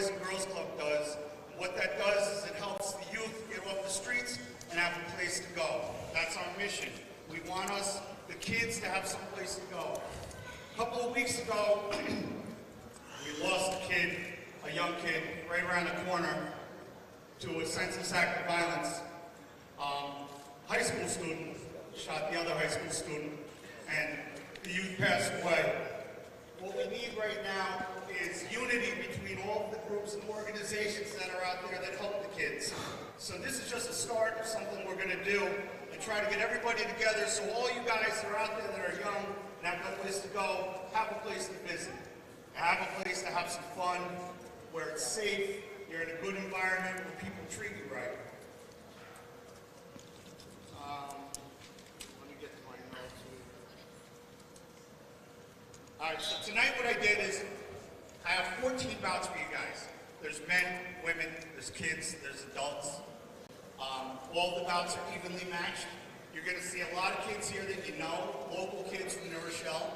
Boys and Girls Club does. What that does is it helps the youth get off the streets and have a place to go. That's our mission. We want the kids to have some place to go. A couple of weeks ago, we lost a young kid, right around the corner to a senseless act of violence. High school student shot the other high school student, and the youth passed away. What we need right now is unity between all of the groups and organizations that are out there that help the kids. So this is just a start of something we're going to do and try to get everybody together so all you guys that are out there that are young and have no place to go, have a place to visit. Have a place to have some fun, where it's safe, you're in a good environment, where people treat you right. Let me get to my notes here. All right, so tonight what I did is I have 14 bouts for you guys. There's men, women, there's kids, there's adults. All the bouts are evenly matched. You're going to see a lot of kids here that you know, local kids from New Rochelle.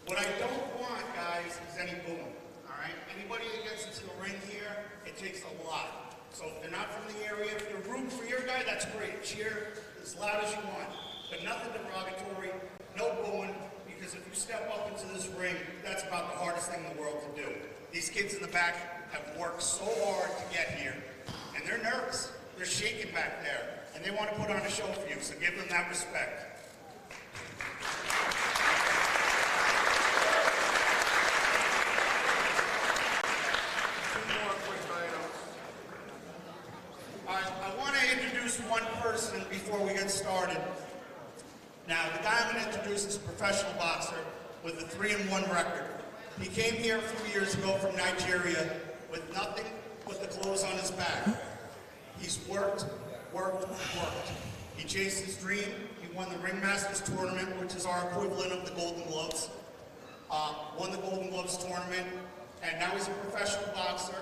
What I don't want, guys, is any booing, all right? Anybody that gets into the ring here, it takes a lot. So if they're not from the area, if they're rooting for your guy, that's great. Cheer as loud as you want. But nothing derogatory, no booing, because if you step up into this ring, that's about the hardest thing in the world to do. These kids in the back have worked so hard to get here, and they're nervous. They're shaking back there, and they want to put on a show for you, so give them that respect. One person before we get started. Now, the guy I'm going to introduce is a professional boxer with a 3-1 record. He came here a few years ago from Nigeria with nothing but the clothes on his back. He's worked. He chased his dream. He won the Ringmasters tournament, which is our equivalent of the Golden Gloves. Won the Golden Gloves tournament, and now he's a professional boxer.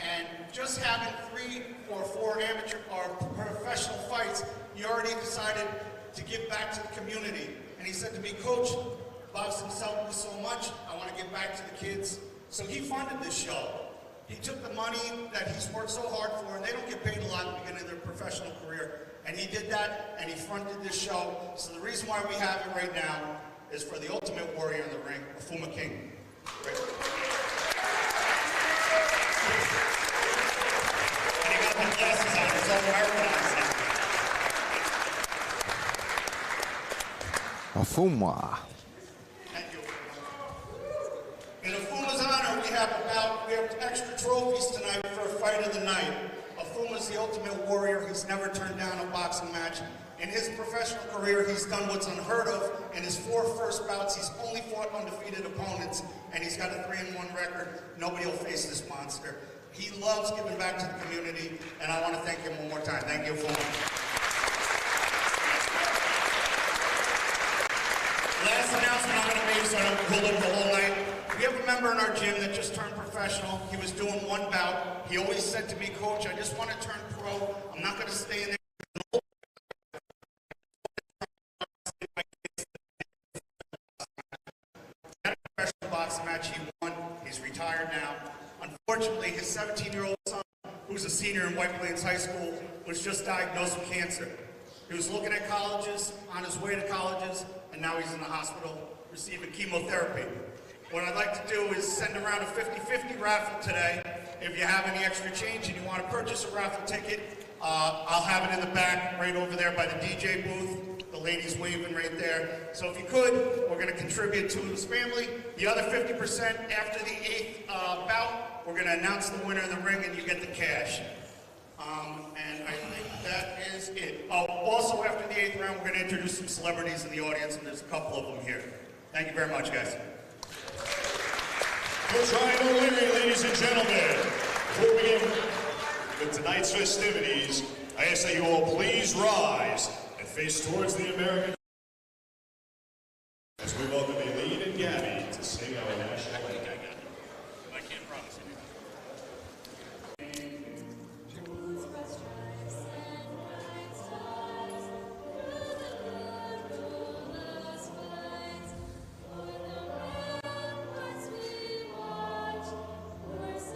And just having 3 or 4 amateur or professional fights, he already decided to give back to the community. And he said to me, Coach, boxing's helped me so much, I want to give back to the kids. So he funded this show. He took the money that he's worked so hard for, and they don't get paid a lot at the beginning of their professional career. And he did that, and he funded this show. So the reason why we have it right now is for the ultimate warrior in the ring, Afuma King. Right. Glasses on, it's all Americanized. Afuma. Thank you. In Afuma's honor, we have extra trophies tonight for a fight of the night. Afuma's the ultimate warrior. He's never turned down a boxing match. In his professional career, he's done what's unheard of. In his 4 first bouts, he's only fought undefeated opponents, and he's got a 3-1 record. Nobody will face this monster. He loves giving back to the community, and I want to thank him one more time. Thank you, Afuma. Last announcement I'm going to make, so I don't hold up the whole night. We have a member in our gym that just turned professional. He was doing 1 bout. He always said to me, Coach, I just want to turn pro. I'm not going to stay in there. Had a professional boxing match. He won. He's retired now. Unfortunately, his 17-year-old son, who's a senior in White Plains High School, was just diagnosed with cancer. He was looking at colleges, on his way to colleges, and now he's in the hospital receiving chemotherapy. What I'd like to do is send around a 50-50 raffle today. If you have any extra change and you want to purchase a raffle ticket, I'll have it in the back right over there by the DJ booth. The lady's waving right there. So if you could, we're going to contribute to his family. The other 50% after the 8th bout, we're going to announce the winner of the ring and you get the cash. And I think that is it. Oh, also after the 8th round, we're going to introduce some celebrities in the audience, and there's a couple of them here. Thank you very much, guys. Coach Ryan O'Leary, ladies and gentlemen. Before we begin with tonight's festivities, I ask that you all please rise and face towards the American as we welcome Eileen and Gabby to sing our national anthem. I can't promise you. So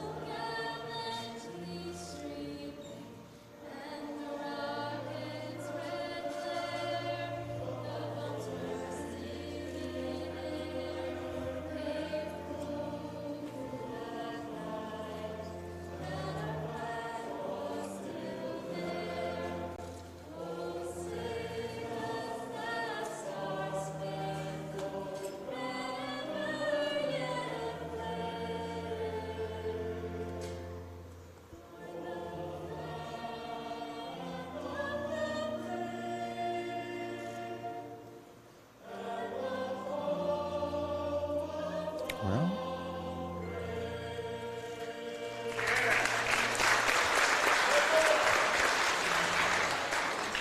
Well.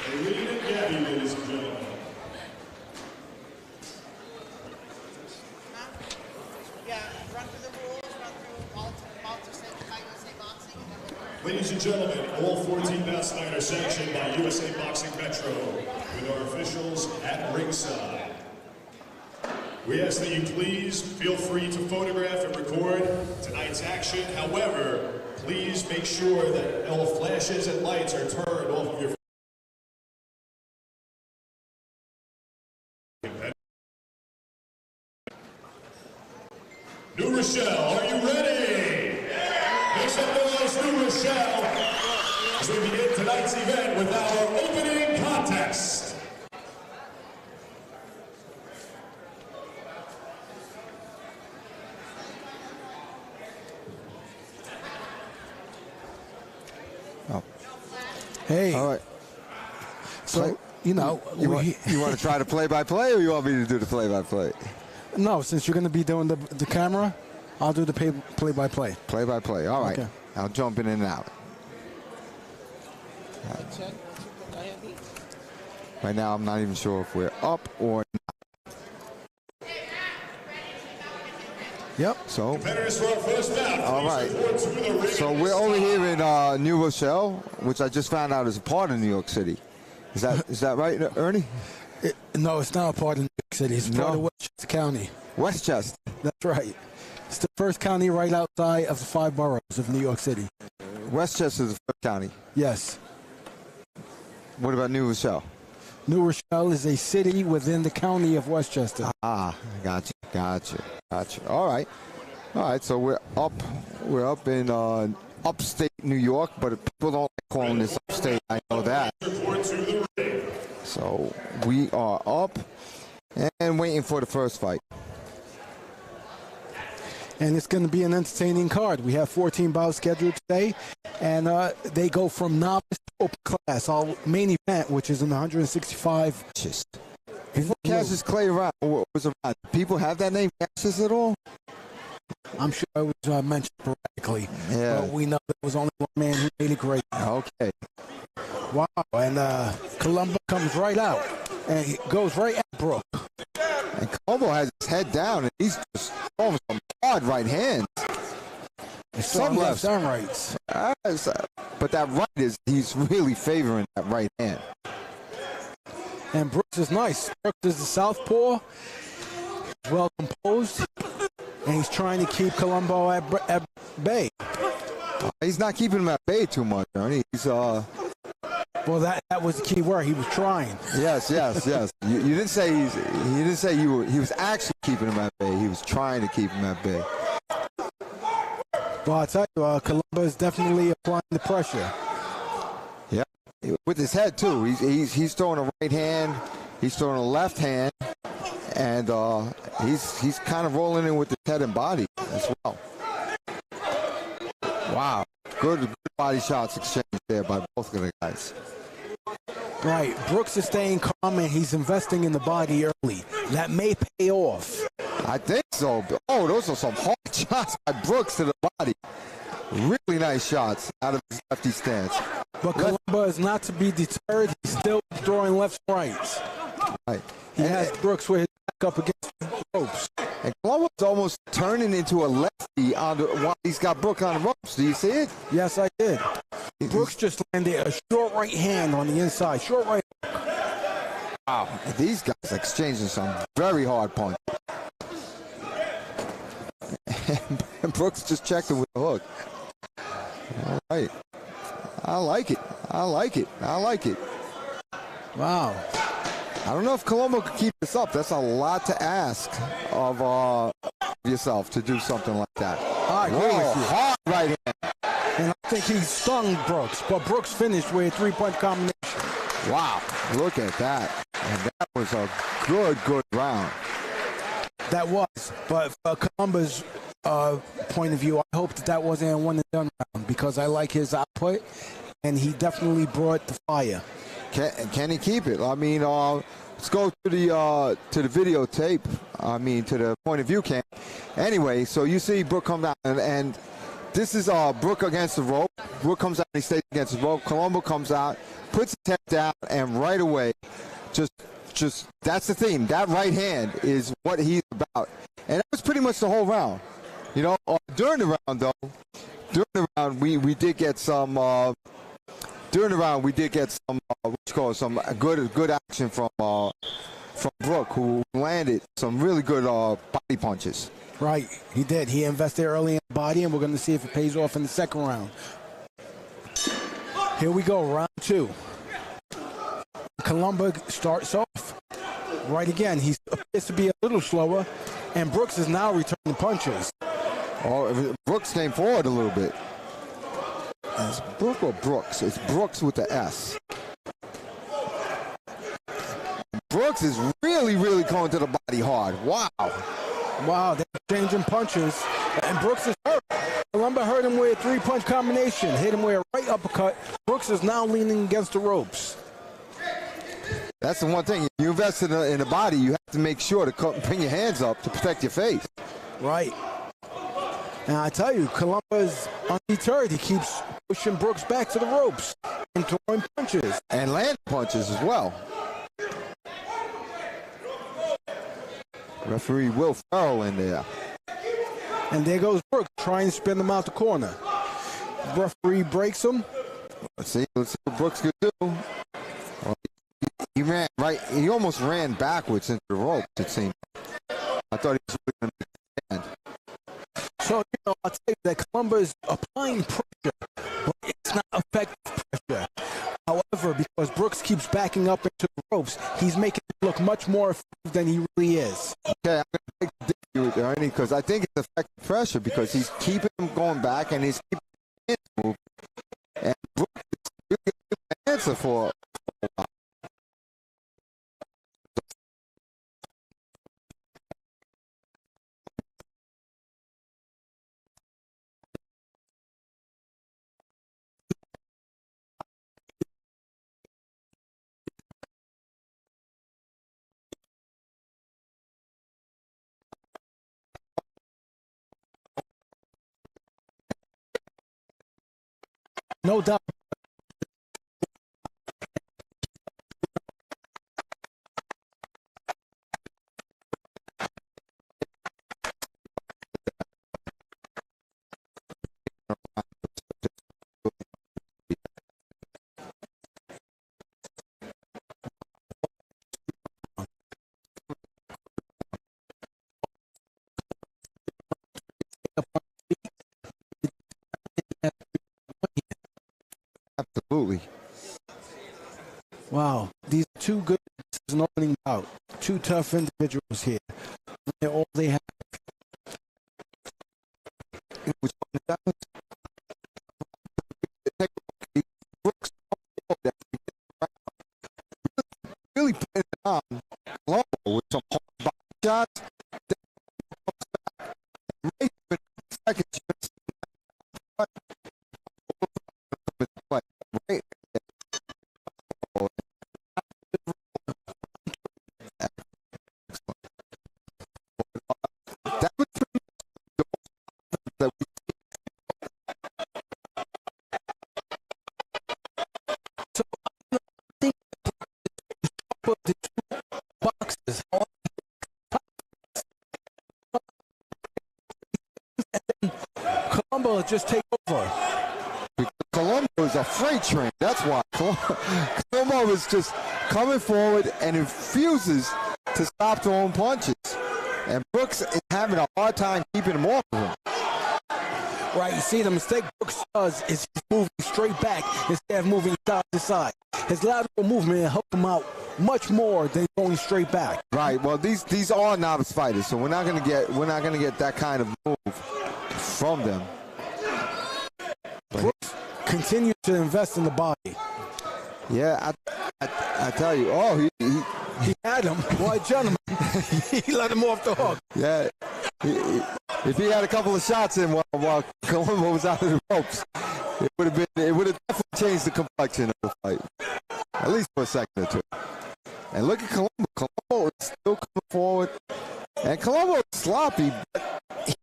Eileen and Gabby, ladies and gentlemen. Yeah, run through the rules, run through all to say USA Boxing. Ladies and gentlemen, all 14 bouts tonight are sanctioned by USA Boxing Metro with our officials at ringside. We ask that you please feel free to photograph and record tonight's action. However, please make sure that all flashes and lights are turned off of your New Rochelle, are you ready? Make some noise, New Rochelle, as we begin tonight's event with our opening contest. Oh. Hey. All right. So, you know, You want to try the play-by-play, or you want me to do the play-by-play? No, since you're going to be doing the camera, I'll do the play-by-play. Play-by-play. All right. Okay. I'll jump in and out. Right now, I'm not even sure if we're up or not. Yep. So, Competitors for our first bout. all right. Report to the ring So at we're this over time. here in New Rochelle, which I just found out is a part of New York City. Is that right, Ernie? No, it's not a part of New York City. It's part No. of Westchester County. Westchester. That's right. It's the first county right outside of the 5 boroughs of New York City. Westchester is the first county. Yes. What about New Rochelle? New Rochelle is a city within the county of Westchester. Ah, gotcha. All right. So we're up in upstate New York, but people don't like calling this upstate. I know that. Report to the ring. So we are up and waiting for the first fight. And it's going to be an entertaining card. We have 14 bouts scheduled today, and they go from novice to open class. Our main event, which is in 165. Just before Cassius Clay was around, people have that name Cassius at all? I'm sure it was mentioned correctly. Yeah. But we know there was only one man who made it great. Okay. Wow. And Columbo comes right out, and he goes right at Brooke. And Colombo has his head down, and he's just throwing some hard right hands. Some lefts. and rights. But that right he's really favoring that right hand. And Brooks is nice. Brooks is the southpaw, well composed, and he's trying to keep Columbo at bay. He's not keeping him at bay too much, Ernie. He's Well, that was the key word. He was trying. Yes. You didn't say he was actually keeping him at bay. He was trying to keep him at bay. Well, I'll tell you, Columbo is definitely applying the pressure. Yeah, with his head too. He's throwing a right hand. He's throwing a left hand, and he's kind of rolling in with his head and body as well. Wow, good body shots exchanged there by both of the guys. Right. Brooks is staying calm, and he's investing in the body early. That may pay off. I think so. Oh, those are some hard shots by Brooks to the body. Really nice shots out of his lefty stance. But Columbo is not to be deterred. He's still throwing lefts and rights. Right. He has Brooks with his back up against the ropes. And Columbo's almost turning into a lefty while he's got Brooks on the ropes. Do you see it? Yes, I did. Brooks just landed a short right hand on the inside. Short right. Wow. These guys are exchanging some very hard punches. And Brooks just checked him with a hook. All right. I like it. Wow. I don't know if Columbo could keep this up. That's a lot to ask of yourself to do something like that. I agree with you. Hard right hand. And I think he stung Brooks, but Brooks finished with a three-point combination. Wow. Look at that. And that was a good round. That was. But from Columbo's point of view, I hope that wasn't a one-and-done round because I like his output, and he definitely brought the fire. Can he keep it? I mean, let's go to the videotape. I mean, to the point of view cam. Anyway, so you see Brook come down, and this is Brook against the rope. Brook comes out and he stays against the rope. Colombo comes out, puts his head down, and right away, just that's the theme. That right hand is what he's about, and that was pretty much the whole round. You know, during the round we did get some. During the round, we did get some some good action from Brook, who landed some really good body punches. Right, he did. He invested early in the body, and we're going to see if it pays off in the second round. Here we go, round 2. Colombo starts off right again. He appears to be a little slower, and Brooks is now returning punches. Oh, Brooks came forward a little bit. It's Brook or Brooks? It's Brooks with the S. Brooks is really going to the body hard. Wow. Wow, they're changing punches, and Brooks is hurt. Colombo hurt him with a 3-punch combination, hit him with a right uppercut. Brooks is now leaning against the ropes. That's the one thing. You invest in the body, you have to make sure to bring your hands up to protect your face. Right. And I tell you, Colombo is undeterred. He keeps pushing Brooks back to the ropes and throwing punches. And land punches as well. Referee Will Farrell in there. And there goes Brooks trying to spin him out the corner. Referee breaks him. Let's see what Brooks could do. Well, he ran right. He almost ran backwards into the ropes, it seemed. I thought he was going to stand. So, you know, I'll tell you that Colombo is applying pressure, but it's not effective pressure. However, because Brooks keeps backing up into the ropes, he's making it look much more effective than he really is. Okay, I'm going to take the dig with Ernie because I think it's effective pressure because he's keeping him going back and he's keeping his move. And Brooks is really an answer for a while. No doubt. Absolutely. Wow, these are two good. This is an opening bout. Two tough individuals here. They're all they have. Really putting it on Colombo with some body shots. Right in seconds, right. That was that we So I think the two boxes on and then Colombo will just take over. Colombo is a freight train. That's why Colombo is just coming forward and refuses to stop throwing punches. And Brooks is having a hard time keeping him off of him. Right, you see the mistake Brooks does is he's moving straight back instead of moving side to side. His lateral movement will help him out much more than going straight back. Right. Well, these are novice fighters, so we're not gonna get that kind of move from them. Brooks continues to invest in the body. Yeah, I tell you. Oh, He had him. Boy, gentlemen, he let him off the hook. yeah. If he had a couple of shots in while Colombo was out of the ropes, it would have definitely changed the complexion of the fight, at least for a second or two. And look at Colombo. Colombo is still coming forward. And Colombo is sloppy, but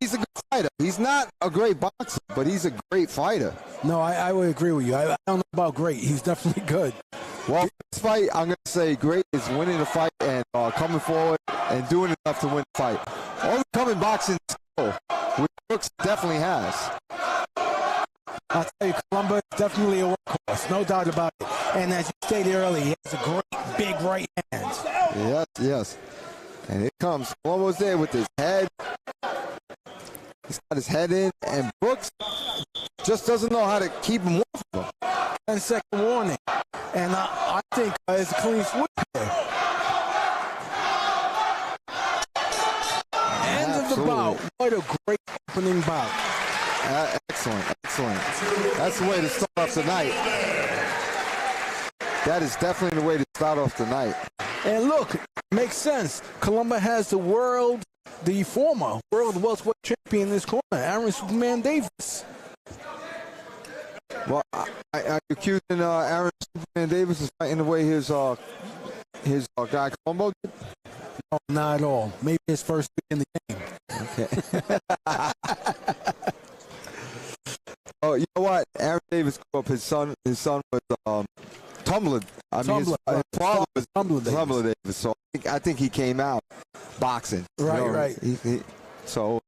he's a good fighter. He's not a great boxer, but he's a great fighter. No, I would agree with you. I don't know about great. He's definitely good. Well, this fight, I'm going to say great is winning the fight and coming forward and doing enough to win the fight. Overcoming boxing skill, which Brooks definitely has. I'll tell you, Colombo is definitely a workhorse, no doubt about it. And as you stated earlier, he has a great, big right hand. Yes, yes. And here comes. Colombo's there with his head. He's got his head in, and Brooks just doesn't know how to keep him off of him. 10-second warning. And I think it's a clean sweep here. End of the bout. What a great opening bout. Excellent, excellent. That's the way to start off tonight. That is definitely the way to start off tonight. And look, makes sense. Colombo has the former world welterweight champion in this corner, Aaron Superman Davis. Well, I accusing Aaron Superman Davis of fighting the way his guy Colombo did. No, not at all. Maybe his first week in the game. Okay. Oh, you know what? Aaron Davis grew up. His son was Tumbler. I mean, his father was Tumbler Davis. So I think he came out boxing. Right, right. So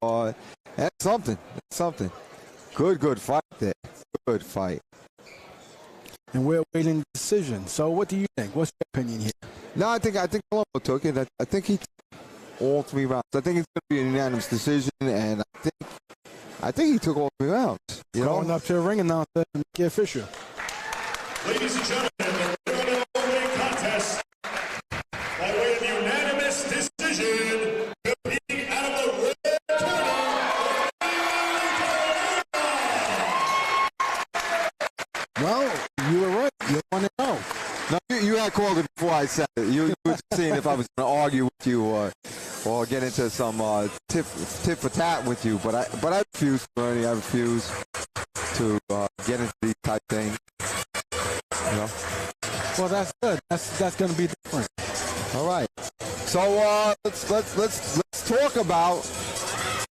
that's something. That's something. Good fight there. Good fight. And we're waiting the decision. So what do you think? What's your opinion here? No, I think Colombo took it. I think he took all 3 rounds. I think it's going to be a unanimous decision, and I think he took all 3 rounds. Going up to the ring announcer and make it official. Ladies and gentlemen, the winner of the opening contest, by way of unanimous decision, competing out of the red corner. Well, you were right. You want to know. No, you had called it before I said it. You were just seeing if I was going to argue with you or get into some tit for tat with you. But I refuse, Bernie. I refuse to get into these type things. You know? Well, that's good. That's going to be different. All right. So let's talk about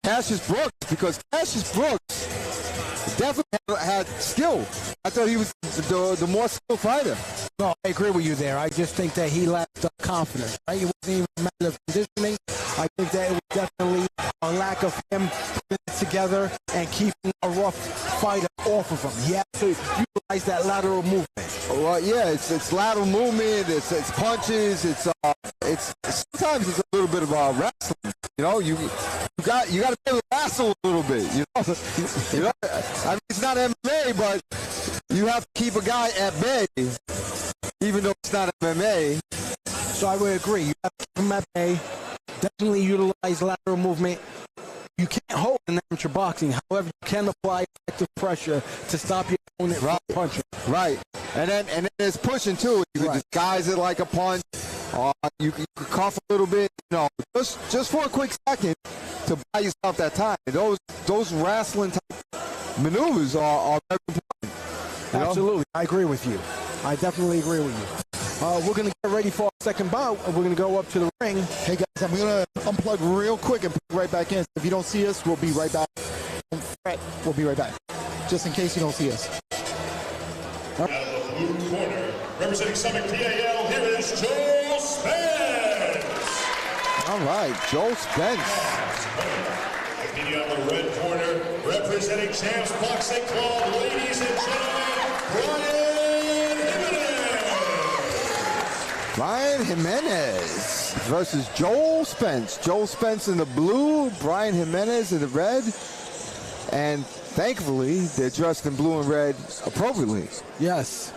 Cassius Brooks, because Cassius Brooks definitely had skill. I thought he was the more skilled fighter. No, I agree with you there. I just think that he lacked confidence. Right? It wasn't even a matter of conditioning. I think that it was definitely a lack of him putting it together and keeping a rough fighter off of him. He had to utilize that lateral movement. Well, yeah, it's lateral movement. It's punches. It's sometimes it's a little bit of wrestling. You know, you got to be able to wrestle a little bit. You know, I mean, it's not MMA, but you have to keep a guy at bay, even though it's not MMA. So I would agree. You have to keep him at bay. Definitely utilize lateral movement. You can't hold in amateur boxing. However, you can apply effective pressure to stop your opponent from punching. Right. And then there's pushing too. You can disguise it like a punch. You can cough a little bit. You know, just for a quick second to buy yourself that time. And those wrestling type maneuvers are very important. Absolutely. I agree with you. I definitely agree with you. We're going to get ready for our second bout. We're going to go up to the ring. Hey, guys, I'm going to unplug real quick and put right back in. If you don't see us, we'll be right back. We'll be right back, just in case you don't see us. Out of the blue corner, representing Summit PAL, here is Joe Spence. All right, Joe Spence. Competing on the red corner, representing Champs Boxing Club, ladies and gentlemen, Brian Jimenez versus Joel Spence. Joel Spence in the blue, Brian Jimenez in the red. And thankfully, they're dressed in blue and red appropriately. Yes.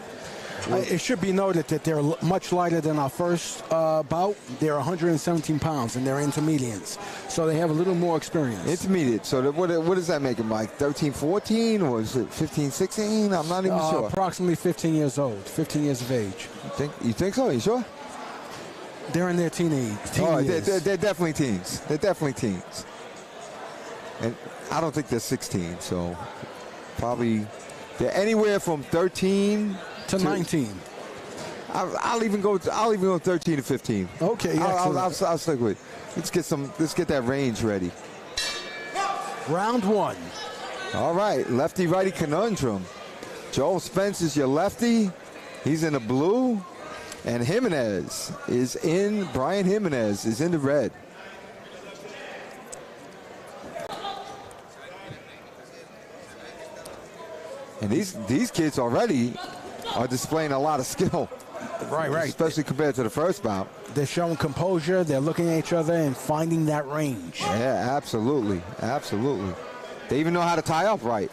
It should be noted that they're much lighter than our first bout. They're 117 pounds, and they're intermediates. So they have a little more experience. Intermediate. So what does that make them, Mike? 13, 14? Or is it 15, 16? I'm not even sure. Approximately 15 years old, 15 years of age. You think so? Are you sure? They're in their teenage. They're definitely teens. They're definitely teens. And I don't think they're 16, so probably they're anywhere from 13 to 19. I'll even go 13 to 15. Okay, I'll stick with it. Let's get that range ready. Round one. All right, lefty-righty conundrum. Joel Spence is your lefty. He's in the blue. And Brian Jimenez is in the red. And these kids already are displaying a lot of skill. Right. Especially compared to the first bout. They're showing composure. They're looking at each other and finding that range. Yeah, absolutely. They even know how to tie up right.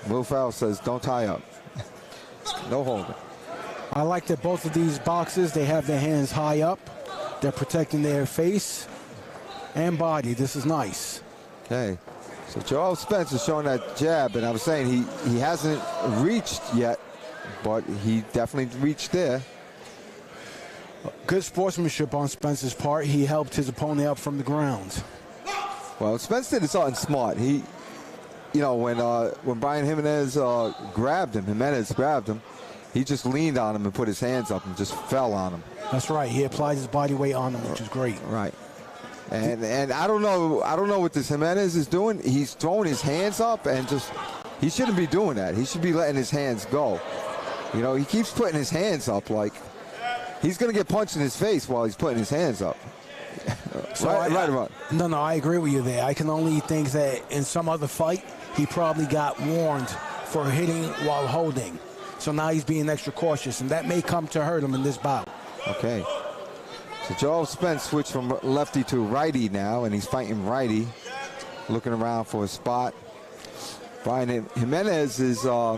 Will Farrell says, don't tie up. No holding. I like that both of these boxers, they have their hands high up. They're protecting their face and body. This is nice. Okay. So Joel Spence is showing that jab, and I was saying he hasn't reached yet, but he definitely reached there. Good sportsmanship on Spence's part. He helped his opponent up from the ground. Well, Spence did something smart. He, when Brian Jimenez grabbed him, he just leaned on him and put his hands up and just fell on him. That's right. He applied his body weight on him, which is great. Right. And I don't know what this Jimenez is doing. He's throwing his hands up and he shouldn't be doing that. He should be letting his hands go. He keeps putting his hands up like he's going to get punched in his face while he's putting his hands up. So right or wrong? No, I agree with you there. I can only think that in some other fight, he probably got warned for hitting while holding. So now he's being extra cautious, and that may come to hurt him in this bout. Okay. So Joel Spence switched from lefty to righty now, and he's fighting righty, looking around for a spot. Brian Jimenez is... they're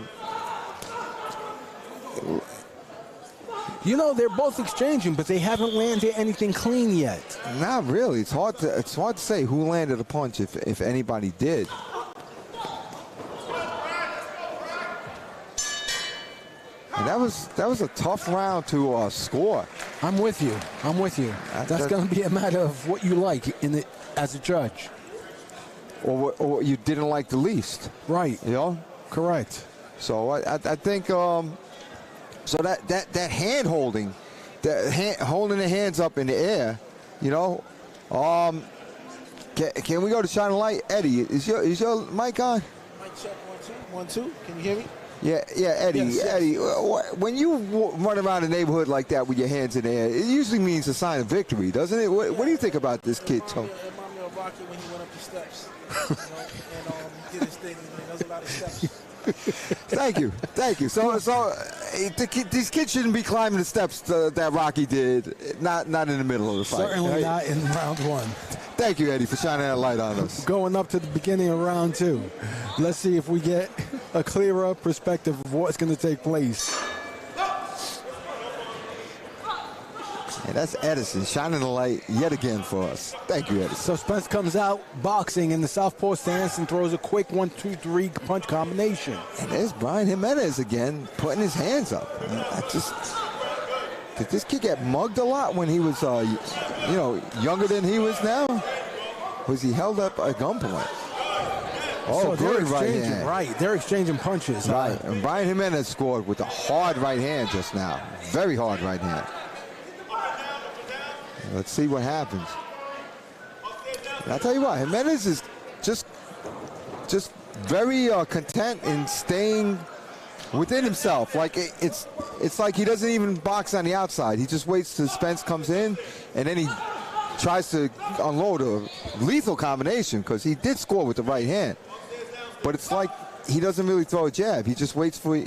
both exchanging, but they haven't landed anything clean yet. Not really. It's hard to say who landed a punch, if anybody did. And that was a tough round to score. I'm with you. That's going to be a matter of what you like as a judge. Or what you didn't like the least. Right. Correct. So I think so that hand holding, holding the hands up in the air, can we go to Shine a Light? Eddie, is your mic on? Mic check, 1 2. 1 2. Can you hear me? Yeah, Eddie. Yes. Eddie, when you run around the neighborhood like that with your hands in the air, it usually means a sign of victory, doesn't it? What do you think about this kid, Tom? It reminded me of Rocky when he went up the steps, and did his thing. There was a lot of steps. Thank you. So these kids shouldn't be climbing the steps that Rocky did. Not in the middle of the fight. Certainly right? not in round one. Thank you, Eddie, for shining that light on us. Going up to the beginning of round two. Let's see if we get a clearer perspective of what's going to take place. And that's Edison shining the light yet again for us. Thank you, Edison. So Spence comes out boxing in the southpaw stance and throws a quick 1-2-3 punch combination. And there's Brian Jimenez again putting his hands up. Did this kid get mugged a lot when he was, younger than he was now? Was he held up at gunpoint? Oh, so good right hand. Right, they're exchanging punches. Right, and Brian Jimenez scored with a hard right hand just now. Very hard right hand. Let's see what happens. And I'll tell you what, Jimenez is just very content in staying within himself. Like it's like he doesn't even box on the outside. He just waits till Spence comes in, and then he tries to unload a lethal combination because he did score with the right hand. But it's like he doesn't really throw a jab. He just waits for...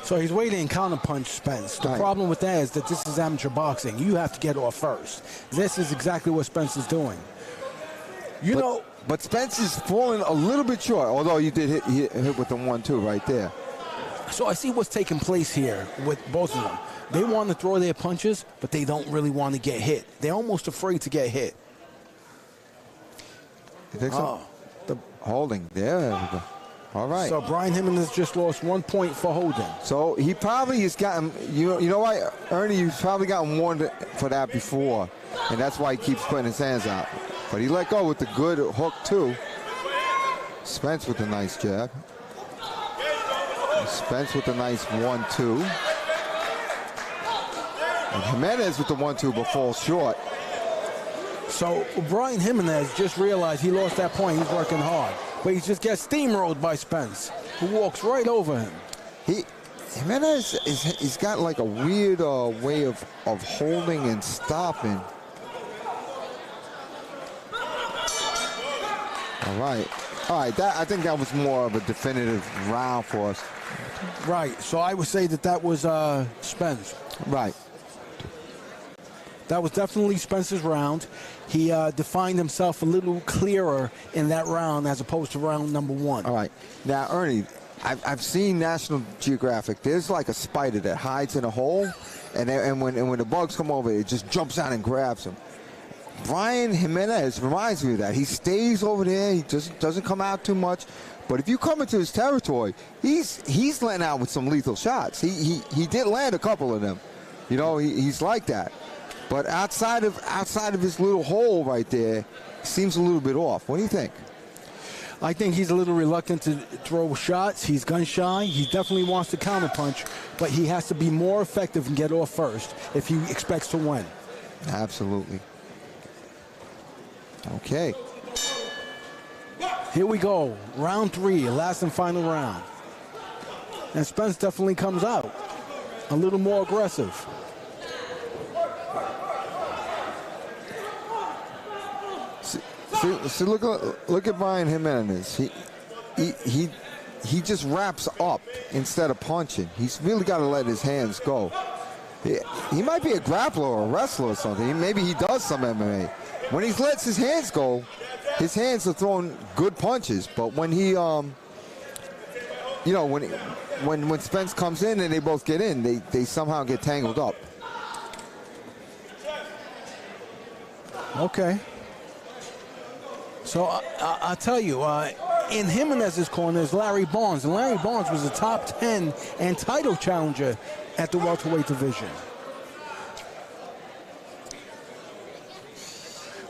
So he's waiting and counterpunch Spence. The problem with that is that this is amateur boxing. You have to get off first. This is exactly what Spence is doing. But Spence is falling a little bit short, although you did hit with the 1-2 right there. So I see what's taking place here with both of them. They want to throw their punches, but they don't really want to get hit. They're almost afraid to get hit. You think so? The holding there. All right. So Brian Jimenez just lost 1 point for holding. So he probably has gotten, you know what, Ernie, you've probably gotten warned for that before, and that's why he keeps putting his hands out. But he let go with the good hook, too. Spence with a nice jab. Spence with a nice 1-2. And Jimenez with the 1-2 but falls short. So Brian Jimenez just realized he lost that point. He's working hard. But he just gets steamrolled by Spence, who walks right over him. Jimenez he's got like a weird way of holding and stopping. All right. I think that was more of a definitive round for us. Right. So I would say that was Spence. Right. That was definitely Spence's round. He defined himself a little clearer in that round as opposed to round number 1. All right. Now, Ernie, I've seen National Geographic. There's like a spider that hides in a hole, and when the bugs come over, it just jumps out and grabs him. Brian Jimenez reminds me of that. He stays over there. He doesn't come out too much. But if you come into his territory, he's letting out with some lethal shots. He did land a couple of them. You know, he's like that. But outside of his little hole right there, seems a little bit off. What do you think? I think he's a little reluctant to throw shots. He's gun shy. He definitely wants to counterpunch, but he has to be more effective and get off first if he expects to win. Absolutely. Okay. Here we go. Round 3, last and final round. And Spence definitely comes out a little more aggressive. See, look at Brian Jimenez. He just wraps up instead of punching. He's really got to let his hands go. He might be a grappler or a wrestler or something. Maybe he does some MMA. When he lets his hands go, his hands are throwing good punches. But when he, when Spence comes in and they both get in, they somehow get tangled up. Okay. So I'll tell you, in Jimenez's corner is Larry Barnes. And Larry Barnes was a top 10 and title challenger at the welterweight division.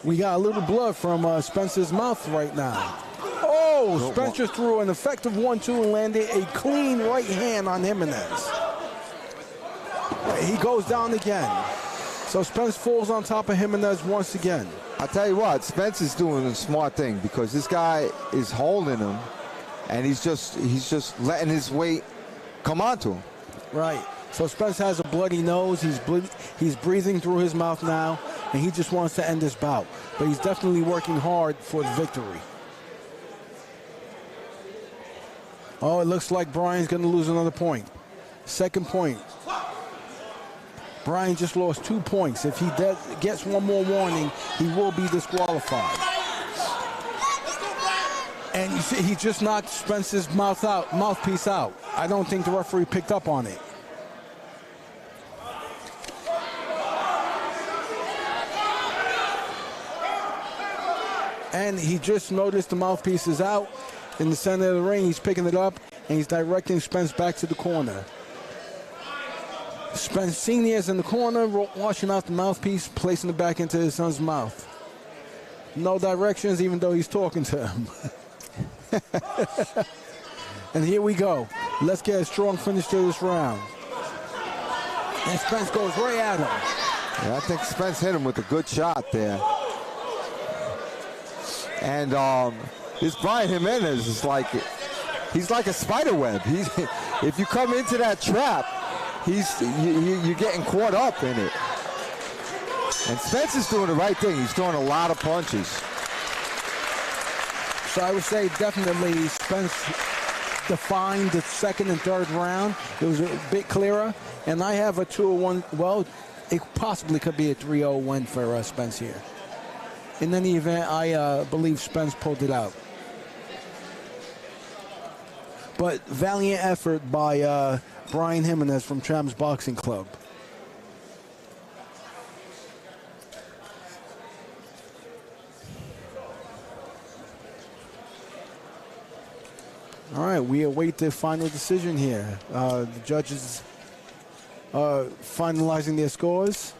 We got a little blood from Spence's mouth right now. Oh, Spence just threw an effective 1-2 and landed a clean right hand on Jimenez. He goes down again. So Spence falls on top of Jimenez once again. I'll tell you what, Spence is doing a smart thing because this guy is holding him and he's just letting his weight come onto him. Right. So Spence has a bloody nose. He's breathing through his mouth now, and he just wants to end this bout. But he's definitely working hard for the victory. Oh, it looks like Brian's going to lose another point. Second point. Brian just lost 2 points. If he gets one more warning, he will be disqualified. And you see, he just knocked Spence's mouthpiece out. I don't think the referee picked up on it. And he just noticed the mouthpiece is out in the center of the ring. He's picking it up, and he's directing Spence back to the corner. Spence Sr. is in the corner, washing out the mouthpiece, placing it back into his son's mouth. No directions, even though he's talking to him. And here we go. Let's get a strong finish to this round. And Spence goes right at him. Yeah, I think Spence hit him with a good shot there. And this Brian Jimenez is he's like a spider web. If you come into that trap, you're getting caught up in it. And Spence is doing the right thing. He's throwing a lot of punches. So I would say definitely Spence defined the second and third round. It was a bit clearer. And I have a 2-1. Well, it possibly could be a 3-0 win for Spence here. In any event, I believe Spence pulled it out. But valiant effort by Brian Jimenez from Champs Boxing Club. All right, we await the final decision here. The judges are finalizing their scores.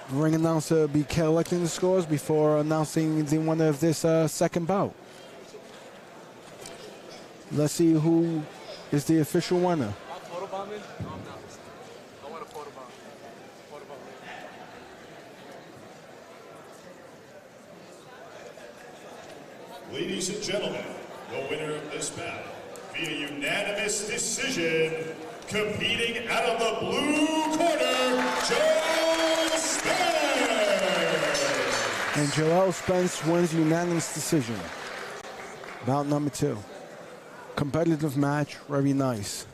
The ring announcer will be collecting the scores before announcing the winner of this second bout. Let's see who is the official winner. Photobombing? No, I'm not. I want a photobomb. Ladies and gentlemen, the winner of this bout, via unanimous decision, competing out of the blue corner, Joel Spence! And Joel Spence wins unanimous decision. Bout number 2. Competitive match, very nice.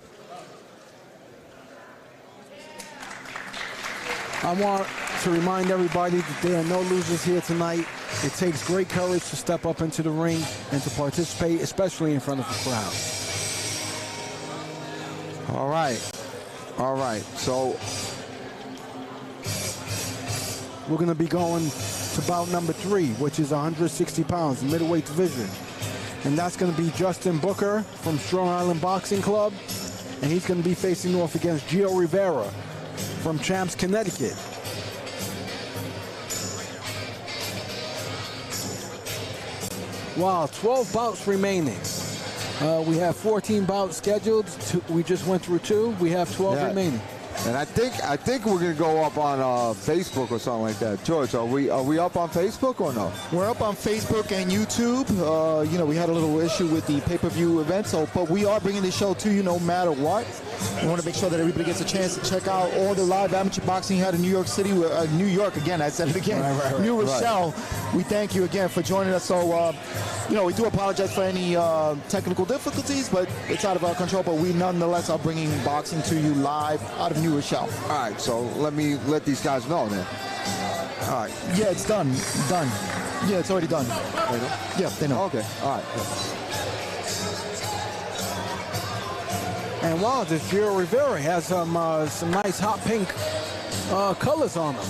I want to remind everybody that there are no losers here tonight. It takes great courage to step up into the ring and to participate, especially in front of a crowd. All right. All right. So we're going to be going to bout number 3, which is 160 pounds, the middleweight division. And that's going to be Justin Booker from Strong Island Boxing Club. And he's going to be facing off against Gio Rivera from Champs, Connecticut. Wow, 12 bouts remaining. We have 14 bouts scheduled. We just went through 2. We have 12 remaining. And I think we're gonna go up on Facebook or something like that. George, are we up on Facebook or no? We're up on Facebook and YouTube. You know, we had a little issue with the pay-per-view event, but we are bringing this show to you no matter what. We want to make sure that everybody gets a chance to check out all the live amateur boxing here in New York City. New York, again, I said it again. Right. New Rochelle. We thank you again for joining us. So, you know, we do apologize for any technical difficulties, but it's out of our control. But we nonetheless are bringing boxing to you live out of New Rochelle. All right, so let these guys know then. All right. Yeah, it's done. Done. Yeah, it's already done. They know? Yeah, they know. Okay. All right. And wow, this Gio Rivera has some nice hot pink colors on him.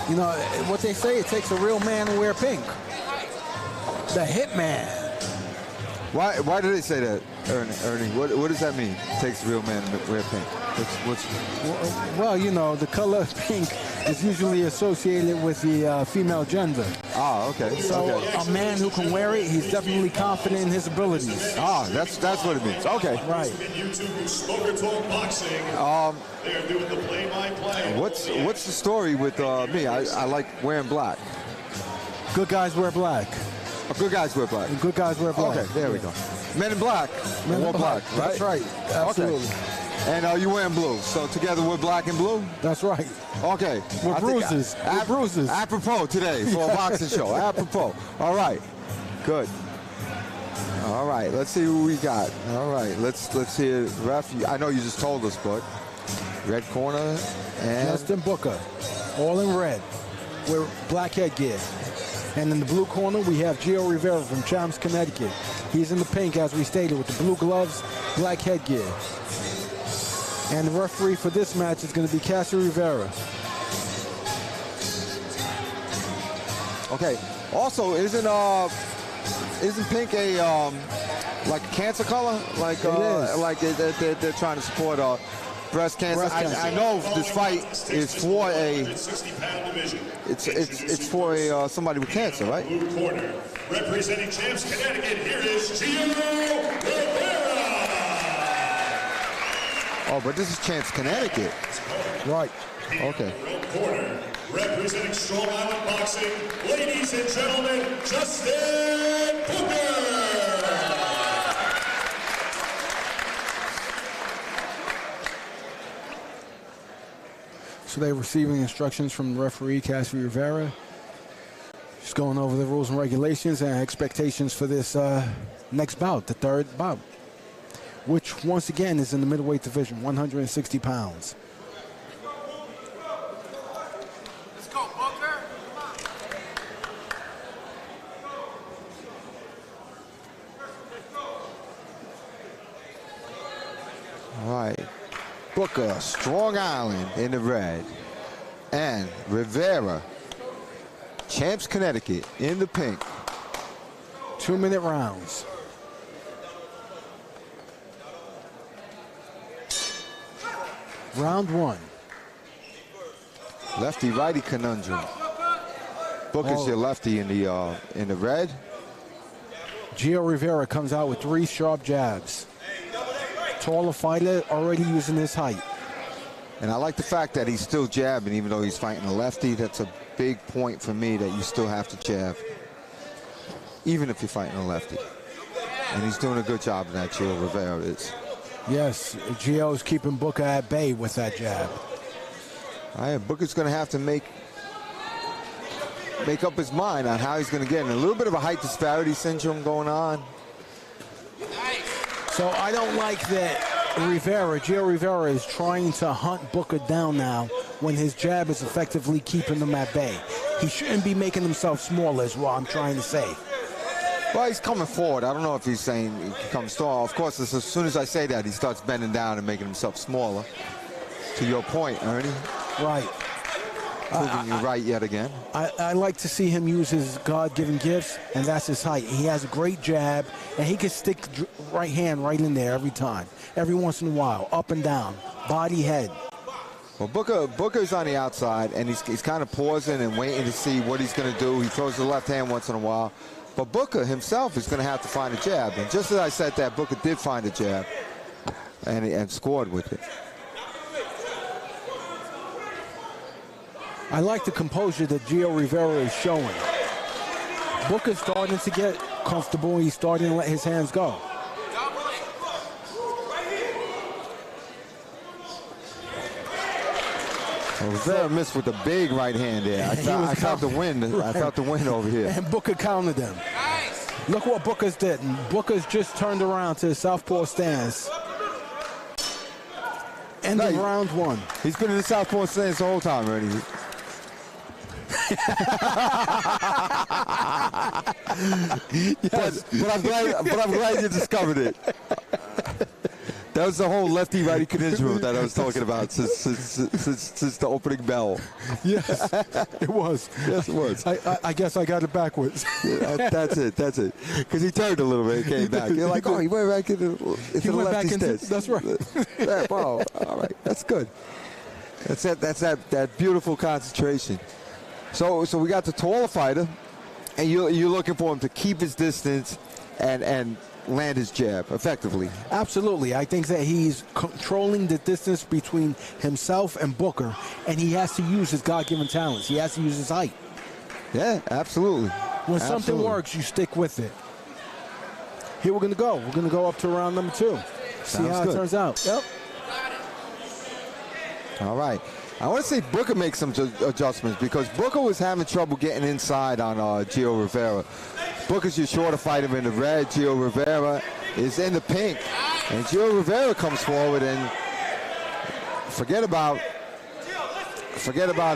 You know, what they say, it takes a real man to wear pink. The Hitman. Why do they say that, Ernie? What does that mean? It takes a real man to wear pink. Well, you know, the color pink is usually associated with the female gender. Ah, okay. So okay. a man who can wear it, he's definitely confident in his abilities. Ah, that's what it means. Okay. Right. YouTube Smoker Talk Boxing. They're doing the play-by-play. What's the story with me? I like wearing black. Good guys wear black. Oh, good guys wear black. And good guys wear black. Okay, there we go. Men in black. Men in wore black, right? That's right. Absolutely. Okay. And you wearing blue. So together we're black and blue? That's right. Okay. We're bruises. We're bruises. Apropos today for a boxing show. Apropos. All right. Good. All right. Let's see who we got. All right. Let's hear ref. I know you just told us, but red corner and Justin Booker, all in red, with black headgear. And in the blue corner, we have Gio Rivera from Champs, Connecticut. He's in the pink, as we stated, with the blue gloves, black headgear. And the referee for this match is going to be Cassie Rivera. Okay. Also, isn't pink a like a cancer color? Like they're trying to support breast cancer. I know this fight is for it's for somebody with cancer, right? Blue corner, representing Champs Connecticut, here is Gio Rivera. Oh, but this is Champs Connecticut. Right. Okay. Red corner, representing Strong Island Boxing, ladies and gentlemen, Justin Booker. So they're receiving instructions from the referee, Cassie Rivera. Just going over the rules and regulations and expectations for this next bout, the third bout, which once again is in the middleweight division, 160 pounds. Let's go, Booker. All right. Booker, Strong Island in the red, and Rivera, Champs Connecticut in the pink. 2-minute rounds. Round 1. Lefty-righty conundrum. Booker's your lefty in the red. Gio Rivera comes out with 3 sharp jabs. Taller fighter, already using his height. And I like the fact that he's still jabbing, even though he's fighting a lefty. That's a big point for me, that you still have to jab, even if you're fighting a lefty. And he's doing a good job of that, Gio Rivera is. Yes, Gio's keeping Booker at bay with that jab. All right, Booker's going to have to make up his mind on how he's going to get in. A little bit of a height disparity syndrome going on. So I don't like that Gio Rivera is trying to hunt Booker down now when his jab is effectively keeping him at bay. He shouldn't be making himself smaller is what I'm trying to say. Well, he's coming forward. I don't know if he's saying he comes tall. Of course, as soon as I say that, he starts bending down and making himself smaller. To your point, Ernie. Right. Proving you right yet again. I like to see him use his God-given gifts, and that's his height. He has a great jab, and he can stick right hand right in there every time. Every once in a while, up and down, body, head. Well, Booker's on the outside, and he's kind of pausing and waiting to see what he's going to do. He throws the left hand once in a while. But Booker himself is going to have to find a jab. And just as I said that, Booker did find a jab and scored with it. I like the composure that Gio Rivera is showing. Booker's starting to get comfortable. He's starting to let his hands go. Well, Rivera missed with a big right hand there. I felt the wind. Right. I felt the wind over here. And Booker countered him. Look what Booker's did. Booker's just turned around to the southpaw stance. End of round 1. He's been in the southpaw stance the whole time, Ernie. Yes. But I'm glad you discovered it. That was the whole lefty-righty conundrum that I was talking about since the opening bell. Yes, it was. Yes, it was. I guess I got it backwards. Yeah, that's it. Because he turned a little bit and came back. You're like, oh, he went back into the lefty stance. That's right. Yeah, wow. All right, that's good. That's that beautiful concentration. So we got the taller fighter, and you're looking for him to keep his distance and land his jab effectively. Absolutely. I think that he's controlling the distance between himself and Booker, and he has to use his God-given talents. He has to use his height. Yeah, absolutely. When something works, you stick with it. Here we're going to go. We're going to go up to round number 2. See how it turns out. Yep. All right. I want to see Booker make some adjustments, because Booker was having trouble getting inside on Gio Rivera. Booker's your shorter fighter in the red. Gio Rivera is in the pink. And Gio Rivera comes forward, and forget about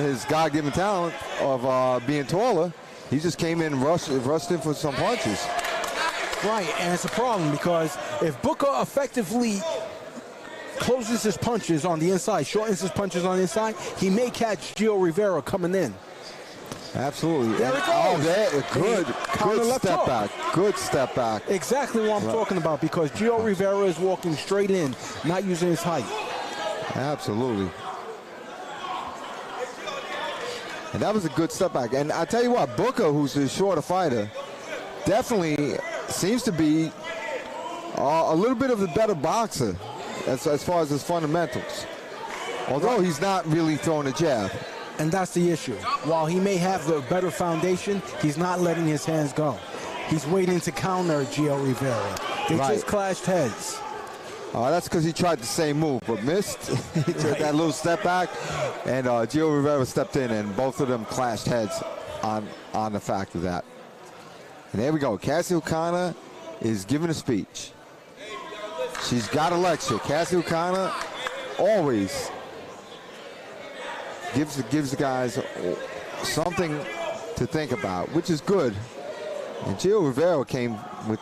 his God-given talent of being taller. He just came in and rushed in for some punches. Right, and it's a problem, because if Booker effectively closes his punches on the inside, shortens his punches on the inside, he may catch Gio Rivera coming in. Absolutely. There it goes. Oh, good step back. Good step back. Exactly what I'm talking about, because Gio Rivera is walking straight in, not using his height. Absolutely. And that was a good step back. And I tell you what, Booker, who's the shorter fighter, definitely seems to be a little bit of a better boxer as far as his fundamentals. Although he's not really throwing a jab. And that's the issue. While he may have the better foundation, he's not letting his hands go. He's waiting to counter Gio Rivera. They just clashed heads. That's because he tried the same move, but missed. He took that little step back, and Gio Rivera stepped in, and both of them clashed heads on the fact of that. And there we go. Cassie O'Connor is giving a speech. She's got a lecture. Cassie O'Connor always gives the guys something to think about, which is good. And Gio Rivera came with...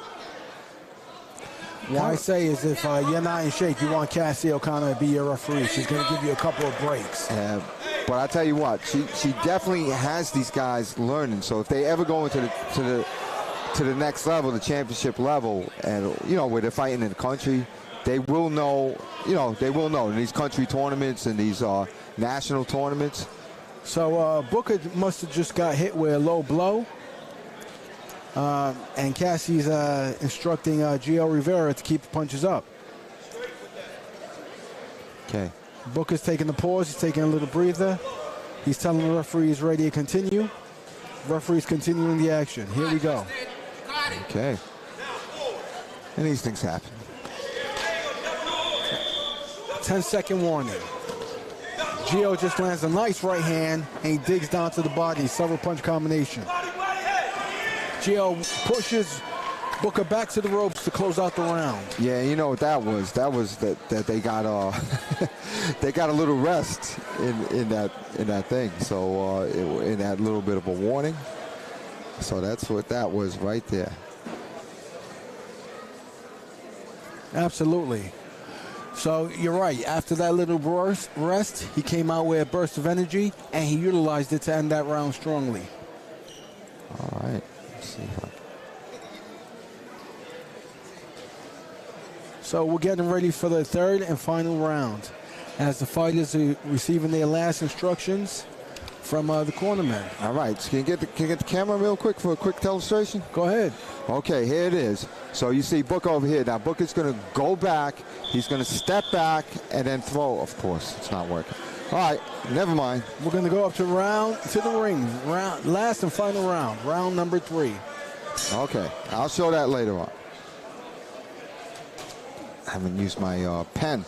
What I say is, if you're not in shape, you want Cassie O'Connor to be your referee. She's going to give you a couple of breaks. But I tell you what, she definitely has these guys learning. So if they ever go into the next level, the championship level, and where they're fighting in the country, they will know. They will know in these country tournaments and these national tournaments. So Booker must have just got hit with a low blow. And Cassie's instructing Gio Rivera to keep the punches up. Okay. Booker's taking the pause. He's taking a little breather. He's telling the referee he's ready to continue. Referee's continuing the action. Here we go. Okay. And these things happen. 10-second warning. Gio just lands a nice right hand, and he digs down to the body. Several punch combination. Gio pushes Booker back to the ropes to close out the round. Yeah, you know what that was? That was that they got they got a little rest in that thing. So in that little bit of a warning. So that's what that was right there. Absolutely. So you're right. After that little rest, he came out with a burst of energy, and he utilized it to end that round strongly. All right. Let's see. So we're getting ready for the third and final round, as the fighters are receiving their last instructions from the cornerman. All right. So can you get the camera real quick for a quick illustration? Go ahead. Okay, here it is. So you see Booker over here. Now Booker's going to go back. He's going to step back and then throw. Of course, it's not working. All right, never mind. We're going to go up to the ring. Last and final round. Round number 3. Okay, I'll show that later on. I haven't used my pen.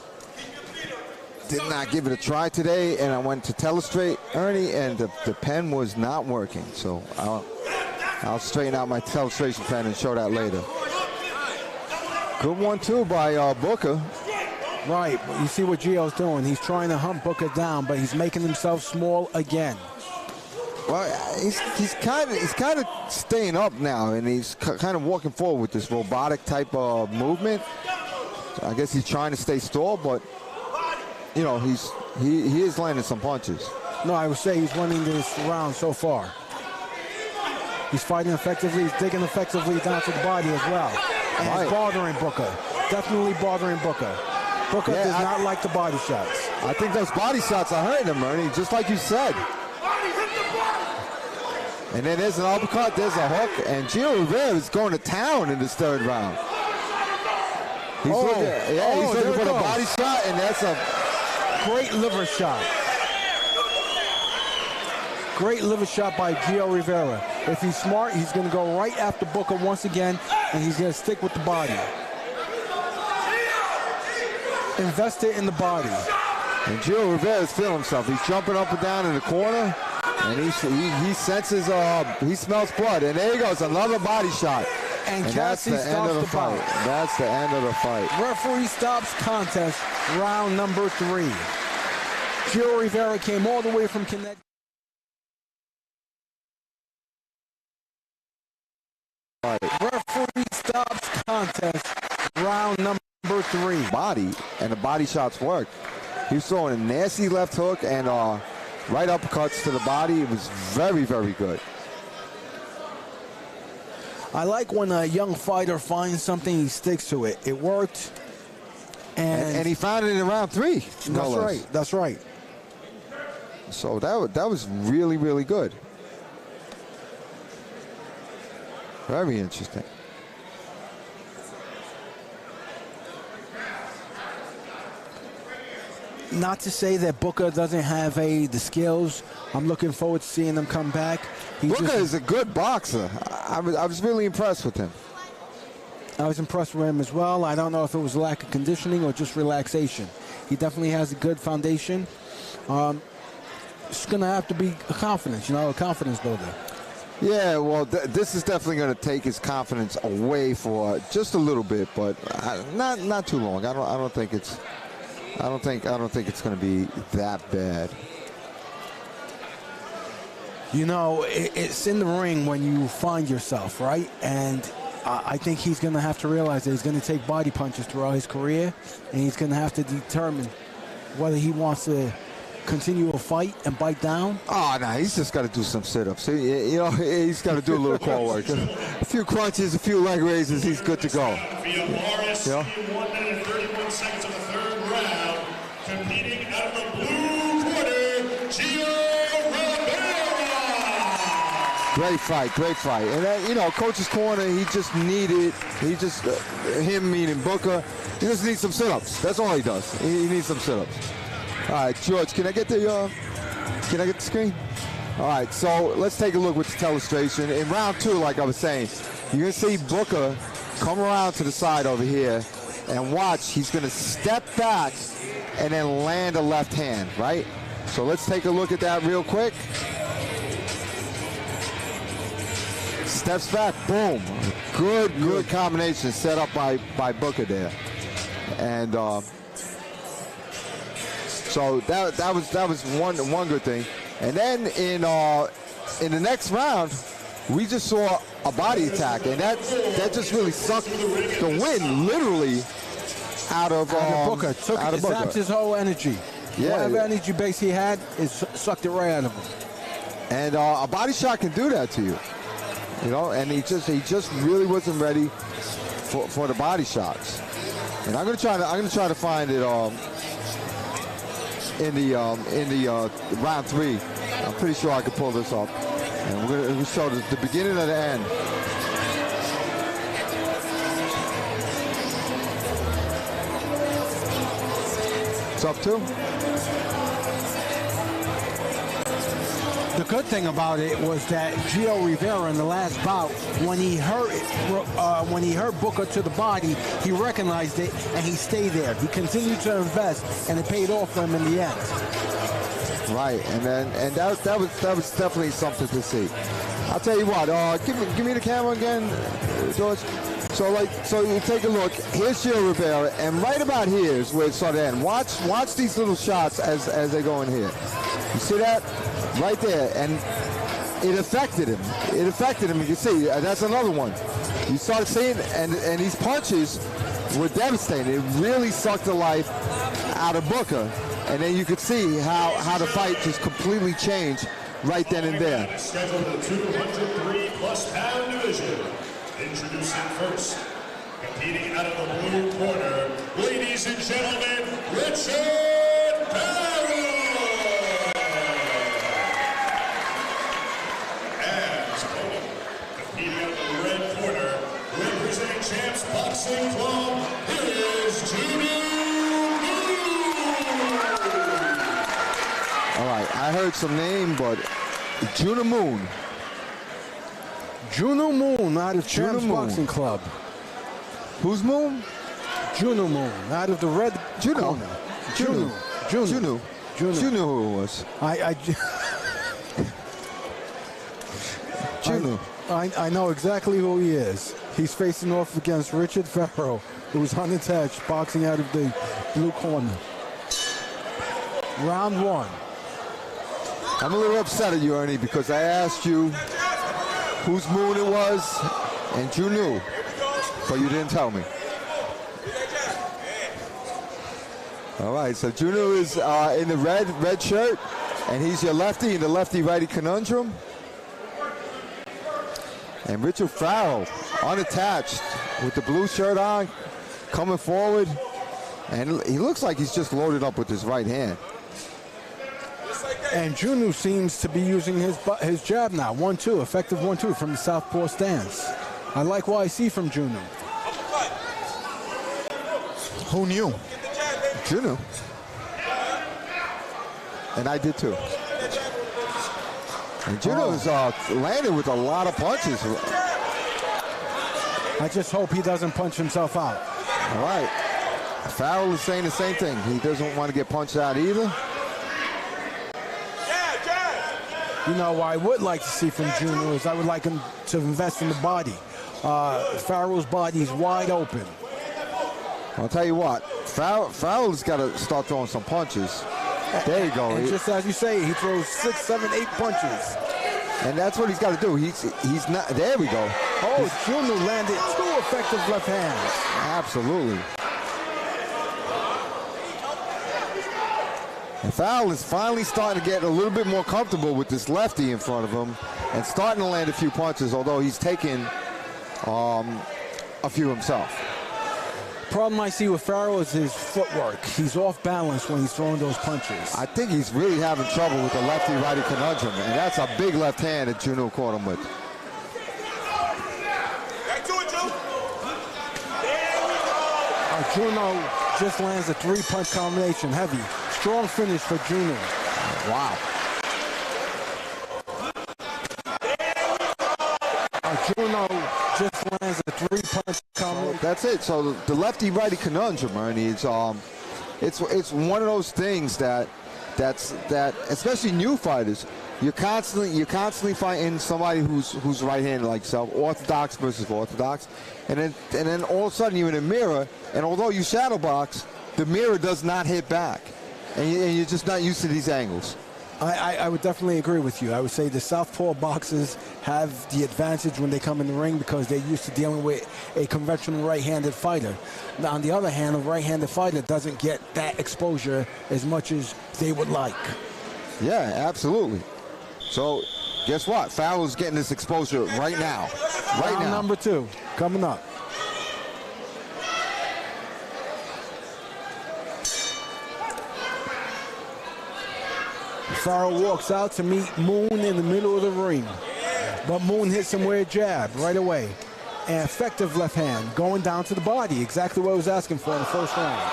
Did not give it a try today, and I went to Telestrate, Ernie, and the pen was not working. So I'll straighten out my Telestration pen and show that later. Good one, too, by Booker. Right, you see what Gio's doing. He's trying to hunt Booker down, but he's making himself small again. Well, he's kind of staying up now, and he's kind of walking forward with this robotic type of movement. I guess he's trying to stay stalled, but you know he is landing some punches. No, I would say he's winning this round so far. He's fighting effectively. He's digging effectively down to the body as well. And He's bothering Booker. Definitely bothering Booker. Booker does not like the body shots. I think those body shots are hurting him, Ernie, just like you said. And then there's an uppercut, there's a hook, and Gio Rivera is going to town in this third round. He's looking for the body shot, and that's a great liver shot. Great liver shot by Gio Rivera. If he's smart, he's going to go right after Booker once again, and he's going to stick with the body. Invest it in the body. And Gio Rivera is feeling himself. He's jumping up and down in the corner, and he senses, he smells blood. And there he goes, another body shot. And that's the end of the fight. That's the end of the fight. Referee stops contest, round number 3. Gio Rivera came all the way from Connecticut. Referee stops contest, round number 3. Body, and the body shots worked. He was throwing a nasty left hook and right uppercuts to the body. It was very, very good. I like when a young fighter finds something, he sticks to it. It worked. And he found it in round 3. That's right. That's right. So that was really, really good. Very interesting. Not to say that Booker doesn't have the skills. I'm looking forward to seeing him come back. Booker is a good boxer. I was really impressed with him. I was impressed with him as well. I don't know if it was lack of conditioning or just relaxation. He definitely has a good foundation. It's going to have to be a confidence builder. Yeah, well, this is definitely going to take his confidence away for just a little bit, but not too long. I don't think it's going to be that bad. You know, it's in the ring when you find yourself, right? And I think he's going to have to realize that he's going to take body punches throughout his career, and he's going to have to determine whether he wants to continue a fight and bite down. Oh, no, he's just got to do some sit-ups. You know, he's got to do a little core work. A few crunches, a few leg raises, he's good to go. Via Morris, in 1 minute and 31 seconds of the third round, competing out of the blue corner, Gio Rivera. Great fight, great fight. And you know, Coach's Corner, he just him meaning Booker, he just needs some sit-ups. That's all he does. He needs some sit-ups. All right, George, can I get the screen? All right, so let's take a look with the telestration. In round 2, like I was saying, you're gonna see Booker come around to the side over here and watch. He's gonna step back and then land a left hand, right? So let's take a look at that real quick. Steps back, boom. Good combination set up by Booker there. And so that was one good thing. And then in the next round, we just saw a body attack, and that just really sucked the wind literally out of Booker. It zapped his whole energy. Yeah, whatever energy base he had, it sucked it right out of him. And a body shot can do that to you, you know. And he just really wasn't ready for the body shots. And I'm gonna try to find it in the round 3. I'm pretty sure I could pull this up, and we're gonna show the beginning of the end. It's up to. The good thing about it was that Gio Rivera in the last bout, when he hurt Booker to the body, he recognized it and he stayed there. He continued to invest, and it paid off for him in the end. Right, and that was definitely something to see. I'll tell you what. Give me the camera again, George. So you take a look. Here's Gio Rivera, and right about here is where it started to end. Watch these little shots as they go in here. You see that? Right there, and it affected him. You can see, that's another one. You started seeing, and these punches were devastating. It really sucked the life out of Booker. And then you could see how the fight just completely changed right then and there. Scheduled for the 203-plus pound division. Introducing first, competing out of the blue corner, ladies and gentlemen, Richard Barrow. As opponent, competing out of the red corner, representing Champs Boxing Club, here is Juno. All right, I heard some name, but Juno Moon. Juno Moon out of Champs Boxing Club. Who's Moon? Juno Moon out of the red corner. Juno who it was. I know exactly who he is. He's facing off against Richard Farrow, who's unattached, boxing out of the blue corner. Round 1. I'm a little upset at you, Ernie, because I asked you whose moon it was, and you knew, but you didn't tell me. All right, so Juno is in the red shirt, and he's your lefty in the lefty-righty conundrum. And Richard Farrow, unattached, with the blue shirt on, coming forward, and he looks like he's just loaded up with his right hand. And Juno seems to be using his jab now. 1-2, effective 1-2 from the southpaw stance. I like what I see from Juno. Who knew? Juno. And I did too. And Juno's landed with a lot of punches. I just hope he doesn't punch himself out. All right. Farrell is saying the same thing. He doesn't want to get punched out either. You know, what I would like to see from Juno is I would like him to invest in the body. Farrell's body is wide open. I'll tell you what, Farrell's got to start throwing some punches. There you go. And just as you say, he throws 6, 7, 8 punches. And that's what he's got to do. He's not. There we go. Oh, Juno landed 2 effective left hands. Absolutely. And Farrell is finally starting to get a little bit more comfortable with this lefty in front of him and starting to land a few punches, although he's taken a few himself. Problem I see with Farrell is his footwork. He's off balance when he's throwing those punches. I think he's really having trouble with the lefty-righty conundrum, and that's a big left hand that Juno caught him with. Juno just lands a 3-punch combination. Heavy. Strong finish for Juno. Wow. Juno just lands a 3-punch combination. That's it. So the lefty-righty conundrum, Ernie, it's one of those things that especially new fighters, you're constantly fighting somebody who's right-handed like yourself, orthodox versus orthodox, and then all of a sudden you're in a mirror, and although you shadow box, the mirror does not hit back, and you're just not used to these angles. I would definitely agree with you. I would say the southpaw boxers have the advantage when they come in the ring because they're used to dealing with a conventional right-handed fighter. Now, on the other hand, a right-handed fighter doesn't get that exposure as much as they would like. Yeah, absolutely. So, guess what? Farrell's getting this exposure right now. Round number 2 coming up. Farrell walks out to meet Moon in the middle of the ring. But Moon hits him with a jab right away. An effective left hand going down to the body. Exactly what I was asking for in the first round.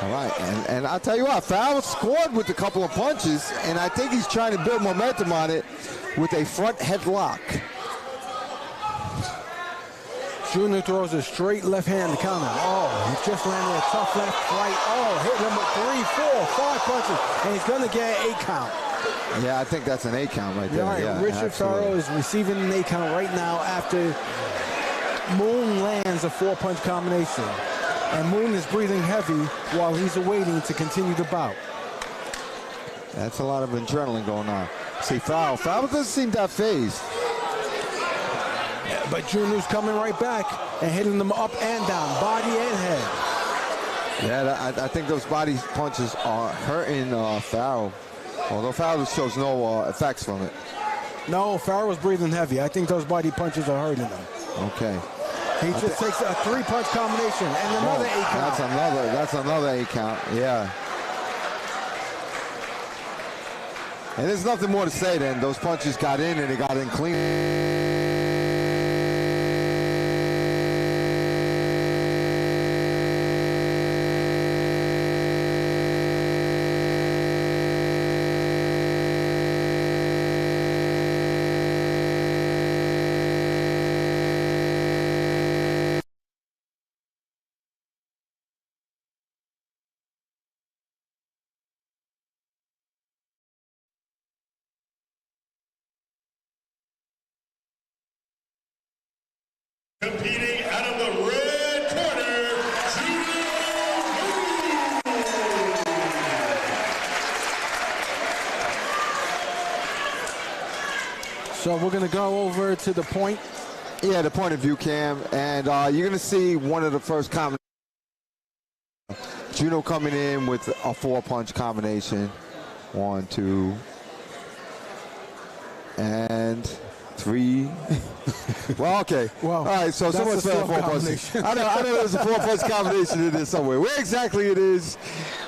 All right, and I'll tell you what, Farrell scored with a couple of punches, and I think he's trying to build momentum on it with a front headlock. Junior throws a straight left hand to counter. Oh, he just landed a tough left right. Oh, hit him with 3, 4, 5 punches, and he's going to get an 8 count. Yeah, I think that's an 8 count right there. Right. Yeah, Richard absolutely. Farrell is receiving an 8 count right now after Moon lands a 4-punch combination. And Moon is breathing heavy while he's awaiting to continue the bout. That's a lot of adrenaline going on. See, Farrell doesn't seem that phased. But Junior's coming right back and hitting them up and down, body and head. Yeah, I think those body punches are hurting Farrell, although Farrell shows no effects from it. No, Farrell's breathing heavy. I think those body punches are hurting him. Okay. He just takes a 3-punch combination and another 8 count. That's another 8 count, yeah. And there's nothing more to say then. Those punches got in and they got in clean. Competing out of the red corner, So we're going to go over to the point. Yeah, the point of view cam, and you're going to see one of the first combinations. Juno coming in with a 4-punch combination. 1, 2, and 3. Well, okay. Well, all right, so someone said 4 punches. I know there's a 4-punch combination in there somewhere. Where exactly it is,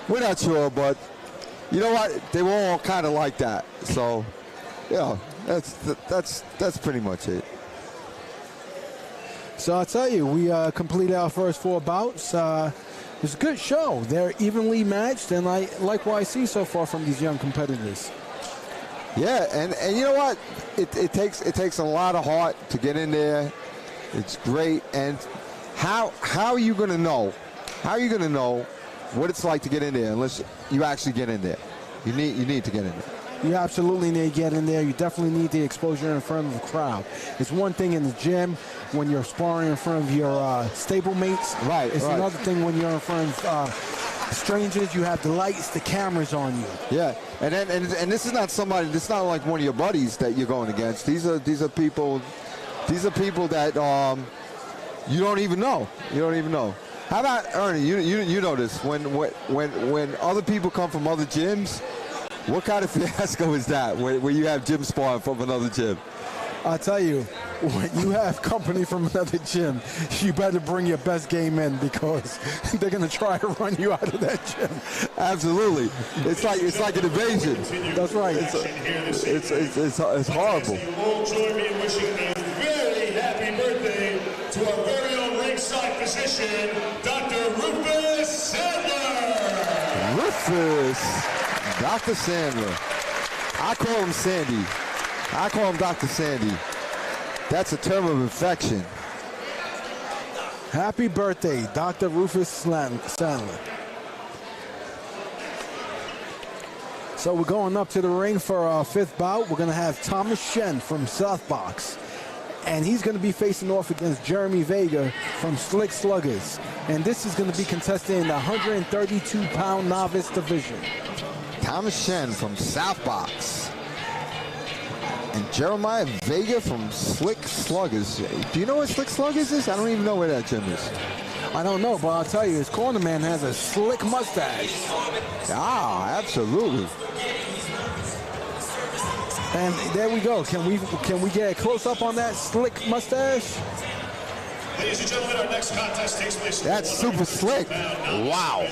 we're not sure, but you know what? They were all kind of like that. So, yeah, that's pretty much it. So I'll tell you, we completed our first 4 bouts. It's a good show. They're evenly matched, and I like what I see so far from these young competitors. Yeah, and you know what? It takes a lot of heart to get in there. It's great. And how are you going to know? How are you going to know what it's like to get in there unless you actually get in there? You need to get in there. You absolutely need to get in there. You definitely need the exposure in front of the crowd. It's one thing in the gym when you're sparring in front of your stable mates. Right. It's another thing when you're in front of strangers. You have the lights, the cameras on you. Yeah, and this is not somebody. This is not like one of your buddies that you're going against. These are people. These are people that you don't even know. You don't even know. How about Ernie? You know this when other people come from other gyms. What kind of fiasco is that where you have gym sparring from another gym? I tell you, when you have company from another gym, you better bring your best game in because they're gonna try to run you out of that gym. Absolutely. It's like an invasion. That's right. It's horrible. You all join me in wishing a very happy birthday to our very own ringside physician, Dr. Rufus Sandler. Rufus, Dr. Sandler. I call him Sandy. I call him Dr. Sandy. That's a term of infection. Happy birthday, Dr. Rufus Sandler. So we're going up to the ring for our fifth bout. We're going to have Thomas Shen from Southbox. And he's going to be facing off against Jeremy Vega from Slick Sluggers. And this is going to be contested in the 132-pound novice division. Thomas Shen from Southbox. And Jeremiah Vega from Slick Sluggers. Do you know what Slick Sluggers is? I don't even know where that gym is. I don't know, but I'll tell you, his corner man has a slick mustache. Ah, absolutely. And there we go. Can we get a close up on that slick mustache? Ladies and gentlemen, our next contest takes place. That's super slick. Wow.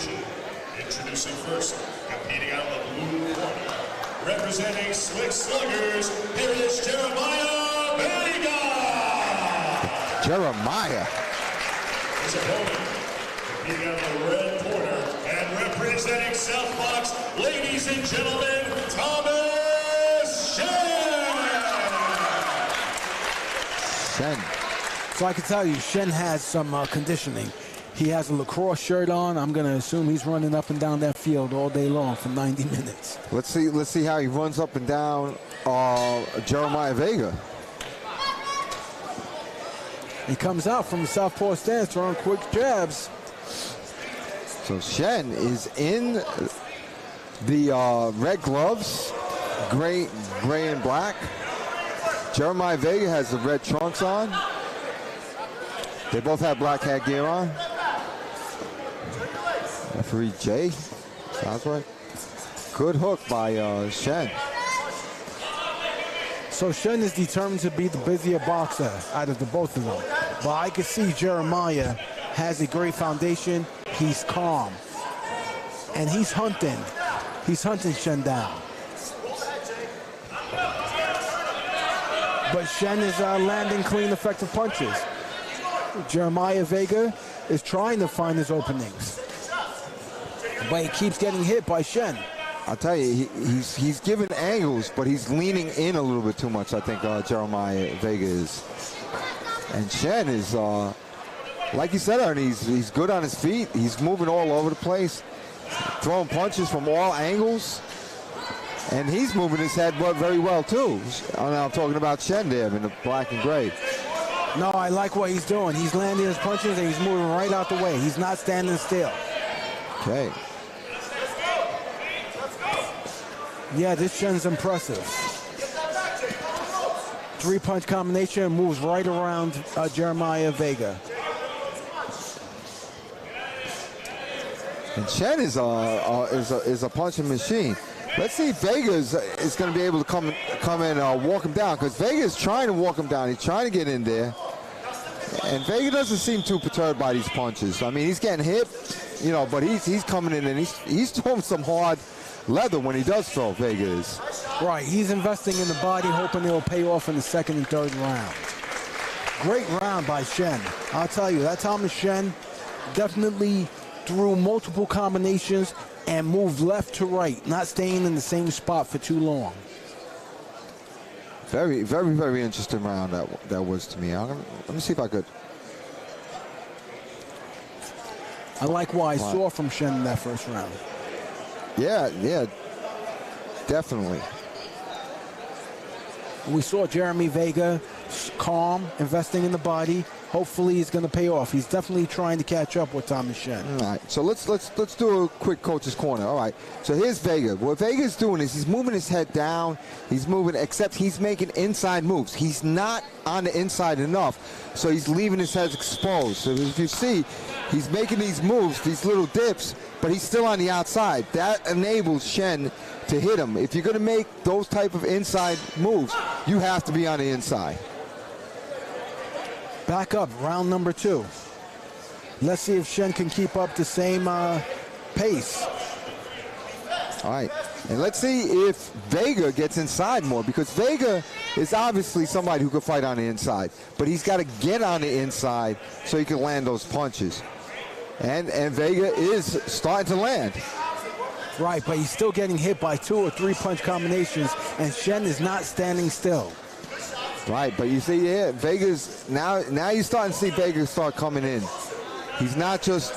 Introducing first, competing out of the blue corner, representing Slick Sluggers, here is Jeremiah Vega. Jeremiah. His opponent, competing out of the red corner, and representing Southbox, ladies and gentlemen, Thomas Shen. Shen. So I can tell you, Shen has some conditioning. He has a lacrosse shirt on. I'm going to assume he's running up and down that field all day long for 90 minutes. Let's see how he runs up and down Jeremiah Vega. He comes out from the southpaw stance, throwing quick jabs. So Shen is in the red gloves, gray and black. Jeremiah Vega has the red trunks on. They both have black hat gear on. Referee Jay, sounds right. Good hook by Shen. So Shen is determined to be the busier boxer out of the both of them. But I can see Jeremiah has a great foundation. He's calm. And he's hunting. He's hunting Shen down. But Shen is landing clean, effective punches. Jeremiah Vega is trying to find his openings. But he keeps getting hit by Shen. I'll tell you, he's giving angles, but he's leaning in a little bit too much, I think Jeremiah Vega is. And Shen is, like you said, Ernie, he's good on his feet. He's moving all over the place, throwing punches from all angles. And he's moving his head very well, too. I'm talking about Shen there in the black and gray. No, I like what he's doing. He's landing his punches and he's moving right out the way. He's not standing still. Okay. Yeah, this Shen's impressive. Three-punch combination, moves right around Jeremiah Vega. And Shen is a punching machine. Let's see if Vega is going to be able to come and walk him down, because Vega is trying to walk him down. He's trying to get in there. And Vega doesn't seem too perturbed by these punches. I mean, he's getting hit, you know, but he's coming in and he's throwing some hard leather when he does throw. Vega is. Right, he's investing in the body, hoping it'll pay off in the second and third round. Great round by Shen. I'll tell you, that Thomas Shen definitely threw multiple combinations and moved left to right, not staying in the same spot for too long. Very, very, very interesting round that was to me. Let me see if I could. I like what I saw from Shen in that first round. Yeah, definitely. We saw Jeremy Vega calm, investing in the body. Hopefully he's going to pay off. He's definitely trying to catch up with Thomas Shen. All right, so let's do a quick coach's corner. All right, so here's Vega. What Vega's doing is he's moving his head down. He's moving, except he's making inside moves. He's not on the inside enough, so he's leaving his head exposed. So if you see, he's making these moves, these little dips, but he's still on the outside. That enables Shen to hit him. If you're going to make those type of inside moves, you have to be on the inside. Back up, round number 2. Let's see if Shen can keep up the same pace. All right, and let's see if Vega gets inside more, because Vega is obviously somebody who can fight on the inside, but he's got to get on the inside so he can land those punches. And Vega is starting to land. Right, but he's still getting hit by 2 or 3 punch combinations, and Shen is not standing still. Right, but you see, yeah, Vega's now you're starting to see Vega start coming in. He's not just,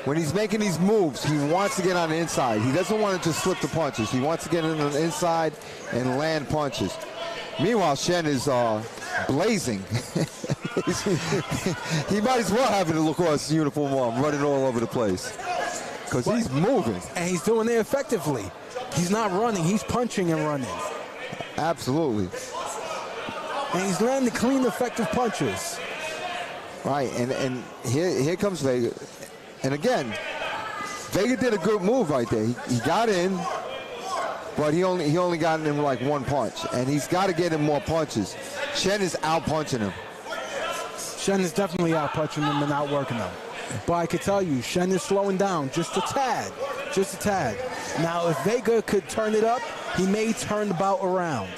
when he's making these moves, he wants to get on the inside. He doesn't want to just slip the punches. He wants to get in on the inside and land punches. Meanwhile, Shen is blazing. He might as well have a lacrosse uniform on, running all over the place, because he's moving. And he's doing it effectively. He's not running, he's punching and running. Absolutely. And he's landing clean, effective punches. Right, and here comes Vega. And again, Vega did a good move right there. He got in, but he only got in like 1 punch. And he's got to get in more punches. Shen is out-punching him. Shen is definitely out-punching him and outworking him. But I can tell you, Shen is slowing down just a tad. Just a tad. Now, if Vega could turn it up, he may turn the bout around.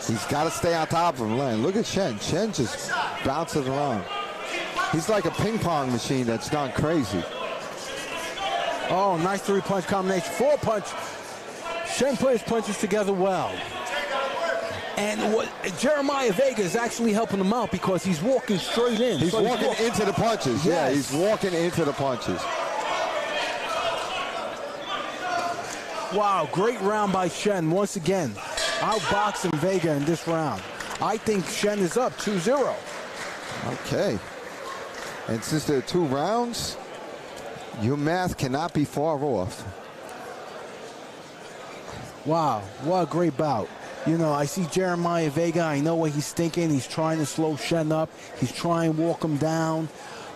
He's got to stay on top of him. Look at Shen. Shen just bounces around. He's like a ping pong machine that's gone crazy. Oh, nice 3-punch combination. 4-punch. Shen put his punches together well. And what Jeremiah Vega is actually helping him out, because he's walking straight in. He's walking into the punches. Yes. Yeah, he's walking into the punches. Wow, great round by Shen once again. Outboxing Vega in this round. I think Shen is up 2-0. Okay. And since there are 2 rounds, your math cannot be far off. Wow, what a great bout. You know, I see Jeremiah Vega. I know what he's thinking. He's trying to slow Shen up. He's trying to walk him down.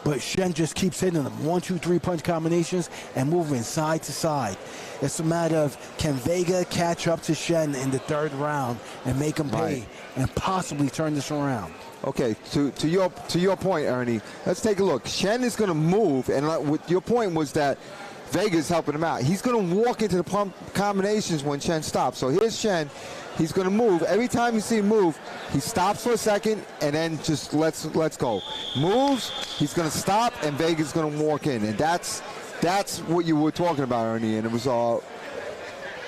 But Shen just keeps hitting them. 1, 2, 3 punch combinations and moving side to side. It's a matter of, can Vega catch up to Shen in the 3rd round and make him pay and possibly turn this around? Okay, to your point, Ernie, let's take a look. Shen is going to move, and your point was that Vega's helping him out. He's going to walk into the pump combinations when Shen stops. So here's Shen. He's going to move. Every time you see him move, he stops for a second and then just let's go. Moves, he's going to stop, and Vega's going to walk in. And that's what you were talking about, Ernie, and it was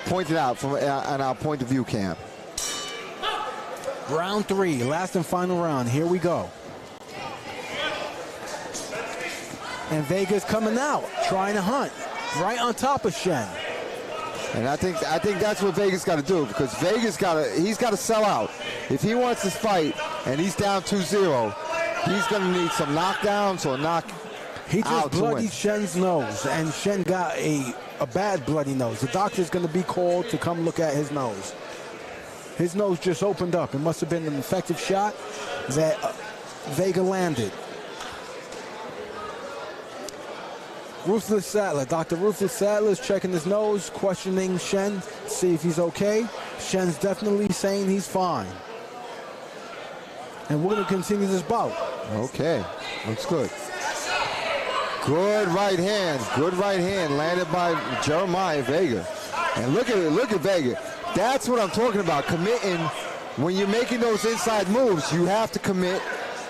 pointed out from on our point of view camp. Round 3, last and final round. Here we go. And Vega's coming out, trying to hunt right on top of Shen. And I think that's what Vega's got to do, because he's got to sell out. If he wants this fight and he's down 2-0, he's going to need some knockdowns or knock. He just bloodied Shen's nose, and Shen got a bad bloody nose. The doctor's going to be called to come look at his nose. His nose just opened up. It must have been an effective shot that Vega landed. Ruthless Saddler. Dr. Ruthless Saddler is checking his nose, questioning Shen, see if he's okay. Shen's definitely saying he's fine. And we're going to continue this bout. Okay, looks good. Good right hand landed by Jeremiah Vega. And look at Vega. That's what I'm talking about, committing. When you're making those inside moves, you have to commit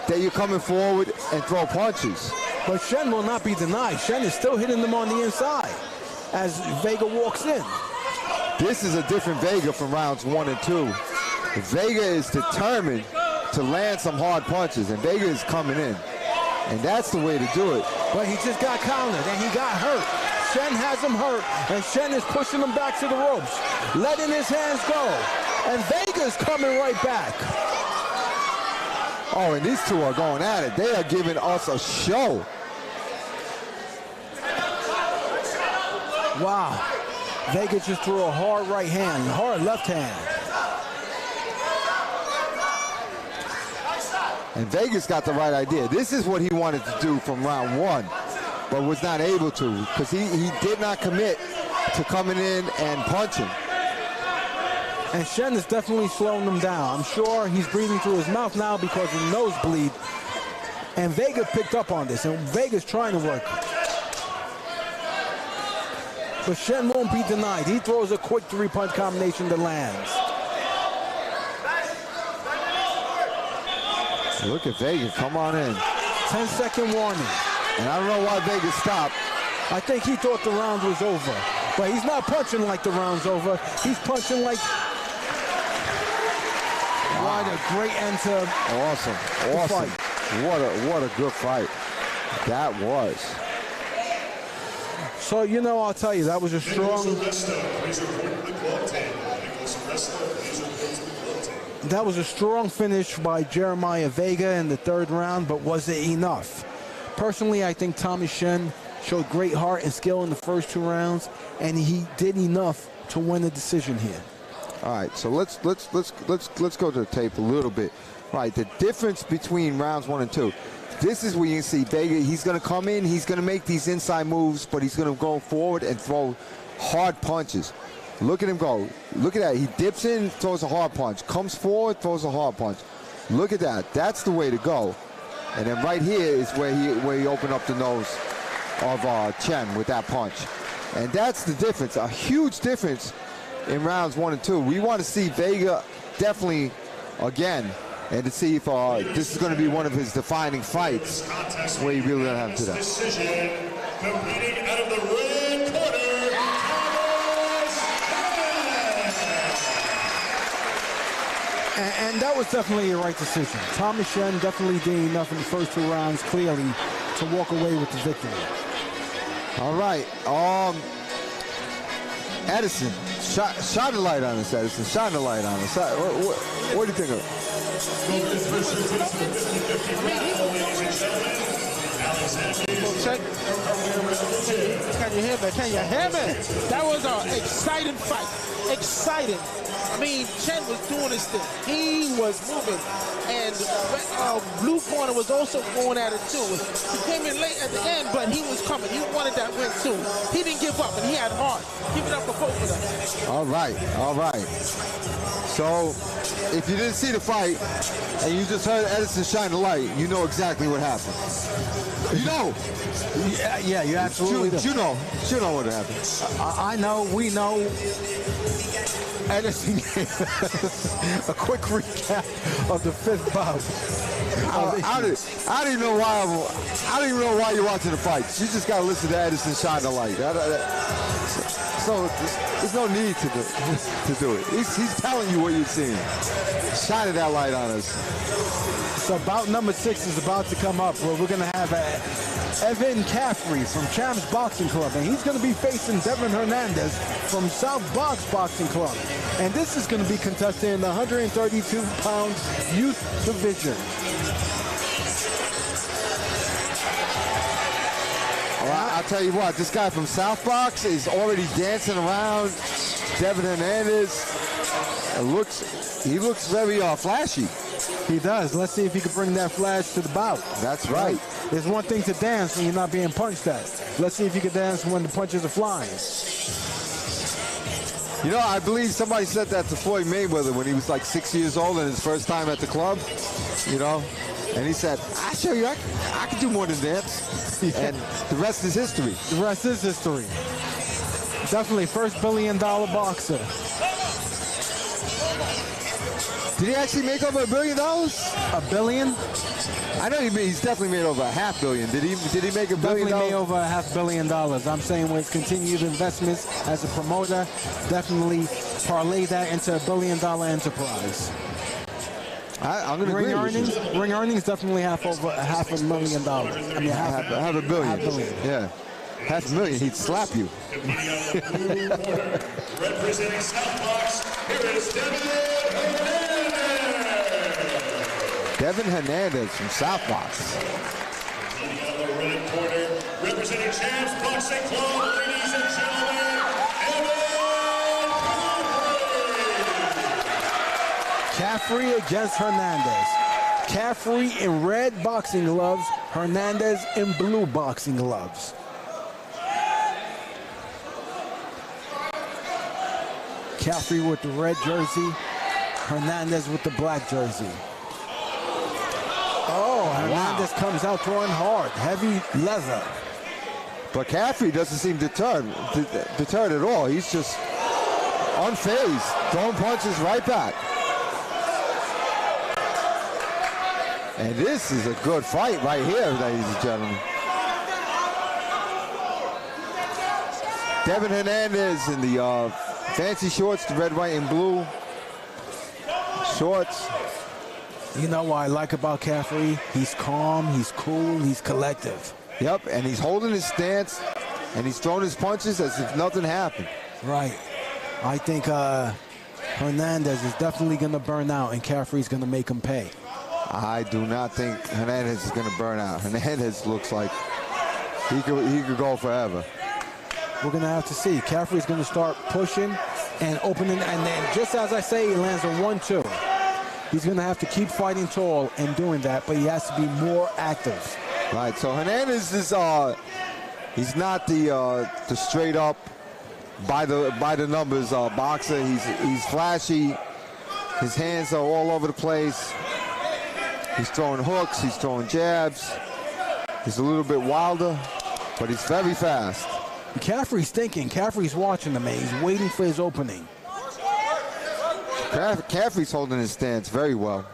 that you're coming forward and throw punches. But Shen will not be denied. Shen is still hitting them on the inside as Vega walks in. This is a different Vega from rounds 1 and 2. Vega is determined to land some hard punches, and Vega is coming in. And that's the way to do it. But he just got countered, and he got hurt. Shen has him hurt, and Shen is pushing him back to the ropes, letting his hands go. And Vega's coming right back. Oh, and these two are going at it. They are giving us a show. Wow. Vega just threw a hard right hand, hard left hand. And Vega's got the right idea. This is what he wanted to do from round 1, but was not able to, because he did not commit to coming in and punching. And Shen is definitely slowing him down. I'm sure he's breathing through his mouth now because of the nosebleed. And Vega picked up on this, and Vega's trying to work. But Shen won't be denied. He throws a quick three-punch combination that lands. Look at Vega, come on in. 10-second warning. And I don't know why Vega stopped. I think he thought the round was over. But he's not punching like the round's over. He's punching like... What a great end to Awesome. the Awesome. fight. What a good fight. That was. So, you know, I'll tell you, that was a strong... That was a strong finish by Jeremiah Vega in the third round, but was it enough? Personally, I think Tommy Shen showed great heart and skill in the first two rounds, and he did enough to win the decision here. All right, so let's go to the tape a little bit. All right, the difference between rounds 1 and 2. This is where you can see Vega, he's going to come in, he's going to make these inside moves, but he's going to go forward and throw hard punches. Look at him go. Look at that. He dips in, throws a hard punch. Comes forward, throws a hard punch. Look at that. That's the way to go. And then right here is where he opened up the nose of Chen with that punch. And that's the difference. A huge difference in rounds 1 and 2. We want to see Vega definitely again, and to see if this is going to be one of his defining fights where he really doesn't have to that. Decision, competing out of the red corner, And that was definitely a right decision. Tommy Shen definitely did enough in the first two rounds, clearly, to walk away with the victory. All right. Edison, shine the light on us, Edison. Shine the light on us. What do you think of it? Check. Can you hear me? Can you hear me? That was an exciting fight. Exciting. I mean, Chen was doing his thing. He was moving. And blue corner was also going at it too. He came in late at the end, but he was coming. He wanted that win too. He didn't give up, and he had heart. Give it up for both of them. All right, all right. So, if you didn't see the fight, and you just heard Edison shine the light, you know exactly what happened. You know. Yeah, you absolutely do. You know what happened. I know, we know. Edison gave a quick recap of the fifth bout. I don't even know why you're watching the fights. You just got to listen to Edison shine the light. So there's no need to do it. He's telling you what you're seeing. Shining that light on us. So bout number 6 is about to come up, where we're going to have Evan Caffrey from Champs Boxing Club, and he's going to be facing Devin Hernandez from South Bronx Boxing Club. And this is going to be contested in the 132-pound youth division. Well, I'll tell you what, this guy from South Bronx is already dancing around Devin Hernandez. He looks very flashy. He does. Let's see if he can bring that flash to the bout. That's right. There's one thing to dance when you're not being punched at. Let's see if you can dance when the punches are flying. You know, I believe somebody said that to Floyd Mayweather when he was like 6 years old and his first time at the club, you know, and he said, I show you, I can do more than dance. And the rest is history. The rest is history. Definitely $1 billion boxer. Did he actually make over $1 billion? $1 billion? I know he's definitely made over $500 million. Did he make $1 billion? Definitely made over $500 million. I'm saying with continued investments as a promoter, definitely parlay that into $1 billion enterprise. I'm going to agree with you. Ring earnings definitely over $500 million. I mean, half a billion. $500 million. Yeah. $500,000, he'd slap you. representing South Bronx, here is Devin Hernandez. Devin Hernandez from South Bronx. Coming out of the red corner, representing Champs Boxing Club, ladies and gentlemen, Evan Caffrey against Hernandez. Caffrey in red boxing gloves, Hernandez in blue boxing gloves. Caffrey with the red jersey, Hernandez with the black jersey. Oh, Hernandez comes out throwing hard, heavy leather. But Caffrey doesn't seem deterred at all. He's just unfazed, throwing punches right back. And this is a good fight right here, ladies and gentlemen. Devin Hernandez in the fancy shorts, the red, white, and blue shorts. You know what I like about Caffrey? He's calm, he's cool, he's collective. Yep, and he's holding his stance, and he's throwing his punches as if nothing happened. Right. I think Hernandez is definitely going to burn out, and Caffrey's going to make him pay. I do not think Hernandez is going to burn out. Hernandez looks like he could go forever. We're going to have to see. Caffrey's going to start pushing and opening, and then just as I say, he lands a 1-2. He's going to have to keep fighting tall and doing that, but he has to be more active. Right, so Hernandez is he's not the straight up by the numbers boxer. He's flashy. His hands are all over the place. He's throwing hooks, he's throwing jabs. He's a little bit wilder, but he's very fast. Caffrey's thinking, Caffrey's watching him, and he's waiting for his opening. Caffrey's holding his stance very well.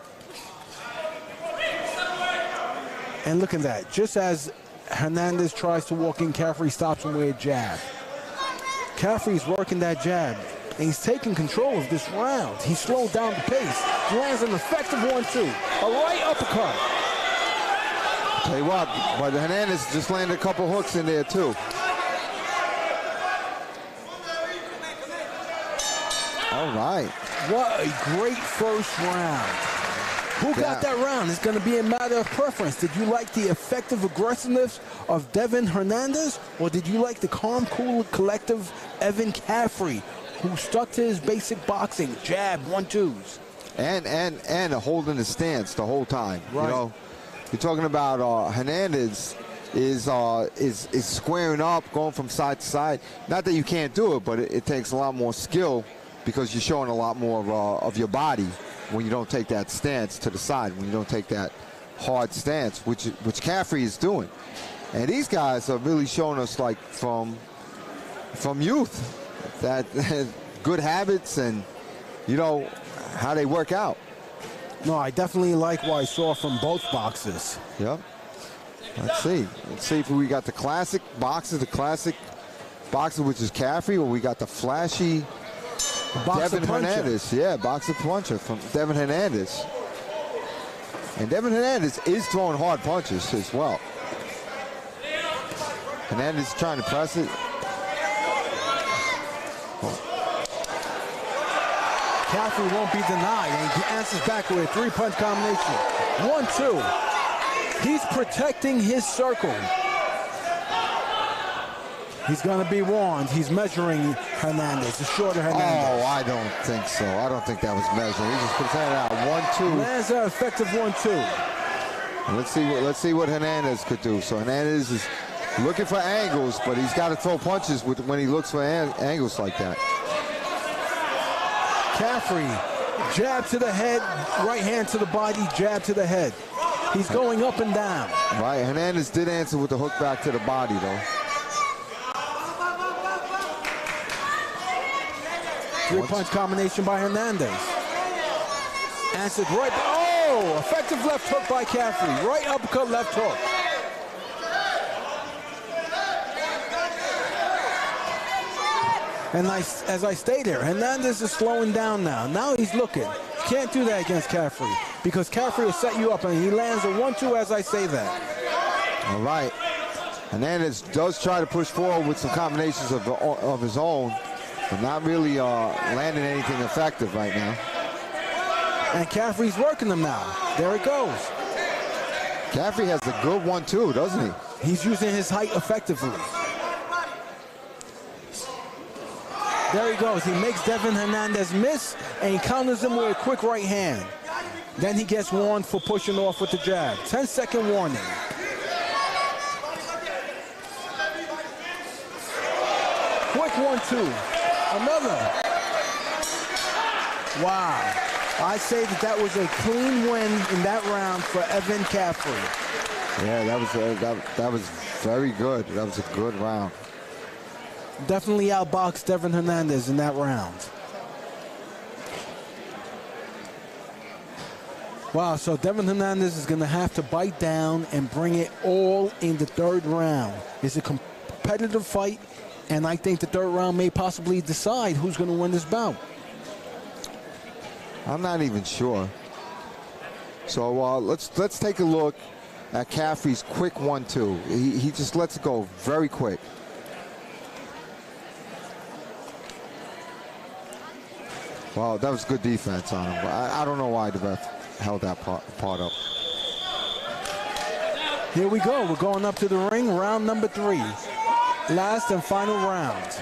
And look at that. Just as Hernandez tries to walk in, Caffrey stops him with a jab. Caffrey's working that jab, and he's taking control of this round. He slowed down the pace. He lands an effective 1-2. A right uppercut. Tell you what, but Hernandez just landed a couple hooks in there too. All right. What a great first round. Who got that round? It's going to be a matter of preference. Did you like the effective aggressiveness of Devin Hernandez, or did you like the calm, cool, collective Evan Caffrey, who stuck to his basic boxing, jab, 1-2s? And holding his stance the whole time. Right. You know, you're talking about Hernandez is squaring up, going from side to side. Not that you can't do it, but it takes a lot more skill because you're showing a lot more of your body when you don't take that stance to the side, when you don't take that hard stance, which Caffrey is doing. And these guys are really showing us, like, from youth, that good habits and, you know, how they work out. No, I definitely like what I saw from both boxers. Yep. Let's see if we got the classic boxer, which is Caffrey, or we got the flashy Devin Hernandez. Yeah, boxer puncher from Devin Hernandez. And Devin Hernandez is throwing hard punches as well. Hernandez is trying to press it. Caffrey won't be denied, and he answers back with a 3-punch combination. 1-2. He's protecting his circle. He's going to be warned. He's measuring Hernandez, the shorter Hernandez. Oh, I don't think so. I don't think that was measuring. He just puts that out. 1-2. Lands an effective 1-2. Let's see what Hernandez could do. So Hernandez is looking for angles, but he's got to throw punches when he looks for angles like that. Caffrey, jab to the head, right hand to the body, jab to the head. He's going up and down. Right, Hernandez did answer with the hook back to the body, though. 3-punch combination by Hernandez. Answered right. Oh, effective left hook by Caffrey. Right uppercut, left hook. And as I stayed here, Hernandez is slowing down now. Now he's looking. You can't do that against Caffrey because Caffrey will set you up, and he lands a 1-2 as I say that. All right. Hernandez does try to push forward with some combinations of his own, but not really landing anything effective right now. And Caffrey's working them now. There it goes. Caffrey has a good 1-2, doesn't he? He's using his height effectively. There he goes. He makes Devin Hernandez miss, and he counters him with a quick right hand. Then he gets warned for pushing off with the jab. 10-second warning. Quick 1-2. Another. Wow. I say that was a clean win in that round for Evan Caffrey. Yeah, that was very good. That was a good round. Definitely outboxed Devin Hernandez in that round. Wow, so Devin Hernandez is going to have to bite down and bring it all in the third round. It's a competitive fight, and I think the third round may possibly decide who's going to win this bout. I'm not even sure. So let's take a look at Caffrey's quick 1-2. He just lets it go very quick. Well, that was good defense on him. But I don't know why the ref held that part up. Here we go. We're going up to the ring. Round number 3. Last and final round.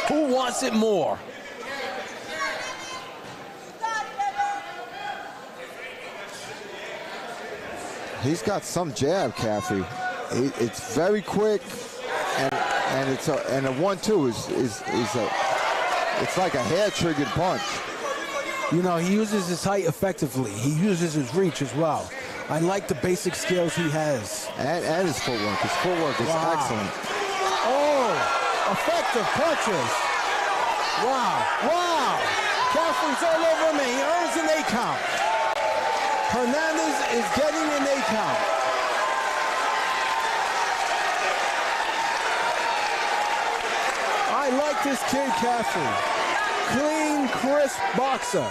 Who wants it more? He's got some jab, Caffrey. It's very quick, and it's a 1-2 is it's like a hair-triggered punch. You know, he uses his height effectively. He uses his reach as well. I like the basic skills he has. And his footwork. His footwork is excellent. Oh, effective punches. Wow. Caffrey's all over me. He earns an 8 count. Hernandez is getting an 8 count. I like this kid, Caffrey. Clean, crisp boxer.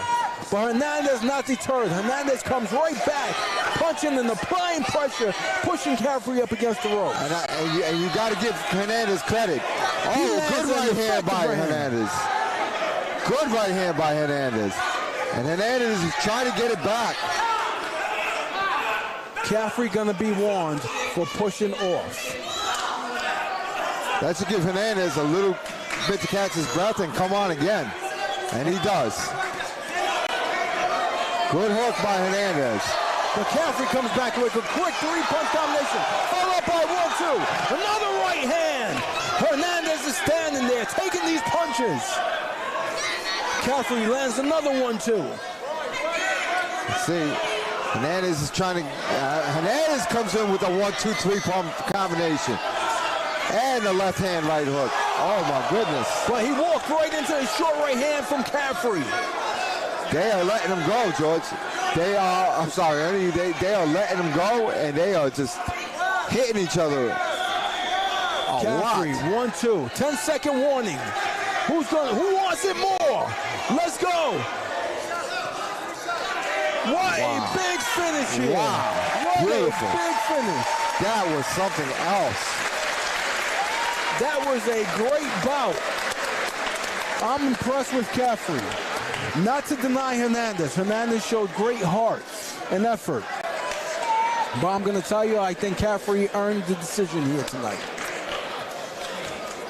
But Hernandez not deterred. Hernandez comes right back, punching and applying pressure, pushing Caffrey up against the rope. And you got to give Hernandez credit. Oh, good right hand by Hernandez. Good right hand by Hernandez. And Hernandez is trying to get it back. Caffrey gonna be warned for pushing off. That should give Hernandez a little bit to catch his breath and come on again. And he does. Good hook by Hernandez. But Caffrey comes back with a quick 3-punch combination. Followed up by 1-2. Another right hand. Hernandez is standing there taking these punches. Caffrey lands another 1-2. See, Hernandez is trying to. Hernandez comes in with a 1-2-3 pump combination. And a left hand right hook. Oh my goodness. But he walked right into a short right hand from Caffrey. They are letting him go, George. They are, I'm sorry, Ernie, they are letting him go, and they are just hitting each other a Caffrey, lot. 1-2. 10-second warning. Who wants it more? Let's go. What a big finish here. Wow. What Beautiful. a big finish. That was something else. That was a great bout. I'm impressed with Caffrey. Not to deny Hernandez. Hernandez showed great heart and effort. But I'm going to tell you, I think Caffrey earned the decision here tonight.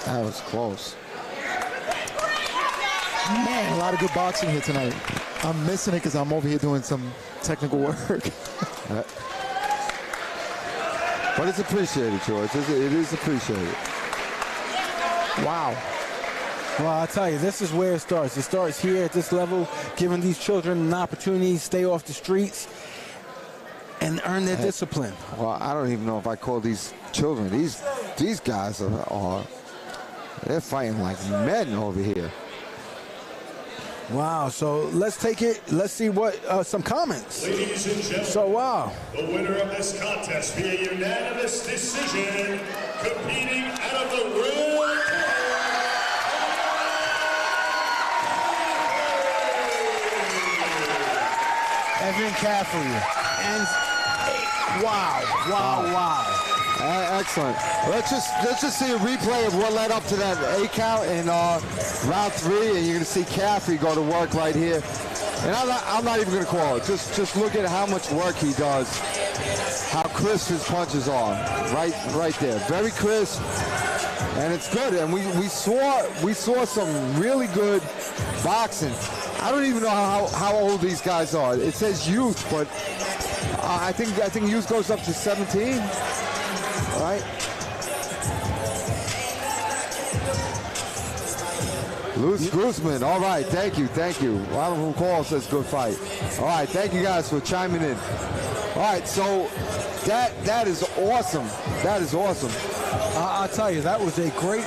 That was close. Man, a lot of good boxing here tonight. I'm missing it because I'm over here doing some technical work. But it's appreciated, George. It is appreciated. Wow. Well, I'll tell you, this is where it starts. It starts here at this level, giving these children an opportunity to stay off the streets and earn their discipline. Well, I don't even know if I call these children. These guys they're fighting like men over here. Wow, so let's take it. Let's see what some comments. Ladies and gentlemen, So, wow. the winner of this contest via unanimous decision, competing out of the ring. Evan Caffrey. And wow. Excellent. Let's just see a replay of what led up to that 8 count in round 3, and you're going to see Caffrey go to work right here. And I'm not even going to call it. Just look at how much work he does, how crisp his punches are, right there, very crisp, and it's good. And we saw some really good boxing. I don't even know how old these guys are. It says youth, but I think youth goes up to 17. Right? Luis Guzman. All right, thank you. Ronald from Call says good fight. All right, thank you guys for chiming in. All right, so that is awesome. That is awesome. I'll tell you, that was a great,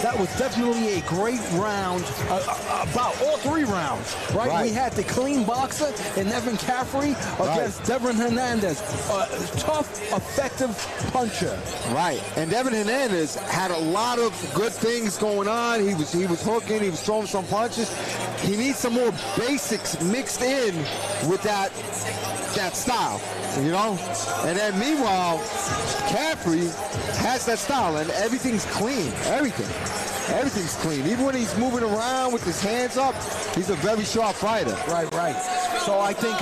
that was definitely a great round, about all 3 rounds, right? We had the clean boxer in Evan Caffrey against Devin Hernandez, a tough, effective puncher. Right, and Devin Hernandez had a lot of good things going on. He was hooking, he was throwing some punches. He needs some more basics mixed in with that style, you know? And then meanwhile, Caffrey has that style and everything's clean, everything's clean. Even when he's moving around with his hands up, he's a very sharp fighter. Right. So I think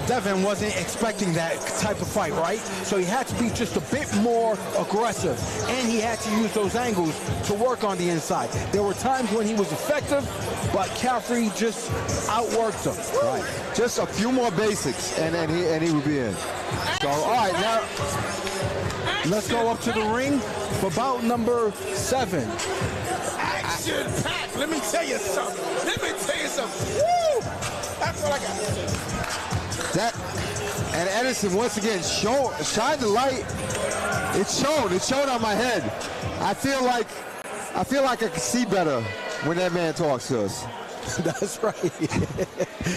Devin wasn't expecting that type of fight, right? So he had to be just a bit more aggressive, and he had to use those angles to work on the inside. There were times when he was effective, but Caffrey just outworked him. Right. Just a few more basics, and he would be in. So, all right, now let's go up to the ring for bout number 7. Action packed. Let me tell you something. Woo! That's what I got to say. That, and Edison once again shine the light. It's shown on my head. I feel like I can see better when that man talks to us. That's right.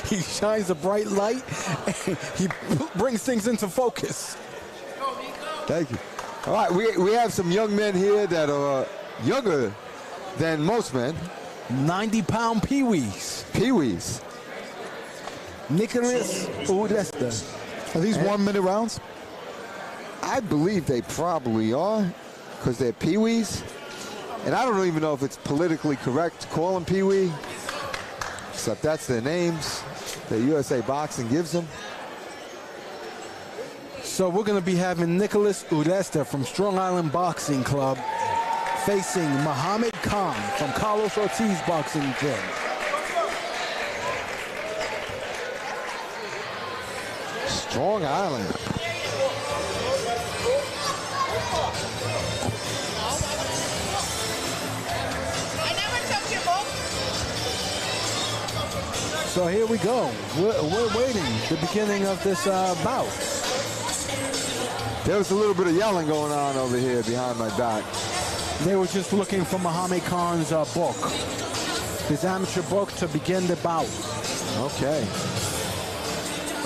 He shines a bright light and he brings things into focus. Thank you. All right, we have some young men here that are younger than most men. 90-pound peewees. Nicholas Udesta. Are these 1 minute rounds? I believe they probably are, because they're peewees. And I don't even know if it's politically correct to call them peewee, except that's their names that USA Boxing gives them. So we're going to be having Nicholas Udesta from Strong Island Boxing Club facing Muhammad Khan from Carlos Ortiz Boxing Gym. Strong Island. So here we go. We're waiting the beginning of this bout. There was a little bit of yelling going on over here behind my back. They were just looking for Muhammad Khan's book, his amateur book, to begin the bout. Okay.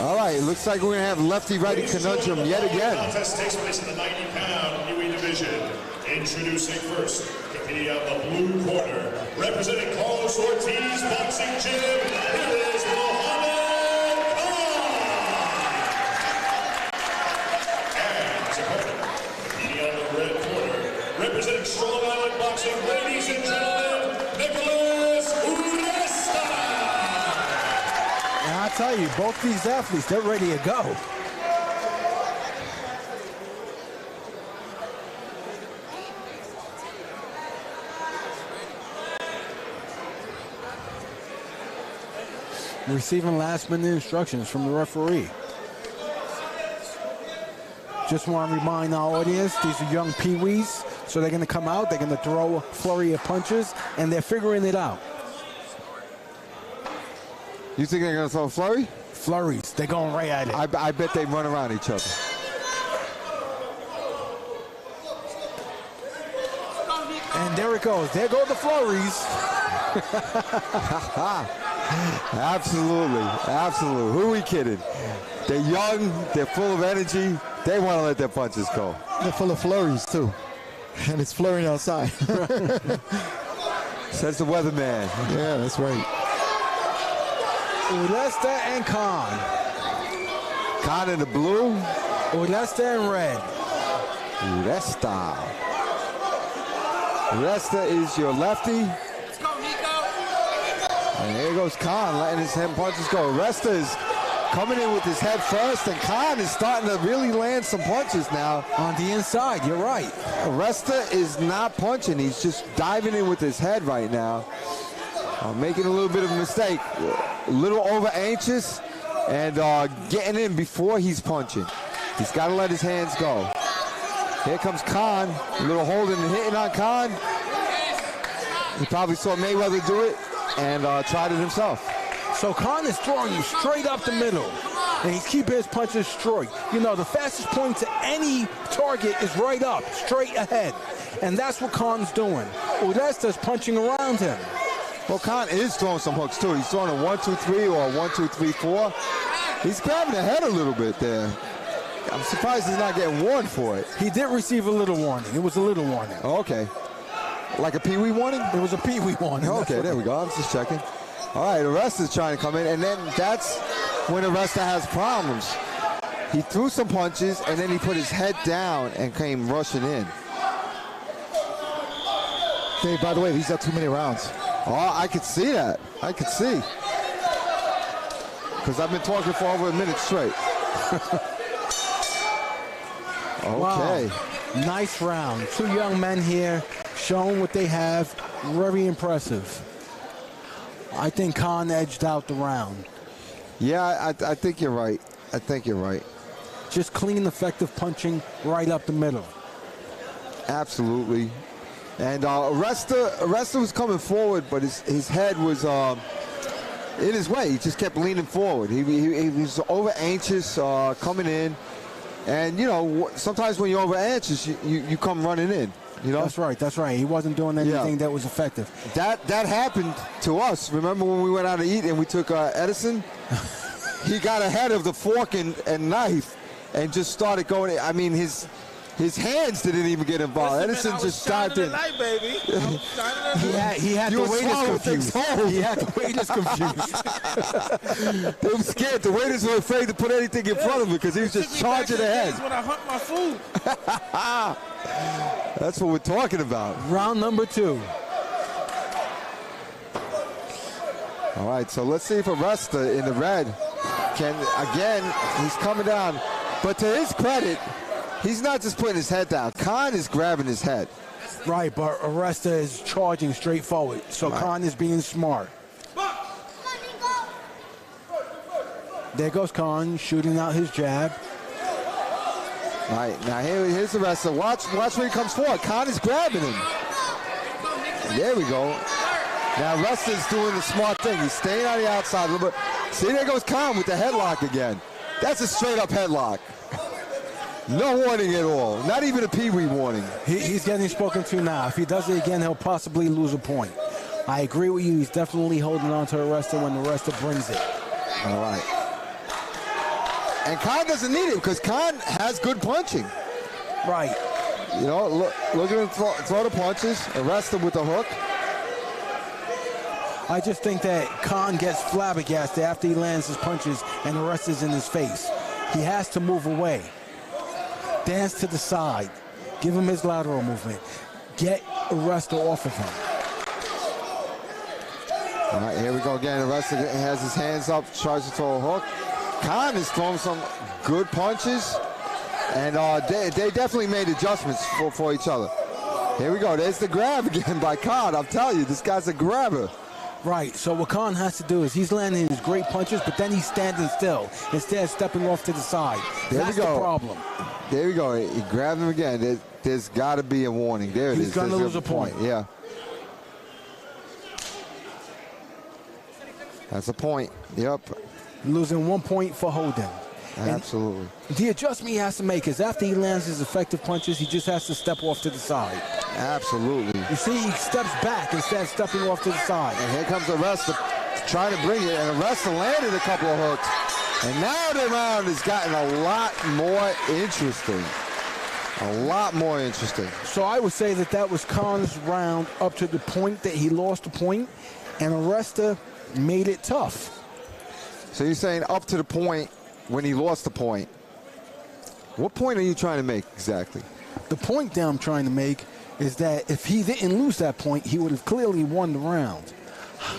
All right, it looks like we're going to have lefty-righty conundrum yet again. The contest takes place in the 90-pound UE division. Introducing first, competing out the blue corner, representing Carlos Ortiz Boxing Gym, it is Muhammad Khan. And his opponent, competing out the red corner, representing Strong Island Boxing, ladies and gentlemen, Nicholas Udesta. And I tell you, both these athletes, they're ready to go. Receiving last-minute instructions from the referee. Just want to remind our audience, these are young peewees, so they're going to come out, they're going to throw a flurry of punches, and they're figuring it out. You think they're going to throw a flurry? Flurries. They're going right at it. I bet they run around each other. And there it goes. There go the flurries. Absolutely. Absolutely. Who are we kidding? They're young. They're full of energy. They want to let their punches go. They're full of flurries, too. And it's flurrying outside. Says the weatherman. Yeah, that's right. Udesta and Khan. Khan in the blue. Udesta in red. Udesta. Udesta is your lefty. Let's go, Nico. And here goes Khan letting his head punches go. Udesta is coming in with his head first, and Khan is starting to really land some punches now. On the inside, you're right. Udesta is not punching. He's just diving in with his head right now. Making a little bit of a mistake. A little over anxious and getting in before he's punching. He's got to let his hands go. Here comes Khan. A little holding and hitting on Khan. He probably saw Mayweather do it and tried it himself. So Khan is throwing him straight up the middle, and he's keeping his punches straight. You know, the fastest point to any target is right up, straight ahead. And that's what Khan's doing. Uresta's punching around him. Well, Khan is throwing some hooks, too. He's throwing a 1-2-3 or a 1-2-3-4. He's grabbing the head a little bit there. I'm surprised he's not getting warned for it. He did receive a little warning. It was a little warning. Oh, okay. Like a pee-wee warning? It was a pee-wee warning. Okay, there we go. I'm just checking. All right, Uresta's trying to come in, and then that's when Uresta has problems. He threw some punches, and then he put his head down and came rushing in. Dave, by the way, these are too many rounds. Oh, I could see that. I could see. Because I've been talking for over a minute straight. Okay. Wow. Nice round. Two young men here showing what they have. Very impressive. I think Khan edged out the round. Yeah, I think you're right. I think you're right. Just clean, effective punching right up the middle. Absolutely. And Uresta was coming forward, but his head was in his way. He just kept leaning forward. He was over anxious coming in. And, you know, sometimes when you're over anxious, you come running in. You know? That's right. That's right. He wasn't doing anything that was effective. That happened to us. Remember when we went out to eat and we took Edison? He got ahead of the fork and knife and just started going. I mean, his hands didn't even get involved. Listen, Edison just dived in. Light, baby. He had the waiters confused. He had the waiters confused. They were scared. The waiters were afraid to put anything in front of him because he was just charging ahead. When I hunt my food. That's what we're talking about. Round number 2. All right, so let's see if Uresta in the red can, again, he's coming down. But to his credit, he's not just putting his head down. Khan is grabbing his head. Right, but Uresta is charging straight forward. So Right. Khan is being smart. There goes Khan shooting out his jab. All right, now here's Uresta. Watch when he comes forward. Khan is grabbing him. There we go. Now Uresta's doing the smart thing. He's staying on the outside a little bit. See, there goes Khan with the headlock again. That's a straight-up headlock. No warning at all. Not even a pee-wee warning. He's getting spoken to now. If he does it again, he'll possibly lose a point. I agree with you. He's definitely holding on to Uresta when Uresta brings it. All right. And Khan doesn't need it because Khan has good punching. Right. You know, look at him throw the punches. Uresta with the hook. I just think that Khan gets flabbergasted after he lands his punches and Uresta's in his face. He has to move away. Dance to the side. Give him his lateral movement. Get Uresta off of him. All right, here we go again. Uresta has his hands up, tries to throw a hook. Khan is throwing some good punches, and they definitely made adjustments for each other. Here we go. There's the grab again by Khan. I'm telling you, this guy's a grabber. Right, so what Khan has to do is he's landing his great punches, but then he's standing still instead of stepping off to the side. That's the problem. There we go. He grabbed him again. There's got to be a warning. There it is. He's going to lose a point. Yeah. That's a point. Yep. Losing 1 point for holding. Absolutely. And the adjustment he has to make is after he lands his effective punches, he just has to step off to the side. Absolutely. You see, he steps back instead of stepping off to the side. And here comes Uresta trying to bring it, and Uresta landed a couple of hooks. And now the round has gotten a lot more interesting. A lot more interesting. So I would say that was Khan's round up to the point that he lost the point, and Uresta made it tough. So you're saying up to the point when he lost the point. What point are you trying to make exactly? The point that I'm trying to make is that if he didn't lose that point, he would have clearly won the round.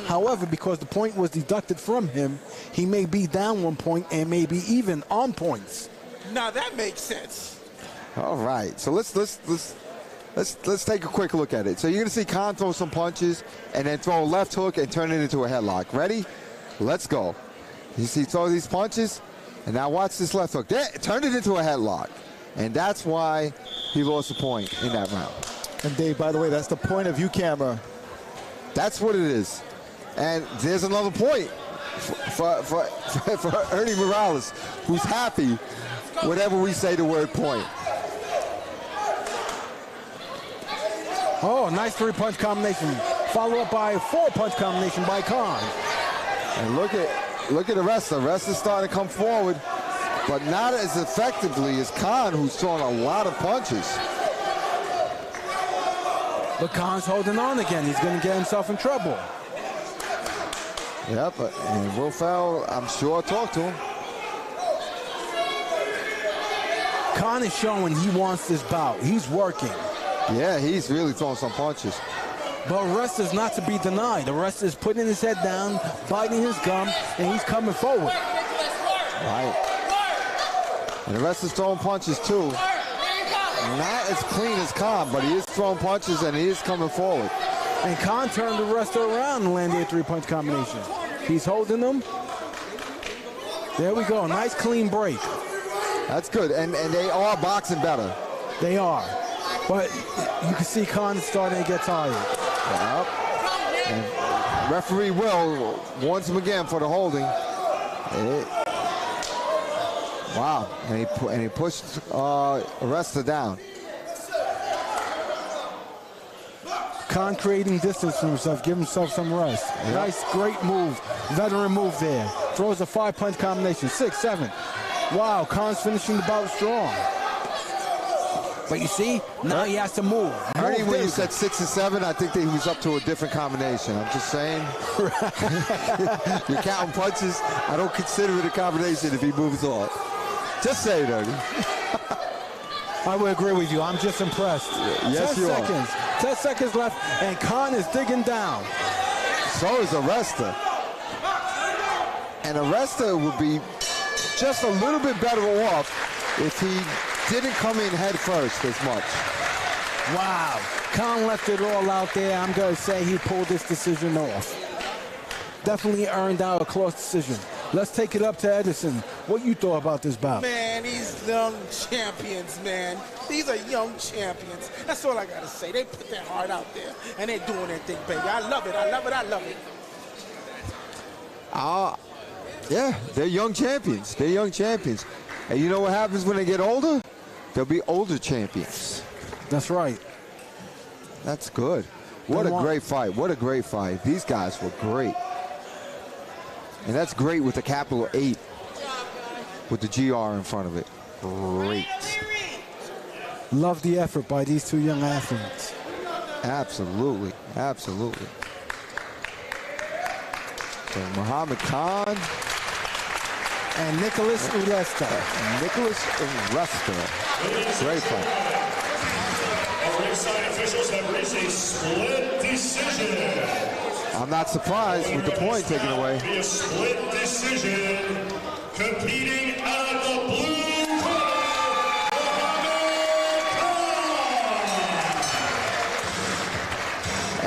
However, because the point was deducted from him, he may be down 1 point and may be even on points. Now that makes sense. All right, so let's take a quick look at it. So you're gonna see Khan throw some punches and then throw a left hook and turn it into a headlock. Ready? Let's go. You see, throw these punches, and now watch this left hook. There, turn it into a headlock, and that's why he lost a point in that round. And Dave, by the way, that's the point of view camera. That's what it is. And there's another point for Ernie Morales, who's happy whenever we say the word point. Oh, nice 3-punch combination. Followed up by a 4-punch combination by Khan. And look at the wrestler. The wrestler's starting to come forward, but not as effectively as Khan, who's throwing a lot of punches. But Khan's holding on again. He's going to get himself in trouble. Yep, and Will Ferrell, I'm sure, talked to him. Khan is showing he wants this bout. He's working. Yeah, he's really throwing some punches. But wrestler's not to be denied. The wrestler's putting his head down, biting his gum, and he's coming forward. Right. And the wrestler's throwing punches too. Not as clean as Khan, but he is throwing punches and he is coming forward. And Khan turned the wrestler around and landed a 3-punch combination. He's holding them. There we go. Nice clean break. That's good. And they are boxing better. They are. But you can see Khan is starting to get tired. Yep. And referee Will warns him again for the holding. Wow. And he pushed wrestler down. Khan creating distance for himself, give himself some rest. Yep. Nice, great move. Veteran move there. Throws a 5-punch combination. 6, 7. Wow, Khan's finishing the bout strong. But you see, now he has to move. Ernie, when you said 6 and 7, I think that he was up to a different combination. I'm just saying. You're counting punches. I don't consider it a combination if he moves off. Just say it, Ernie. I would agree with you. I'm just impressed. Yes, 10 you seconds. are. 10 seconds left, and Khan is digging down. So is Arresta. And Arresta would be just a little bit better off if he didn't come in head first as much. Wow. Khan left it all out there. I'm going to say he pulled this decision off. Definitely earned out a close decision. Let's take it up to Edison. What you thought about this bout? Man, these young champions, man. These are young champions. That's all I got to say. They put their heart out there, and they're doing their thing, baby. I love it. I love it. I love it. Yeah, they're young champions. They're young champions. And you know what happens when they get older? They'll be older champions. That's right. That's good. What a great fight. What a great fight. These guys were great. And that's great with the capital 8 with the GR in front of it. Great. Love the effort by these two young athletes. Absolutely. Absolutely. So Muhammad Khan and Nicholas Uresta. Great fight. Our ringside officials have reached a split decision. I'm not surprised with the point taken away. Be a split decision. Competing out of the blue corner,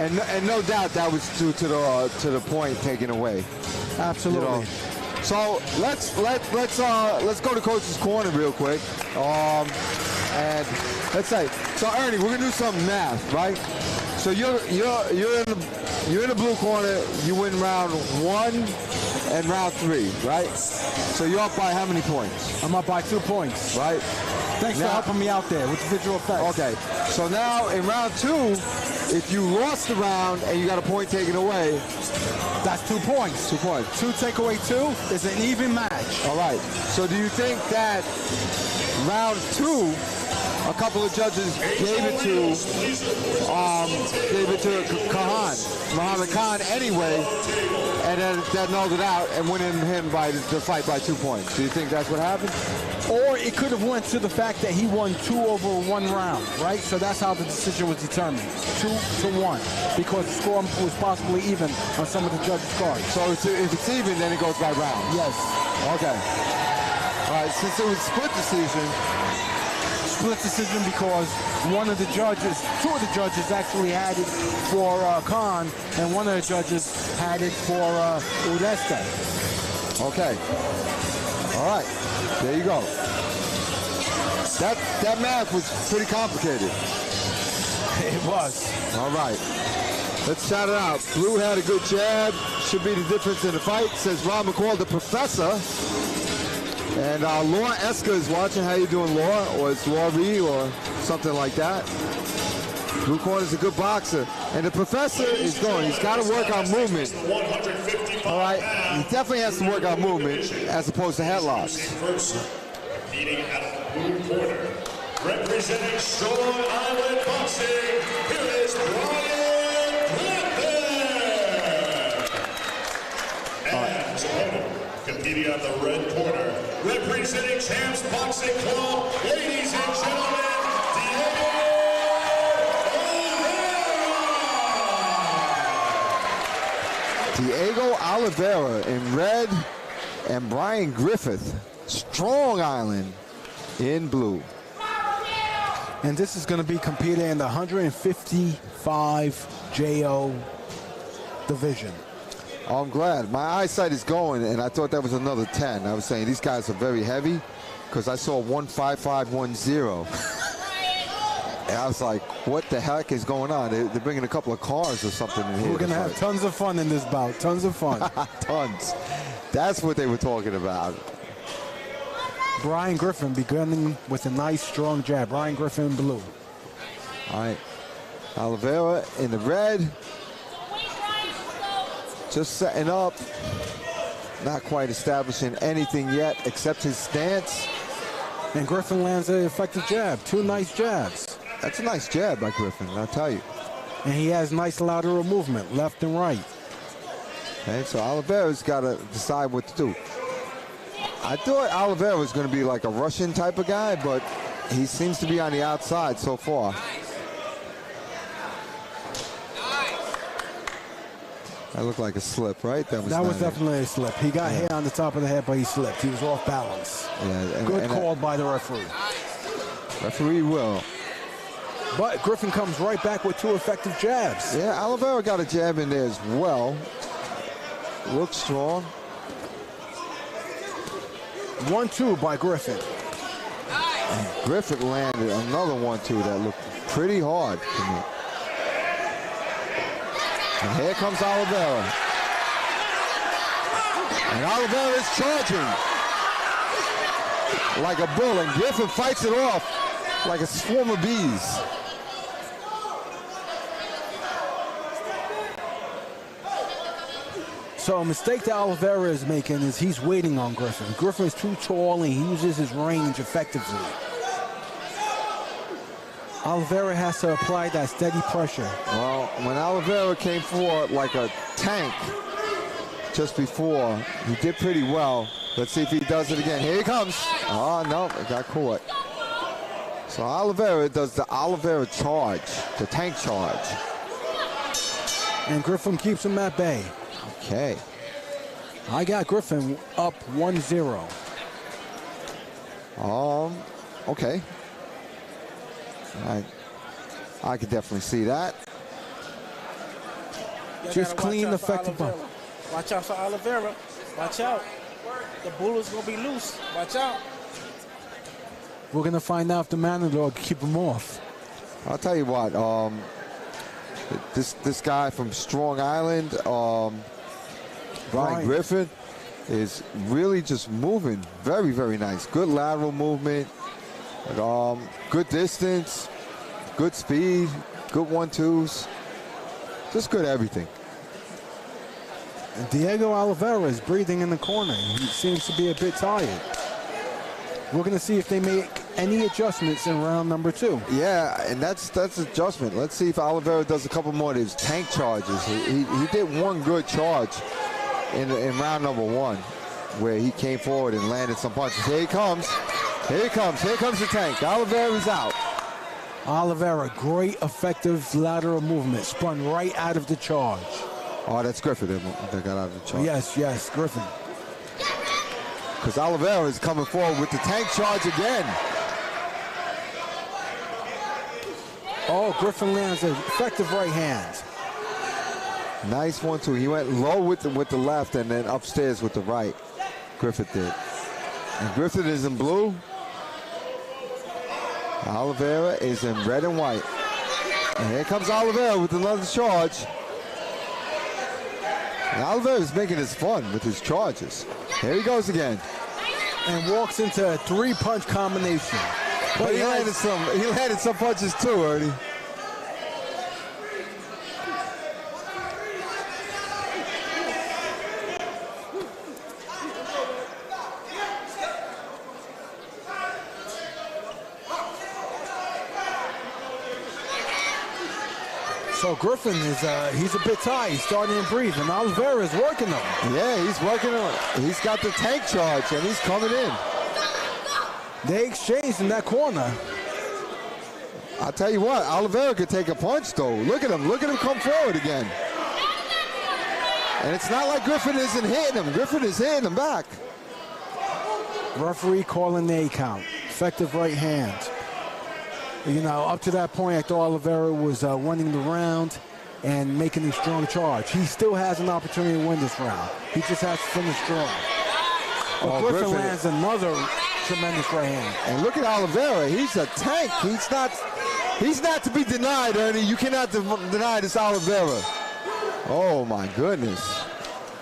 And no doubt that was due to the point taken away. Absolutely. You know? So let's go to Coach's Corner real quick. And let's say, so Ernie, we're gonna do some math, right? So you're in the blue corner. You win round 1 and round 3, right? So you're up by how many points? I'm up by 2 points. Right. Thanks for helping me out there with the visual effects. Okay. So now in round 2, if you lost the round and you got a point taken away, that's 2 points. 2 points. 2 take away 2 is an even match. All right. So do you think that round 2, a couple of judges gave it to Khan, Muhammad Khan anyway, and then that nulled it out and winning him by the fight by 2 points? Do you think that's what happened? Or it could have went to the fact that he won 2 over 1 round, right? So that's how the decision was determined, 2-1, because the score was possibly even on some of the judges' cards. So if it's even, then it goes by round. Yes. Okay. All right. Since it was split decision because one of the judges, 2 of the judges actually had it for Khan, and one of the judges had it for Uresta. Okay. All right. There you go. that math was pretty complicated. It was. All right. Let's shout it out. Blue had a good jab. Should be the difference in the fight, says Ron McCall, the professor. And Laura Eska is watching. How you doing, Laura? Or it's Laurie or something like that. Blue corner's a good boxer. And the professor is going. He's got to work on movement. All right. He definitely has to work on movement as opposed to headlocks. Meeting out of the blue corner. Representing Strong Island Boxing, here is Brian Blackman. And his opponent, competing out of the red corner, representing Champs Boxing Club, ladies and gentlemen, Diego Oliveira in red and Brian Griffith, Strong Island, in blue. And this is going to be competing in the 155 JO division. Oh, I'm glad. My eyesight is going, and I thought that was another 10. I was saying these guys are very heavy because I saw 15510. And I was like, what the heck is going on? They're bringing a couple of cars or something in here. We're going to have tons of fun in this bout. Tons of fun. Tons. That's what they were talking about. Brian Griffin beginning with a nice, strong jab. Brian Griffin in blue. All right. Oliveira in the red. Just setting up. Not quite establishing anything yet except his stance. And Griffin lands an effective jab. Two nice jabs. That's a nice jab by Griffin, I'll tell you. And he has nice lateral movement, left and right. Okay, so Oliveira's got to decide what to do. I thought Oliveira was going to be like a Russian type of guy, but he seems to be on the outside so far. That looked like a slip, right? That was definitely a slip. He got hit on the top of the head, but he slipped. He was off balance. Yeah, Good call by the referee. Referee will. But Griffin comes right back with two effective jabs. Yeah, Oliveira got a jab in there as well. Looks strong. 1-2 by Griffin. And Griffin landed another 1-2 that looked pretty hard to me. And here comes Oliveira. And Oliveira is charging like a bull, and Griffin fights it off like a swarm of bees. So a mistake that Oliveira is making is he's waiting on Griffin. Griffin is too tall and he uses his range effectively. Oliveira has to apply that steady pressure. Well, when Oliveira came forward like a tank just before, he did pretty well. Let's see if he does it again. Here he comes. Oh, no, it got caught. So Oliveira does the Oliveira charge, the tank charge. And Griffin keeps him at bay. Okay. I got Griffin up 1-0. Okay. I could definitely see that. Just clean, effective ball. Watch out for Oliveira. Watch out. The bullet's going to be loose. Watch out. We're going to find out if the manager can keep him off. I'll tell you what. This guy from Strong Island, Brian Griffin, is really just moving very, very nice. Good lateral movement, good distance, good speed, good 1-2s, just good everything. And Diego Oliveira is breathing in the corner. He seems to be a bit tired. We're going to see if they make any adjustments in round number 2. Yeah, and that's adjustment. Let's see if Oliveira does a couple more of his tank charges. He did one good charge in round number 1 where he came forward and landed some punches. Here he comes. Here he comes. Here comes the tank. Oliveira's out. Oliveira, great effective lateral movement. Spun right out of the charge. Oh, that's Griffin that got out of the charge. Yes, Griffin. Because Oliveira is coming forward with the tank charge again. Oh, Griffin lands an effective right hand. Nice 1-2. He went low with the left and then upstairs with the right. Griffith did. And Griffith is in blue. Oliveira is in red and white. And here comes Oliveira with another charge. And Oliveira is making this fun with his charges. Here he goes again. And walks into a 3-punch combination. But he landed some punches too, Ernie. So Griffin is he's a bit tired. He's starting to breathe, and Oliveira is working him. Yeah, he's working on. He's got the tank charge, and he's coming in. They exchanged in that corner. I'll tell you what, Oliveira could take a punch, though. Look at him come forward again. And it's not like Griffin isn't hitting him. Griffin is hitting him back. Referee calling the 8 count. Effective right hand. You know, up to that point, I thought Oliveira was winning the round and making a strong charge. He still has an opportunity to win this round. He just has to finish strong. But Griffin lands another tremendous right hand. And look at Oliveira. He's a tank. He's not to be denied, Ernie. You cannot deny this Oliveira. Oh, my goodness.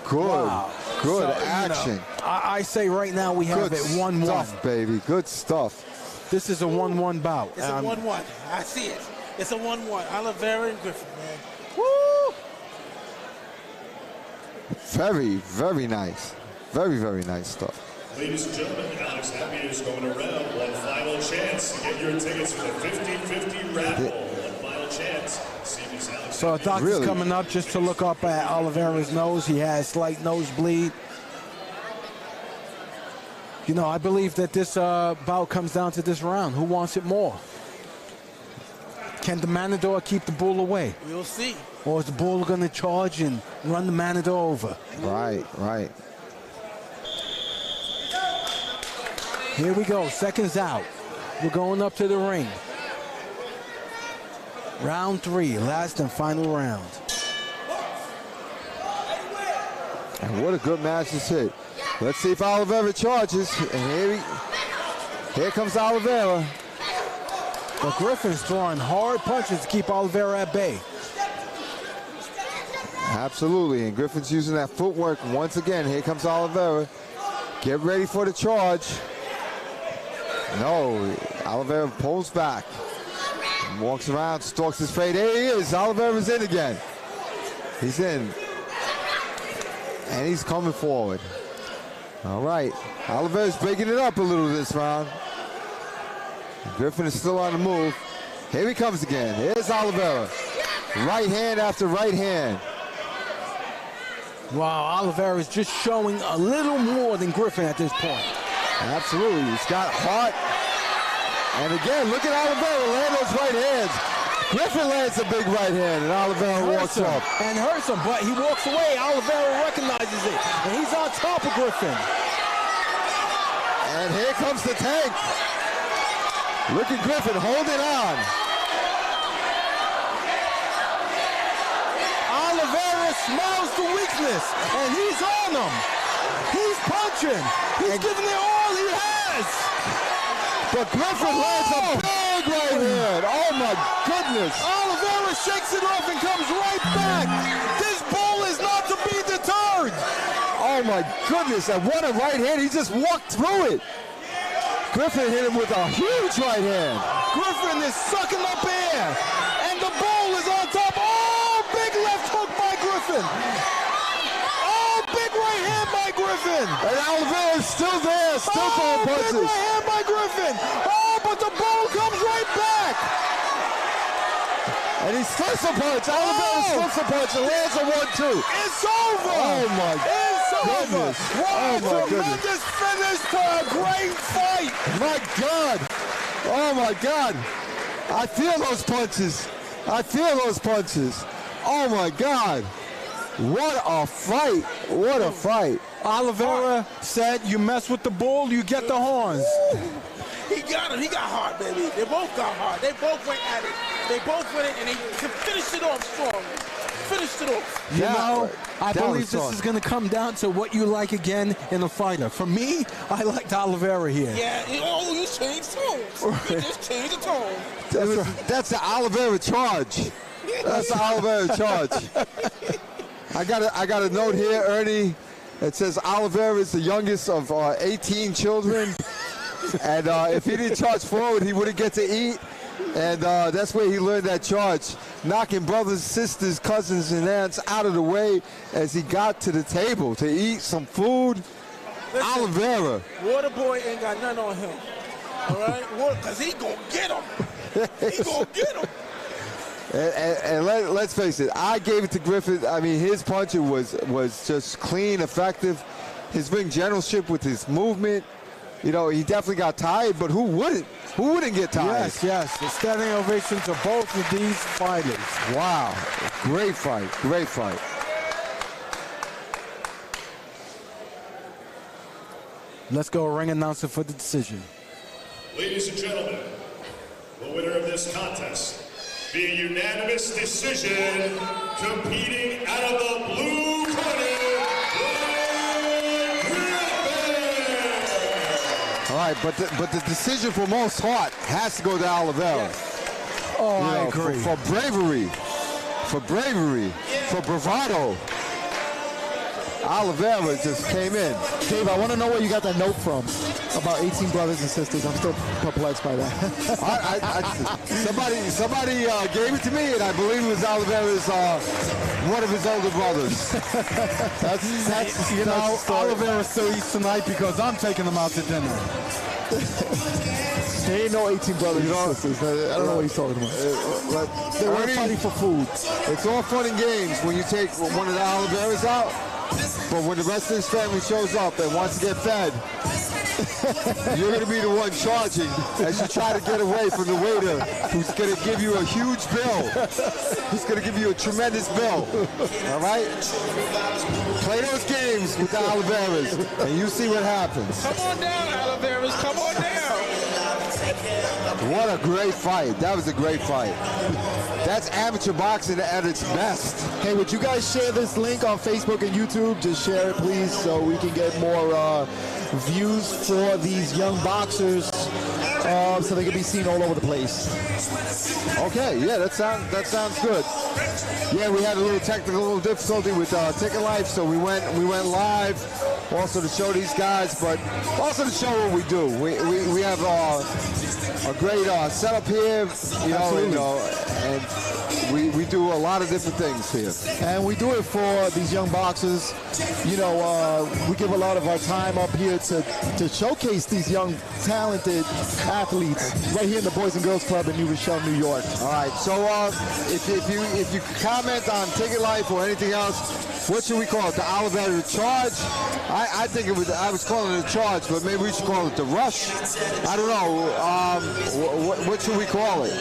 Good. Wow. Good So, action. You know, I say right now we have Good it 1-1. stuff, baby. Good stuff. This is a 1-1 bout. It's a 1-1. I see it. It's a 1-1. Oliveira and Griffin, man. Woo! Very, very nice. Very, very nice stuff. Ladies and gentlemen, Alex Happy is going around. One final chance to get your tickets for the 50-50 raffle. One final chance. See Miss Alex. So a doctor's Really? coming up just to look up at Oliveira's nose. He has slight nosebleed. You know, I believe that this bout comes down to this round. Who wants it more? Can the Matador keep the bull away? We'll see. Or is the bull going to charge and run the Matador over? Right, right. Here we go, seconds out. We're going up to the ring. Round 3, last and final round. And what a good match this hit. Let's see if Oliveira charges. And here comes Oliveira. But Griffin's throwing hard punches to keep Oliveira at bay. Absolutely, and Griffin's using that footwork once again. Here comes Oliveira. Get ready for the charge. No, Oliveira pulls back. Walks around, stalks his fate. There he is. Oliveira's in again. He's in. And he's coming forward. All right. Oliveira's breaking it up a little this round. Griffin is still on the move. Here he comes again. Here's Oliveira. Right hand after right hand. Wow, Oliveira is just showing a little more than Griffin at this point. Absolutely. He's got heart. And again, look at Oliveira land those right hands. Griffin lands a big right hand, and Oliveira walks up. And hurts him, but he walks away. Oliveira recognizes it, and he's on top of Griffin. And here comes the tank. Look at Griffin holding on. Oliveira smells the weakness, and he's on him. He's punching. He's giving it all he has. But Griffin lands a big right hand. Oh, my goodness. Oliveira shakes it off and comes right back. This bull is not to be deterred. Oh, my goodness. And what a right hand. He just walked through it. Griffin hit him with a huge right hand. Griffin is sucking up air, and the bull is on top. Oh, big left hook by Griffin. Oh, big right hand by Griffin. And Oliveira is still there, still throwing punches. Big right hand by Griffin. Oh, but the bull comes right back. And he slips a punch. Oliveira slips a punch and lands a 1-2. It's over. Oh, my It's over. goodness. What Oh, a my goodness. tremendous finish to a great fight. My God. Oh, my God. I feel those punches. I feel those punches. Oh, my God. What a fight. What a fight. Oliveira said, you mess with the bull, you get the horns. He got him. He got hard, baby. They both got hard. They both went at it. They both went it, and they finished it off strong. finished it off. You know, I that believe was this fun. is going to come down to what you like again in a fighter. For me, I liked Oliveira here. Yeah, you changed tones. You just changed the tone. That's the Oliveira charge. That's the Oliveira charge. I got a note here, Ernie. It says Oliveira is the youngest of 18 children, and if he didn't charge forward, he wouldn't get to eat. And that's where he learned that charge, knocking brothers, sisters, cousins, and aunts out of the way as he got to the table to eat some food. Listen, Oliveira. Waterboy ain't got nothing on him. All right? Because he going to get him. He going to get him. And let's face it, I gave it to Griffith. I mean, his punching was just clean, effective. His ring generalship with his movement. You know, he definitely got tired, but who wouldn't? Who wouldn't get tired? Yes. The standing ovations of both of these fighters. Wow. Great fight. Great fight. Let's go ring announcer for the decision. Ladies and gentlemen, the winner of this contest, via unanimous decision, competing out of the blue corner, All right, but the decision for most heart has to go to Oliveira. Oh, You I know, agree. For bravery, for bravado. Oliveira just came in. Dave, I want to know where you got that note from about 18 brothers and sisters. I'm still perplexed by that. Somebody gave it to me, and I believe it was Oliveira's one of his older brothers. That's You know, that's the story. Oliveira still eats tonight because I'm taking him out to dinner. There ain't no 18 brothers and sisters. I don't know what he's talking about. They were fighting for food. It's all fun and games when you take one of the Oliveiras out, but when the rest of his family shows up and wants to get fed, you're going to be the one charging as you try to get away from the waiter who's going to give you a huge bill. He's going to give you a tremendous bill. All right? Play those games with the Oliveiras, and you see what happens. Come on down, Oliveira. Come on down. What a great fight. That was a great fight. That's amateur boxing at its best. Hey, would you guys share this link on Facebook and YouTube? Just share it, please, so we can get more views for these young boxers, so they can be seen all over the place. Okay, yeah, that sounds good. Yeah, we had a little technical difficulty with Ticket Life, so we went live, also to show these guys, but also to show what we do. We have a great setup here, and we do a lot of different things here. And we do it for these young boxers. You know, we give a lot of our time up here to showcase these young, talented athletes right here in the Boys and Girls Club in New Rochelle, New York. All right, so if you comment on Ticket Life or anything else, what should we call it? The Oliveira charge? I think I was calling it a charge, but maybe we should call it the rush. I don't know. What should we call it?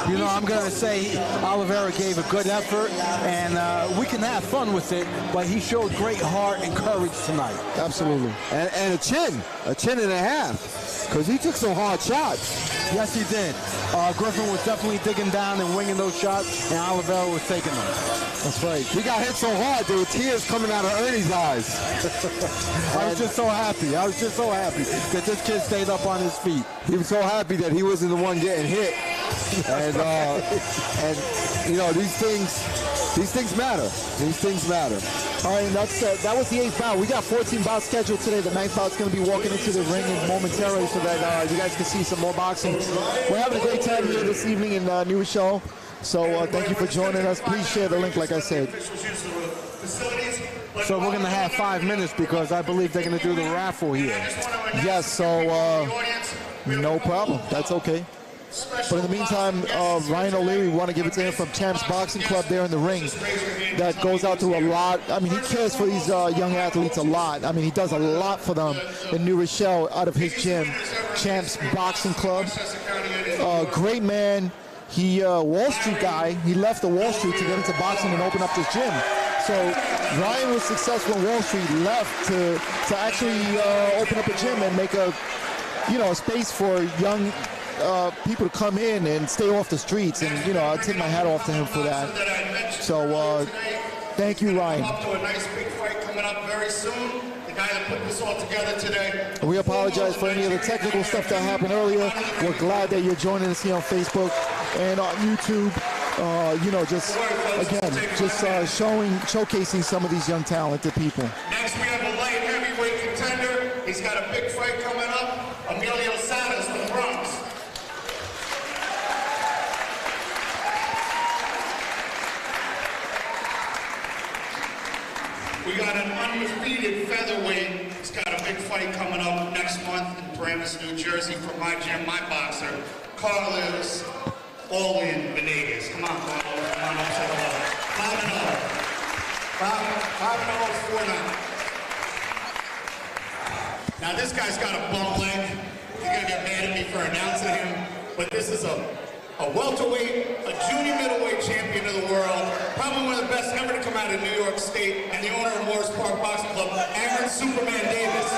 You know, I'm going to say Oliveira gave a good effort, and we can have fun with it, but he showed great heart and courage tonight. Absolutely. And a chin and a half, because he took some hard shots. Yes, he did. Griffin was definitely digging down and winging those shots, and Oliveira was taking them. That's right. He got hit so hard, there were tears coming out of Ernie's eyes. I was just so happy that this kid stayed up on his feet. He was so happy that he wasn't the one getting hit. And you know, these things matter. These things matter. All right, and that was the 8th bout. We got 14 bouts scheduled today. The 9th bout's going to be walking into the ring momentarily so that you guys can see some more boxing. We're having a great time here this evening in New Rochelle. So thank you for joining us. Please share the link, like I said. So we're going to have 5 minutes because I believe they're going to do the raffle here. Yes, so no problem. That's okay. But in the meantime, Ryan O'Leary, we want to give it to him from Champs Boxing Club there in the ring. That goes out to a lot. I mean, he cares for these young athletes a lot. I mean, he does a lot for them in New Rochelle out of his gym, Champs Boxing Club. Great man. He, Wall Street guy, he left the Wall Street to get into boxing and open up this gym. So Ryan was successful in Wall Street, left to actually open up a gym and make a space for young people to come in and stay off the streets, and I tip my hat off to him for that. So thank you, Ryan. Up to a nice big fight coming up very soon. The guy that put this all together today. We apologize for any of the technical stuff that happened earlier. We're glad that you're joining us here on Facebook and on YouTube. You know, just again, just showcasing some of these young talented people. Next, we have a light heavyweight contender. He's got a big fight coming up. Emilio Salas from the Bronx. We got an undefeated featherweight. He's got a big fight coming up next month in Paramus, New Jersey for my gym, my boxer, Carlos All-In Venegas. Come on, Carlos. Come on up, say hello. 5-0. 5-0, 4-9. Now this guy's got a bum leg. You're gonna get mad at me for announcing him, but this is a welterweight, a junior middleweight champion of the world, probably one of the best ever to come out of New York State, and the owner of Morris Park Boxing Club, Aaron Superman Davis.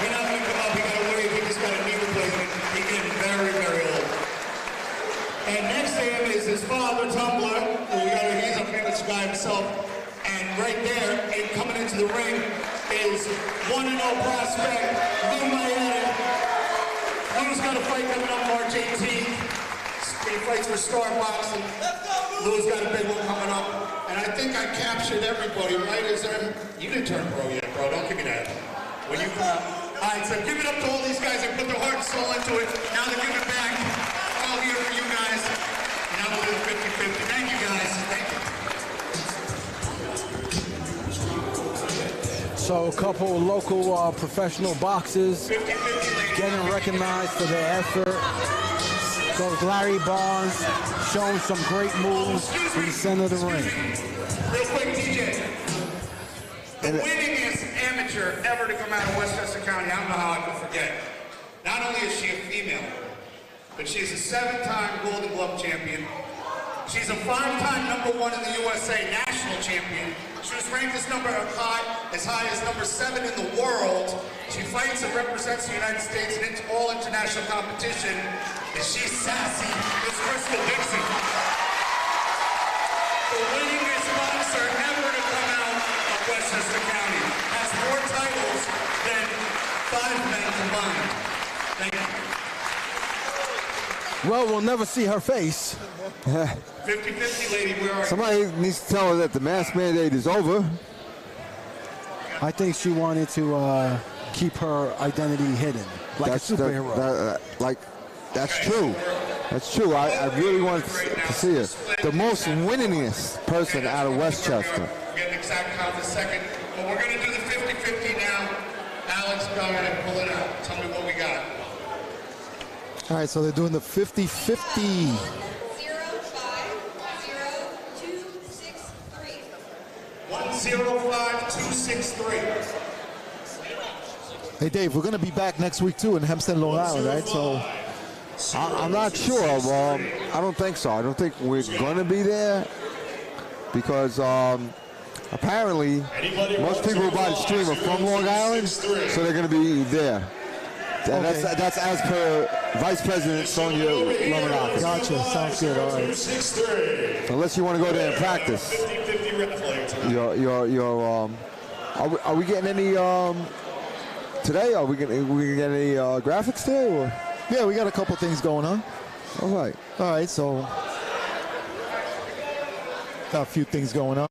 He's not gonna come up, he got a wave, he just got a knee replacement. He's getting very, very old. And next to him is his father, Tumbler, he's a famous guy himself. And right there, and coming into the ring, is 1-0 prospect, Lou Maeda. Lou's got a fight coming up March 18th. He fights for Star Boxing. Lou's got a big one coming up. And I think I captured everybody, right? You didn't turn pro yet, bro. Don't give me that. When you come out. All right, so give it up to all these guys that put their heart and soul into it. Now they're giving back. All here for you guys. Now we'll do the 50-50. Thank you, guys. Thank you. So a couple of local professional boxers getting recognized for their effort. Goes Larry Barnes, showing some great moves in the center of the ring. Real quick, DJ. The winningest amateur ever to come out of Westchester County, I don't know how I could forget. Not only is she a female, but she's a 7-time Golden Glove champion. She's a 5-time #1 in the USA national champion. She was ranked as high as number 7 in the world. She fights and represents the United States in all international competition. And she's sassy. It's Crystal Dixon. The winningest boxer ever to come out of Westchester County. Has more titles than 5 men combined. Thank you. Well, we'll never see her face. 50-50, lady, where are you? Somebody needs to tell her that the mask mandate is over. I think she wanted to keep her identity hidden, like a superhero. That's true. That's true. I really want to see her. The most winningest person out of Westchester. We're getting exact count in a second, but we're going to do the 50-50 now. Alex, go ahead and pull it out. Tell me what we got. All right, so they're doing the 50-50. 105-263. Hey, Dave, we're going to be back next week, too, in Hempstead, Long Island, right? So I'm not sure. I don't think so. I don't think we're going to be there because apparently most people who buy the stream are from Long Island, so they're going to be there. And Okay. that's as per Vice President Sonia Lomanakis. Gotcha. Sounds good. All right. Unless you want to go there and practice. 50-50 red flag tonight. Are we getting any today? Are we gonna get any graphics today? Or? Yeah, we got a couple things going on. All right. All right, so got a few things going on.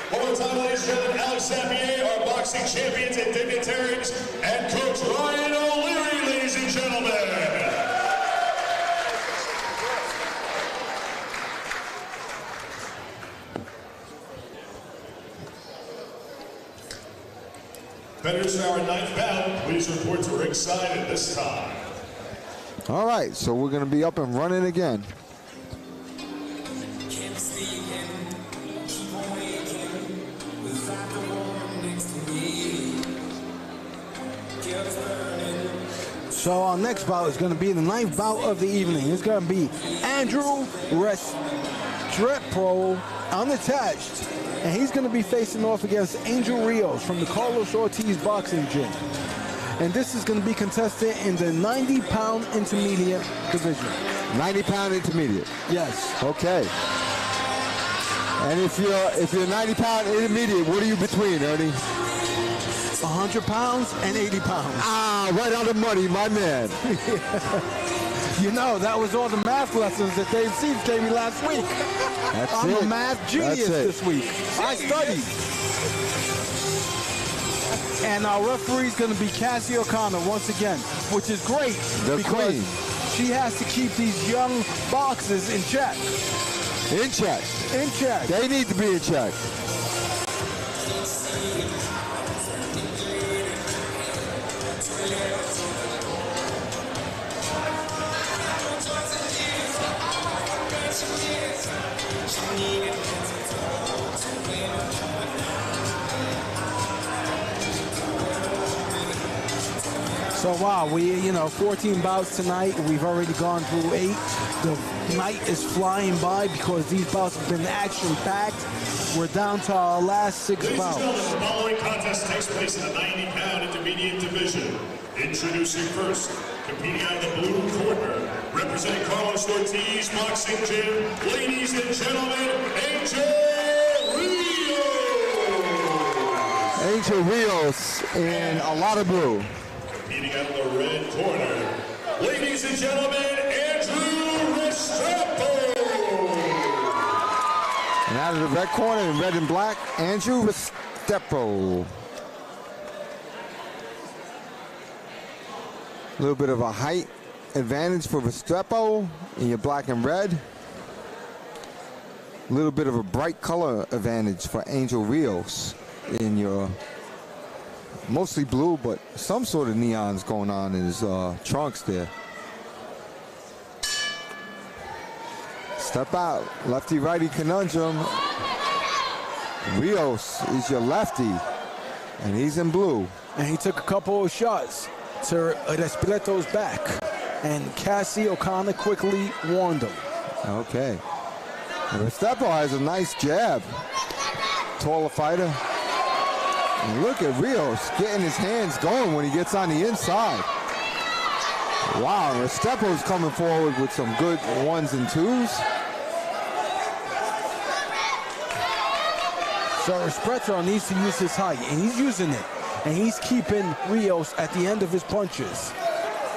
One more time, ladies and gentlemen, Alex Sapier, our boxing champions and dignitaries, and Coach Ryan O'Leary, ladies and gentlemen. Competitors for our 9th bout, please report to ringside at this time. All right. So we're gonna be up and running again. So our next bout is going to be the 9th bout of the evening. It's going to be Andrew Restrepo unattached. And he's going to be facing off against Angel Rios from the Carlos Ortiz boxing gym. And this is going to be contested in the 90-pound intermediate division. 90-pound intermediate. Yes. Okay. And if you're 90-pound intermediate, what are you between, Ernie? 100 pounds and 80 pounds. Ah, right on the money, my man. You know, that was all the math lessons that Dave Seeds gave me last week. I'm a math genius this week. I studied. And our referee is going to be Cassie O'Connor once again, which is great because she has to keep these young boxers in check. In check. In check. They need to be in check. So wow, 14 bouts tonight. We've already gone through 8. The night is flying by because these bouts have been action-packed. We're down to our last 6 bouts. Ladies and gentlemen, the following contest takes place in the 90-pound intermediate division. Introducing first, competing out of the blue corner, representing Carlos Ortiz Boxing Gym, ladies and gentlemen, Angel Rios. Angel Rios in a lot of blue. Competing out of the red corner, ladies and gentlemen, Andrew Restrepo. And out of the red corner in red and black, Andrew Restrepo. A little bit of a height advantage for Restrepo in your black and red. A little bit of a bright color advantage for Angel Rios in your mostly blue, but some sort of neons going on in his trunks there. Step out, lefty-righty conundrum. Rios is your lefty, and he's in blue. And he took a couple of shots to Respireto's back, and Cassie O'Connor quickly warned him. Okay. And Restrepo has a nice jab. Taller fighter. And look at Rios getting his hands going when he gets on the inside. Wow, Restrepo's coming forward with some good 1s and 2s. So Restrepo needs to use his height, and he's using it. And he's keeping Rios at the end of his punches.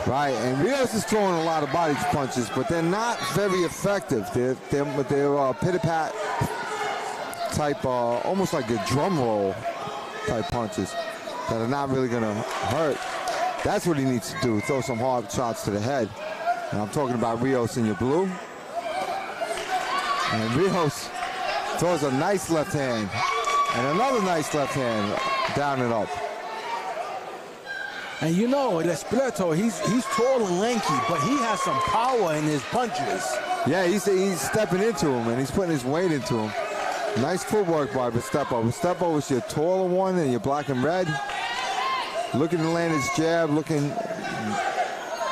Right, and Rios is throwing a lot of body punches, but they're not very effective. They're pit-a-pat type, almost like a drum roll type punches that are not really going to hurt. That's what he needs to do, throw some hard shots to the head. And I'm talking about Rios in your blue. And Rios throws a nice left hand and another nice left hand down and up. And you know, Respirito, he's tall and lanky, but he has some power in his punches. Yeah, he's stepping into him, and he's putting his weight into him. Nice footwork by Restrepo. Restrepo is your taller one in your black and red. Looking to land his jab, looking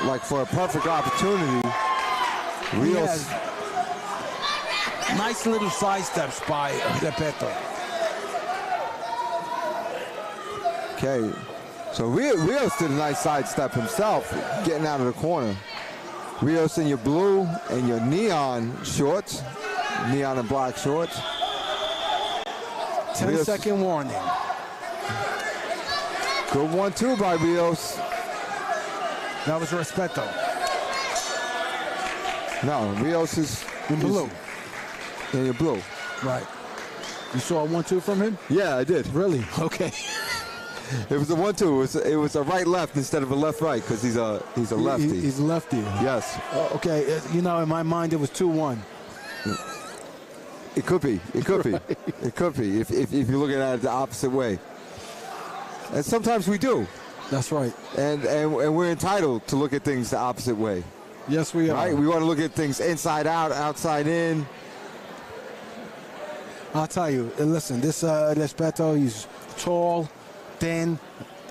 like for a perfect opportunity. Rios. Nice little side steps by Respirito. Okay. So Rios did a nice sidestep himself, getting out of the corner. Rios in your blue and your neon shorts, neon and black shorts. 10-second warning. Good 1-2 by Rios. That was Respirito. No, Rios is in blue. In your blue. Right. You saw a 1-2 from him? Yeah, I did. Really? Okay. It was a 1-2. It was a right-left instead of a left-right because he's a lefty. He's a lefty. Yes. Okay. You know, in my mind, it was 2-1. It could be. It could be. It could be if you're looking at it the opposite way. And sometimes we do. That's right. And we're entitled to look at things the opposite way. Yes, we are. Right? We want to look at things inside out, outside in. I'll tell you. Listen, this Respirito, he's tall, thin,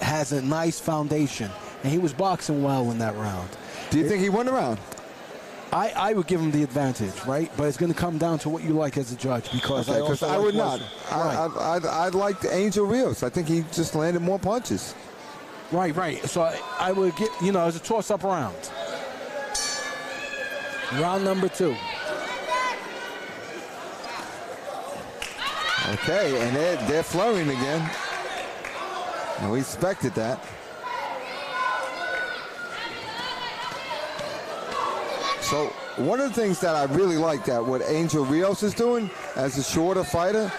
has a nice foundation, and he was boxing well in that round. Do you think he won the round? I would give him the advantage, right? But it's going to come down to what you like as a judge, because I would not. Right. I'd like Angel Rios. I think he just landed more punches. Right. So I would get, it was a toss-up round. Round number 2. Okay, and they're flurrying again. And we expected that. So one of the things that I really like that what Angel Rios is doing as a shorter fighter,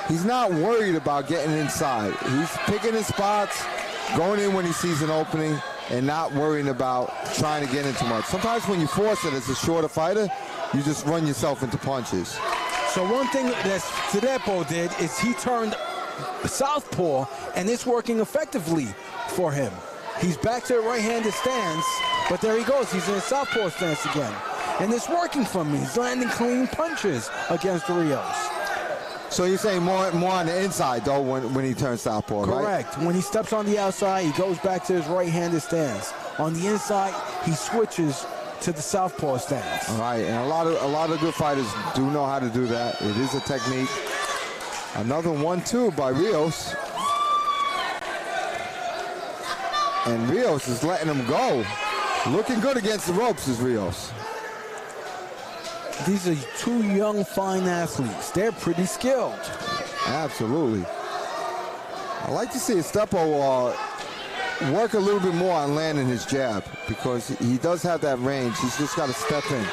he's not worried about getting inside. He's picking his spots, going in when he sees an opening, and not worrying about trying to get into much. Sometimes when you force it as a shorter fighter, you just run yourself into punches. So one thing that Tidepo did is he turned southpaw, and it's working effectively for him. He's back to a right-handed stance, but there he goes. He's in a southpaw stance again. And it's working for him. He's landing clean punches against Rios. So you're saying more on the inside, though, when he turns southpaw, right? Correct. When he steps on the outside, he goes back to his right-handed stance. On the inside, he switches to the southpaw stance. All right, and a lot of good fighters do know how to do that. It is a technique. Another 1-2 by Rios. And Rios is letting him go. Looking good against the ropes is Rios. These are 2 young, fine athletes. They're pretty skilled. Absolutely. I like to see Estepo work a little bit more on landing his jab, because he does have that range. He's just got to step in.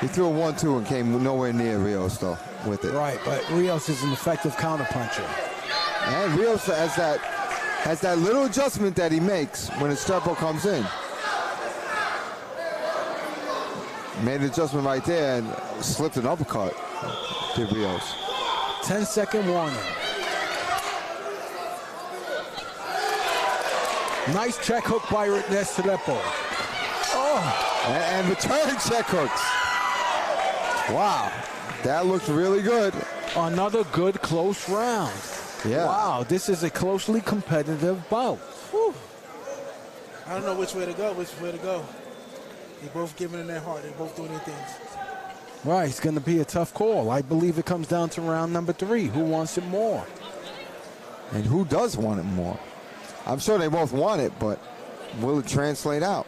He threw a 1-2 and came nowhere near Rios, though, with it. Right, but Rios is an effective counterpuncher. And Rios has that little adjustment that he makes when Estepo comes in. Made an adjustment right there and slipped an uppercut to Rios. 10-second warning. Nice check hook by Estepo. Oh! And return check hooks. Wow, that looks really good. Another good close round. Yeah. Wow, this is a closely competitive bout. Whew. I don't know which way to go. They're both giving in their heart. They're both doing their things. Right, it's going to be a tough call. I believe it comes down to round number 3. Who wants it more? And who does want it more? I'm sure they both want it, but will it translate out?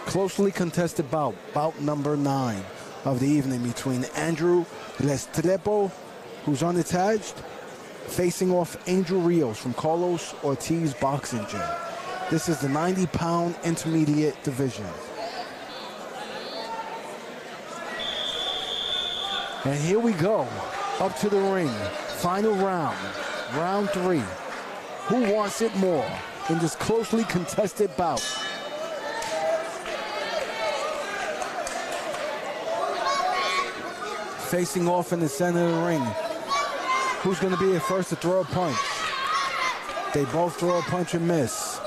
Closely contested bout number 9 of the evening between Andrew Restrepo, who's unattached, facing off Angel Rios from Carlos Ortiz Boxing Gym. This is the 90-pound intermediate division. And here we go, up to the ring. Final round, round 3. Who wants it more in this closely contested bout? Facing off in the center of the ring. Who's going to be the first to throw a punch? They both throw a punch and miss.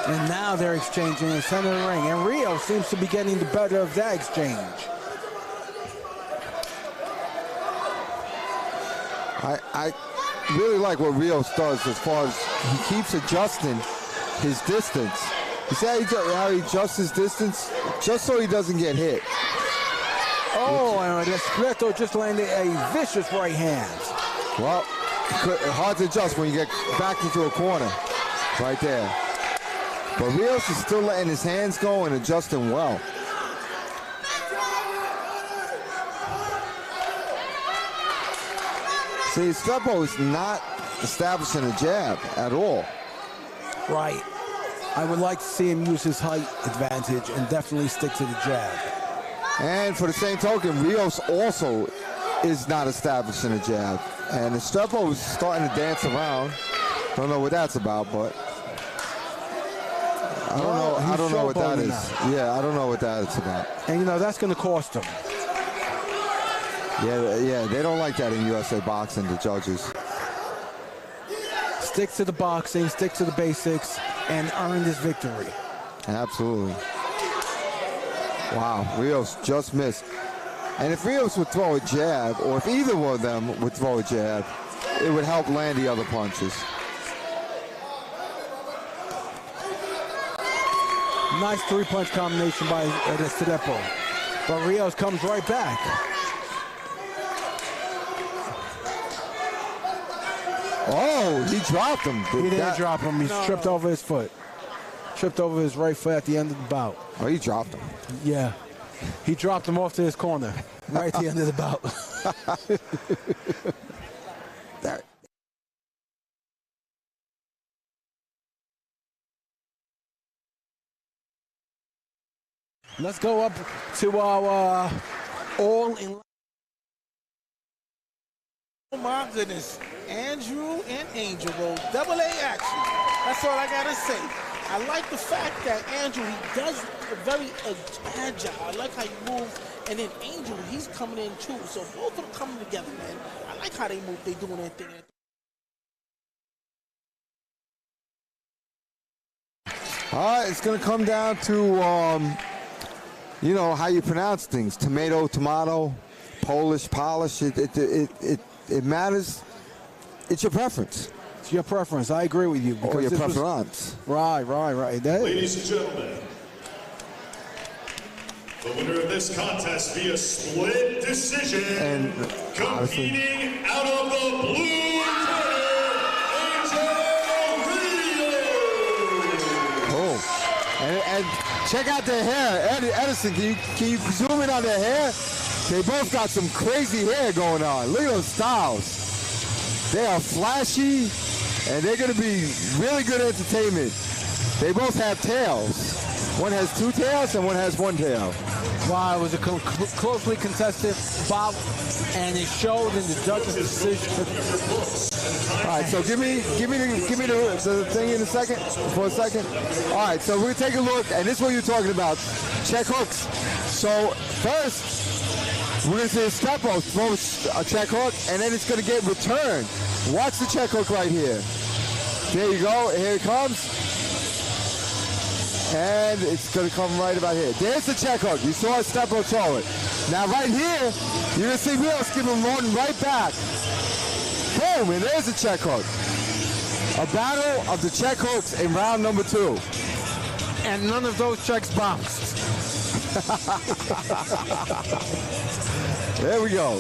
And now they're exchanging in the center of the ring. And Rio seems to be getting the better of that exchange. I really like what Rios does as far as he keeps adjusting his distance. You see how he adjusts his distance? Just so he doesn't get hit. Oh, and Restrepo just landed a vicious right hand. Well, hard to adjust when you get backed into a corner right there. But Rios is still letting his hands go and adjusting well. See, Estepo is not establishing a jab at all. Right. I would like to see him use his height advantage and definitely stick to the jab. And for the same token, Rios also is not establishing a jab. And Estepo is starting to dance around. Don't know what that's about, but I don't know what that is. Yeah, I don't know what that is about. And, that's going to cost him. Yeah, they don't like that in USA boxing, the judges. Stick to the boxing, stick to the basics, and earn this victory. Absolutely. Wow, Rios just missed. And if Rios would throw a jab, or if either one of them would throw a jab, it would help land the other punches. Nice three-punch combination by Estedepo. But Rios comes right back. Oh, he dropped him. He didn't drop him. He tripped over his foot. Tripped over his right foot at the end of the bout. Oh, he dropped him. Yeah. He dropped him off to his corner right at the end of the bout. That. Let's go up to our all-in. Oh my goodness. Andrew and Angel roll double A action. That's all I gotta say. I like the fact that Andrew, he does very agile. I like how he moves. And then Angel, he's coming in too. So both of them coming together, man. I like how they move. They doing their thing. All right, it's going to come down to, you know, how you pronounce things. Tomato, tomato, Polish, polish. It matters. It's your preference. It's your preference. I agree with you. Or your preference. Right. Ladies and gentlemen, the winner of this contest via split decision, And competing out of the blue corner, Angel Rio. Oh, and check out their hair. Edison, can you zoom in on their hair? They both got some crazy hair going on. Look at those styles. They are flashy, and they're going to be really good entertainment. They both have tails. One has two tails, and one has one tail. Wow, it was a closely contested bout, and it showed in the judges' decision. All right, so give me the thing in a second, for a second. All right, so we're gonna take a look, and this is what you're talking about, check hooks. So first, we're gonna see Estepo throw a check hook, and then it's gonna get returned. Watch the check hook right here. There you go, here it comes. And it's going to come right about here. There's the check hook. You saw Estepo throw it. Now right here, you're going to see Rios give him one right back. Boom, and there's the check hook. A battle of the check hooks in round number 2. And none of those checks bounced. There we go.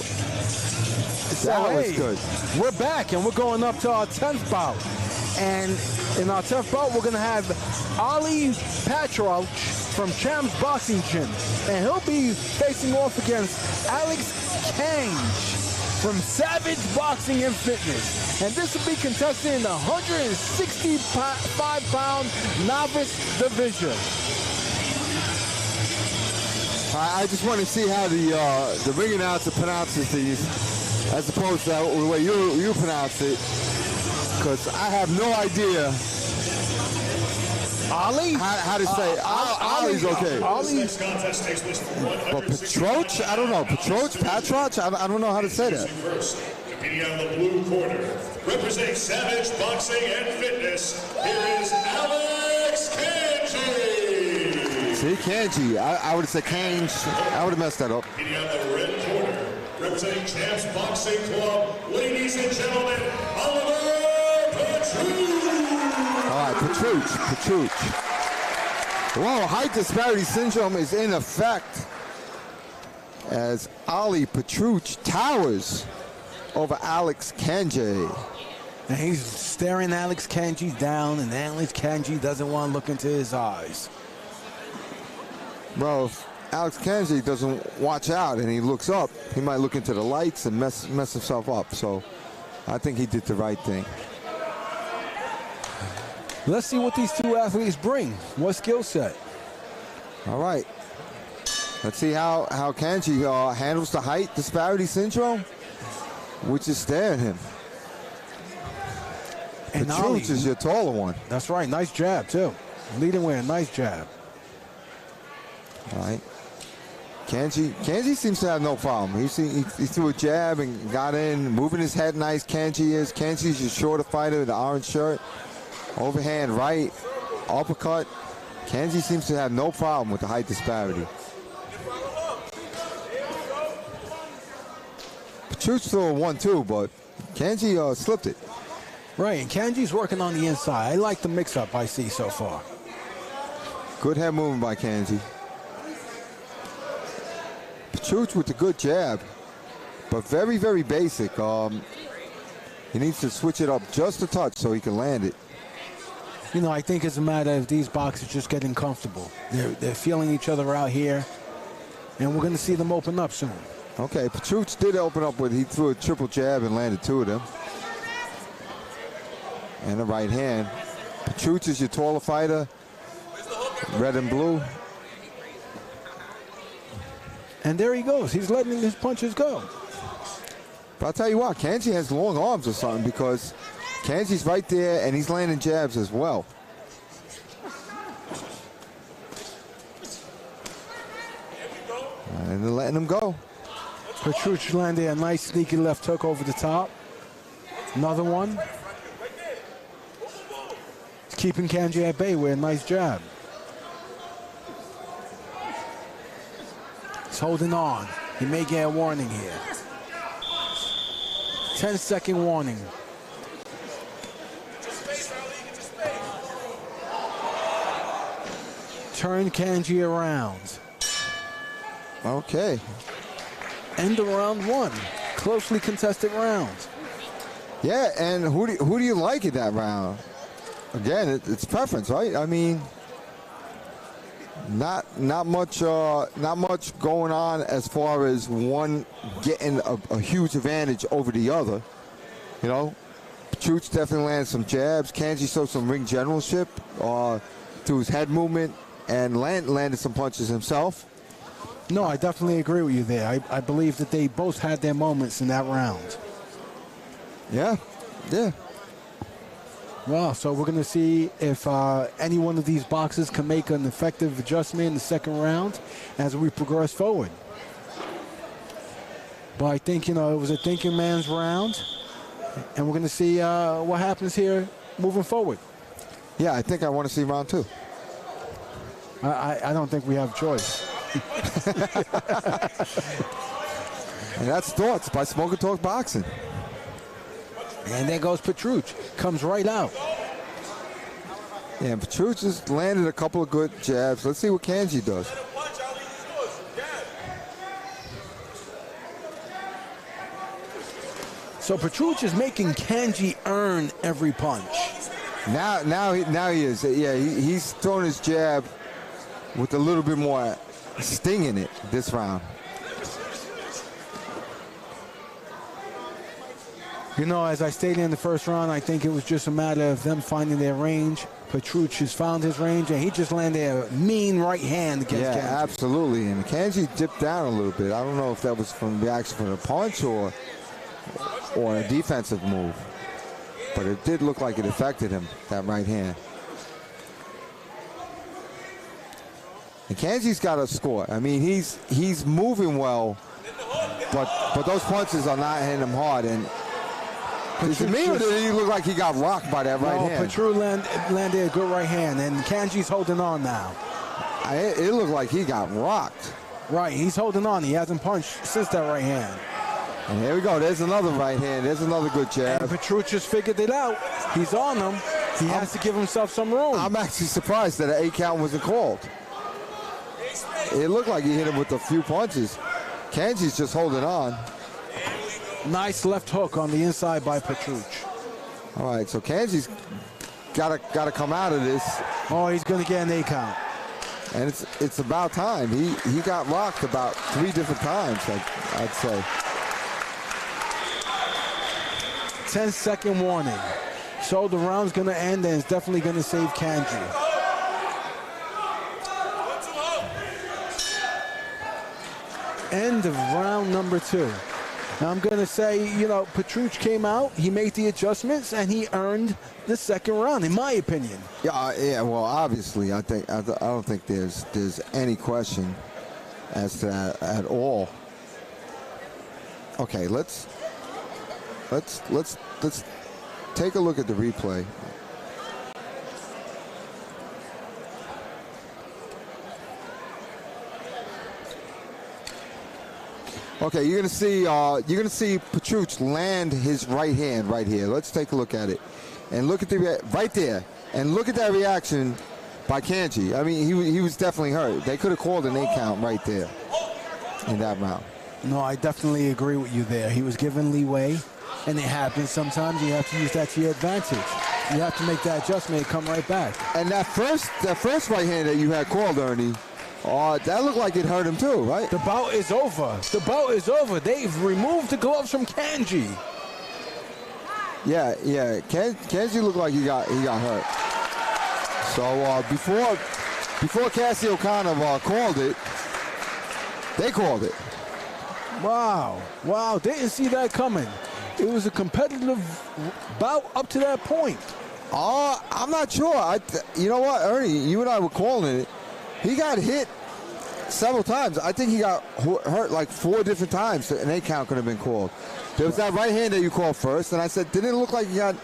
That was good. We're back, and we're going up to our 10th bout. And in our 10th bout, we're going to have Ali Patrach from Champs Boxing Gym. And he'll be facing off against Alex Kange from Savage Boxing and Fitness. And this will be contested in the 165-pound novice division. I just want to see how the ring announcer pronounces these, as opposed to the way you pronounce it, because I have no idea. Ali? How to say Ali's okay. This next contest takes place for But Patrach? I don't know. Patrach? I don't know how to say that. First, competing out of the blue corner, representing Savage Boxing and Fitness, here is Alex Kange. See, Kanji. I would have said Kange. I would have messed that up. Competing out of the red corner, representing Champs Boxing Club, ladies and gentlemen, Oliver Patrach. All right, Patrach. Whoa, height disparity syndrome is in effect as Ali Patrach towers over Alex Kange. And he's staring Alex Kange down, and Alex Kange doesn't want to look into his eyes. Bro, if Alex Kange doesn't watch out and he looks up, he might look into the lights and mess himself up. So I think he did the right thing. Let's see what these two athletes bring. What skill set? All right. Let's see how Kange handles the height disparity syndrome, which is staring him. And Patrach is your taller one. That's right. Nice jab, too. Leading with a nice jab. All right. Kange seems to have no problem. He threw a jab and got in, moving his head nice. Kange is your shorter fighter with the orange shirt. Overhand right, uppercut. Kange seems to have no problem with the height disparity. Petrucci threw a 1-2, but Kanji slipped it. Right, and Kanji's working on the inside. I like the mix-up I see so far. Good head movement by Kanji. Petrucci with a good jab, but very, very basic. He needs to switch it up just a touch so he can land it. You know, I think it's a matter of these boxers just getting comfortable. They're feeling each other out here, and we're going to see them open up soon. Okay, Petrucci did open up he threw a triple jab and landed 2 of them. And a right hand. Petrucci is your taller fighter, red and blue. And there he goes. He's letting his punches go. But I'll tell you what, Kanji has long arms or something, because Kanji's right there and he's landing jabs as well. And they're letting him go. Petrucci landed a nice sneaky left hook over the top. Another one. He's keeping Kanji at bay with a nice jab. He's holding on. He may get a warning here. 10-second warning. Turn Kanji around. Okay. End of round 1. Closely contested round. Yeah, and who do you like in that round? Again, it's preference, right? I mean, not much going on as far as one getting a huge advantage over the other. You know, Petrucci definitely landed some jabs. Kanji showed some ring generalship through his head movement and landed some punches himself. No, I definitely agree with you there. I believe that they both had their moments in that round. Yeah. Well, so we're going to see if any one of these boxers can make an effective adjustment in the second round as we progress forward. But I think, it was a thinking man's round, and we're going to see what happens here moving forward. Yeah, I think I want to see round 2. I don't think we have a choice. And that's Thoughts by Smoke and Talk Boxing. And there goes Petrucci. Comes right out. Yeah, Petrucci just landed a couple of good jabs. Let's see what Kanji does. So Petrucci is making Kanji earn every punch. Now he is. Yeah, he's throwing his jab with a little bit more sting in it this round. As I stated in the first round, I think it was just a matter of them finding their range. Petrucci has found his range, and he just landed a mean right hand against Kanji. Yeah, absolutely. And Kanji dipped down a little bit. I don't know if that was from reaction from the punch or a defensive move. But it did look like it affected him, that right hand. And Kanji's got a score. I mean, he's moving well, but those punches are not hitting him hard. And to me, or did he look like he got rocked by that right hand? Petrucci landed a good right hand, and Kanji's holding on now. It looked like he got rocked. Right, he's holding on. He hasn't punched since that right hand. And here we go. There's another right hand. There's another good jab. And Petrucci's figured it out. He's on him. He has to give himself some room. I'm actually surprised that an 8 count wasn't called. It looked like he hit him with a few punches. Kanji's just holding on. Nice left hook on the inside by Petrucci. All right, so Kanji's got to come out of this. Oh, he's going to get an 8 count. And it's about time. He got rocked about 3 different times, I'd say. 10-second warning. So the round's going to end, and it's definitely going to save Kanji. End of round number 2. Now I'm going to say, Petrucci came out, he made the adjustments, and he earned the second round, in my opinion. Yeah. Well, obviously, I don't think there's any question as to that at all. Okay, let's take a look at the replay. Okay, you're gonna see Petrucci land his right hand right here. Let's take a look at it, and look at right there, and look at that reaction by Kanji. I mean, he was definitely hurt. They could have called an 8 count right there in that round. No, I definitely agree with you there. He was given leeway, and it happens sometimes. You have to use that to your advantage. You have to make that adjustment and come right back. And that first right hand that you had called, Ernie, that looked like it hurt him too, right? The bout is over. The bout is over. They've removed the gloves from Kanji. Yeah. Kanji looked like he got hurt. So before Cassio kind of called it, they called it. Wow, didn't see that coming. It was a competitive bout up to that point. I'm not sure. You know what, Ernie, you and I were calling it. He got hit several times. I think he got hurt like 4 different times. An 8 count could have been called. There was that right hand that you called first, and I said, didn't it look like he got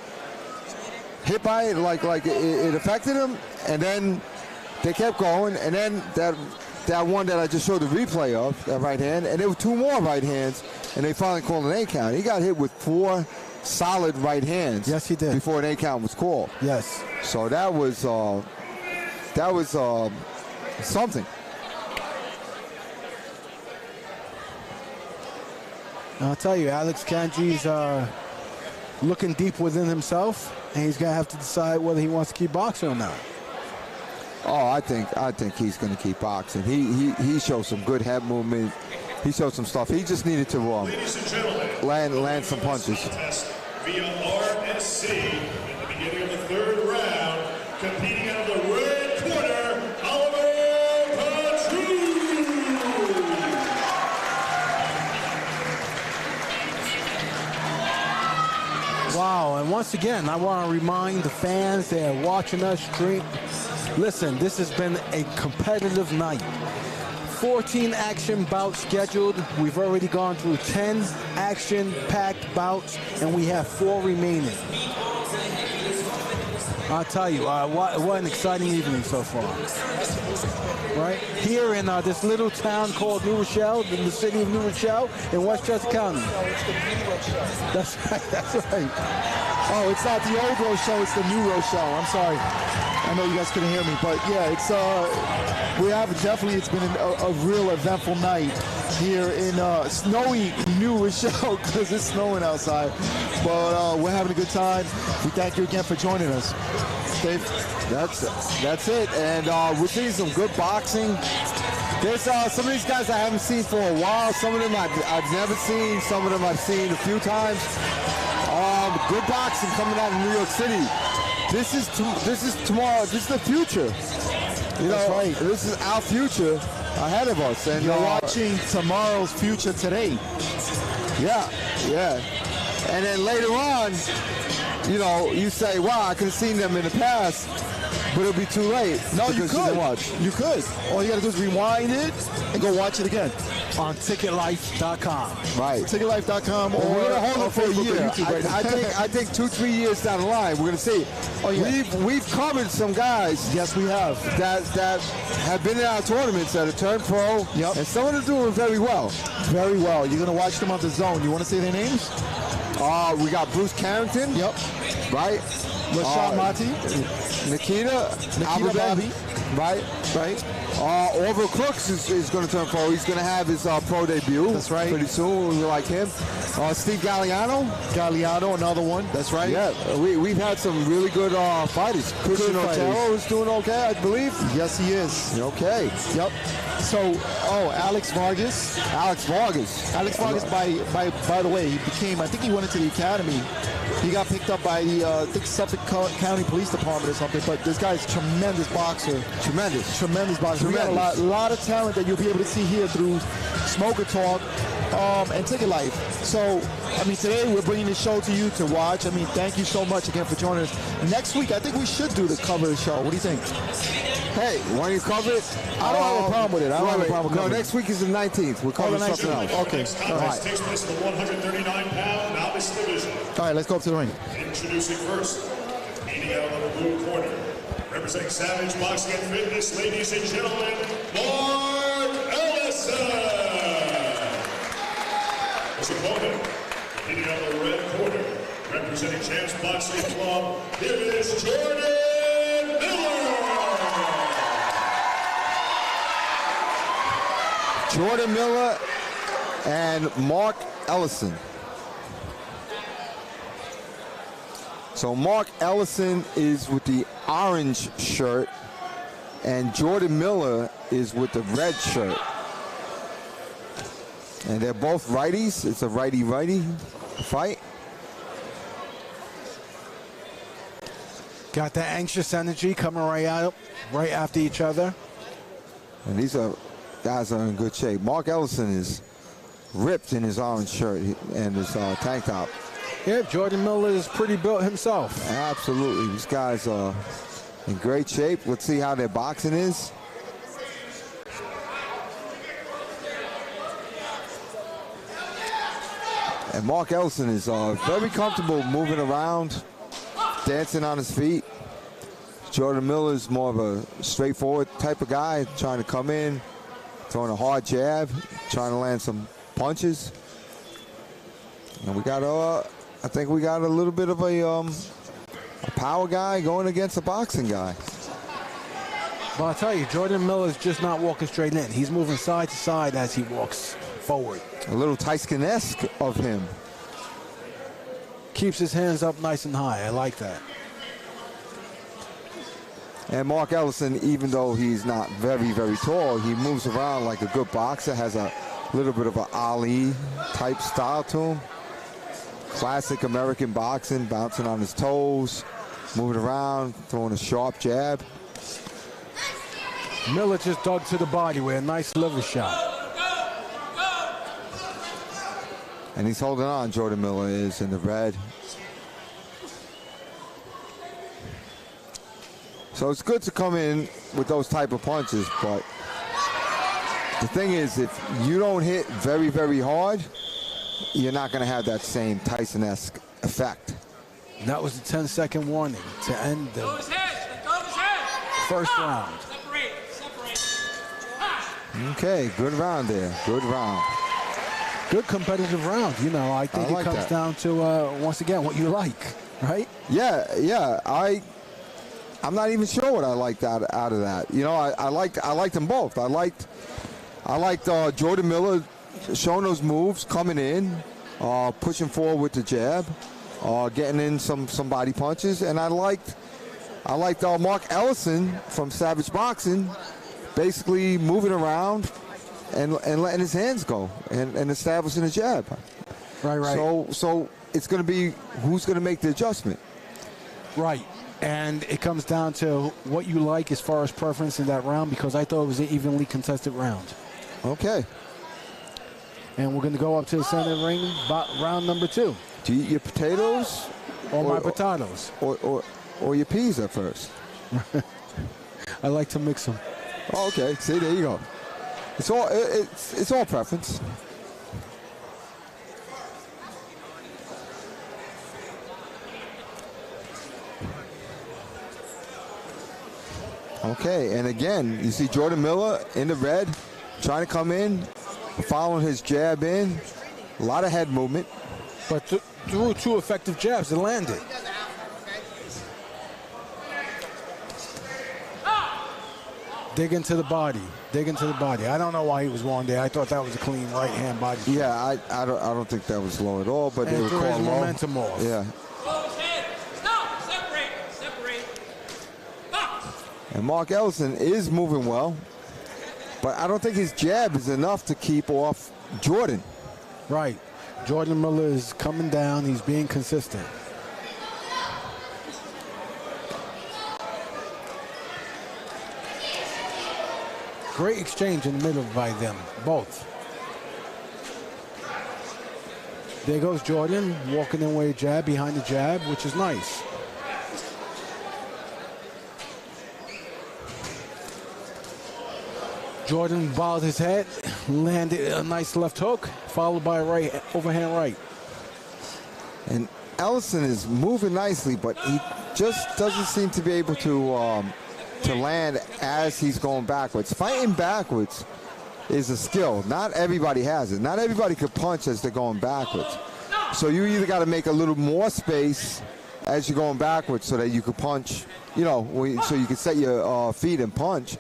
hit by it, like it affected him? And then they kept going, and then that one that I just showed the replay of, that right hand, and there were 2 more right hands, and they finally called an 8 count. He got hit with 4 solid right hands. Yes, he did. Before an 8 count was called. Yes. So that was something. I'll tell you, Alex Kanji's looking deep within himself, and he's gonna have to decide whether he wants to keep boxing or not. Oh, I think he's going to keep boxing. He showed some good head movement. He showed some stuff. He just needed to land some punches. Via RSC at the beginning of the 3rd round, competing out of the red corner, Wow, and once again, I want to remind the fans that are watching us stream. Listen, this has been a competitive night. 14 action bouts scheduled. We've already gone through 10 action-packed bouts, and we have 4 remaining. I'll tell you, what an exciting evening so far. Right here in this little town called New Rochelle, in the city of New Rochelle, in Westchester County. That's right. Oh, it's not the old Rochelle, it's the new Rochelle. I'm sorry. I know you guys couldn't hear me, but yeah, it's been a real eventful night here in snowy New Rochelle because it's snowing outside. But we're having a good time. We thank you again for joining us. Dave? That's it. And we're seeing some good boxing. There's some of these guys I haven't seen for a while. Some of them I've never seen. Some of them I've seen a few times. Good boxing coming out of New York City. This is tomorrow. This is the future. That's right. This is our future ahead of us. And you're watching tomorrow's future today. Yeah. And then later on, you say, wow, I could have seen them in the past, but it'll be too late. No, you could. You could. All you got to do is rewind it and go watch it again. On ticketlife.com. Right. Ticketlife.com. We're going to hold it for a year. I think 2-3 years down the line, we're going to see. Oh, yeah. We've covered some guys. Yes, we have. That have been in our tournaments that have turned pro. Yep. And some of them doing very well. Very well. You're going to watch them on the zone. You want to say their names? We got Bruce Carrington. Yep. Right. Rashad Mati. Nikita Bobby. Right. Orville Crooks is going to turn pro. He's going to have his pro debut. That's right. Pretty soon. We like him. Steve Galliano, another one. That's right. Yeah, we've had some really good fighters. Christian Otero is doing okay, I believe. Yes, he is. Okay. Yep. So, Alex Vargas. Alex Vargas, by the way, I think he went into the academy. He got picked up by the, I think, Suffolk County Police Department or something, but this guy's a tremendous boxer. Tremendous boxer. We got a lot of talent that you'll be able to see here through Smoker Talk and Ticket Life. So, today we're bringing this show to you to watch. Thank you so much again for joining us. Next week, I think we should do the cover of the show. What do you think? Hey, want you to cover it? I don't have a problem with it. No, next week is the 19th. We're covering something else. Okay. Next contest takes place in the 139-pound novice division. All right, let's go up to the ring. Introducing first, meeting out of the blue corner, representing Savage Boxing and Fitness, ladies and gentlemen, Mark Ellison. His opponent, hitting on the red corner, representing Champs Boxing Club, here is Jordan Miller. Jordan Miller and Mark Ellison. So Mark Ellison is with the orange shirt, and Jordan Miller is with the red shirt. And they're both righties. It's a righty-righty fight. Got that anxious energy coming right out, right after each other. And these guys are in good shape. Mark Ellison is ripped in his orange shirt and his tank top. Yeah, Jordan Miller is pretty built himself. Absolutely. These guys are in great shape. Let's see how their boxing is. And Mark Ellison is very comfortable moving around, dancing on his feet. Jordan Miller is more of a straightforward type of guy, trying to come in, throwing a hard jab, trying to land some punches. And we got I think we got a little bit of a power guy going against a boxing guy. But I'll tell you, Jordan Miller's just not walking straight in. He's moving side to side as he walks forward. A little Tyson-esque of him. Keeps his hands up nice and high. I like that. And Mark Ellison, even though he's not very, very tall, he moves around like a good boxer, has a little bit of an Ali type style to him. Classic American boxing, bouncing on his toes, moving around, throwing a sharp jab. Miller just dug to the body with a nice liver shot. And he's holding on, Jordan Miller is in the red. So it's good to come in with those type of punches, but the thing is, if you don't hit very, very hard, you're not going to have that same Tyson-esque effect. That was the 10-second warning to end the first round. Okay, good round there. Good round. Good competitive round. You know, I think it comes down to, once again, what you like, right? Yeah. I'm not even sure what I liked out of that. You know, I liked them both. I liked Jordan Miller showing those moves, coming in, pushing forward with the jab, getting in some body punches, and I liked Mark Ellison from Savage Boxing, basically moving around and letting his hands go and establishing a jab. Right. So it's going to be who's going to make the adjustment. Right. And it comes down to what you like as far as preference in that round, because I thought it was an evenly contested round. Okay. And we're going to go up to the center of the ring, round number 2. Do you eat your potatoes? Or my potatoes. Or your peas at first? I like to mix them. Oh, okay. See, there you go. It's all preference. Okay, and again, you see Jordan Miller in the red, trying to come in, following his jab in. A lot of head movement. But threw 2 effective jabs and landed. Dig into the body. I don't know why he was going there. I thought that was a clean right hand body. Yeah, I don't think that was low at all, but and they were called low. Momentum off. Yeah. And Mark Ellison is moving well, but I don't think his jab is enough to keep off Jordan. Right. Jordan Miller is coming down. He's being consistent. Great exchange in the middle by them, both. There goes Jordan, walking in with a jab behind the jab, which is nice. Jordan bowed his head, landed a nice left hook, followed by a right overhand right. And Ellison is moving nicely, but he just doesn't seem to be able to land as he's going backwards. Fighting backwards is a skill. Not everybody has it. Not everybody can punch as they're going backwards. So you either got to make a little more space as you're going backwards so that you can punch, you know, so you can set your feet and punch.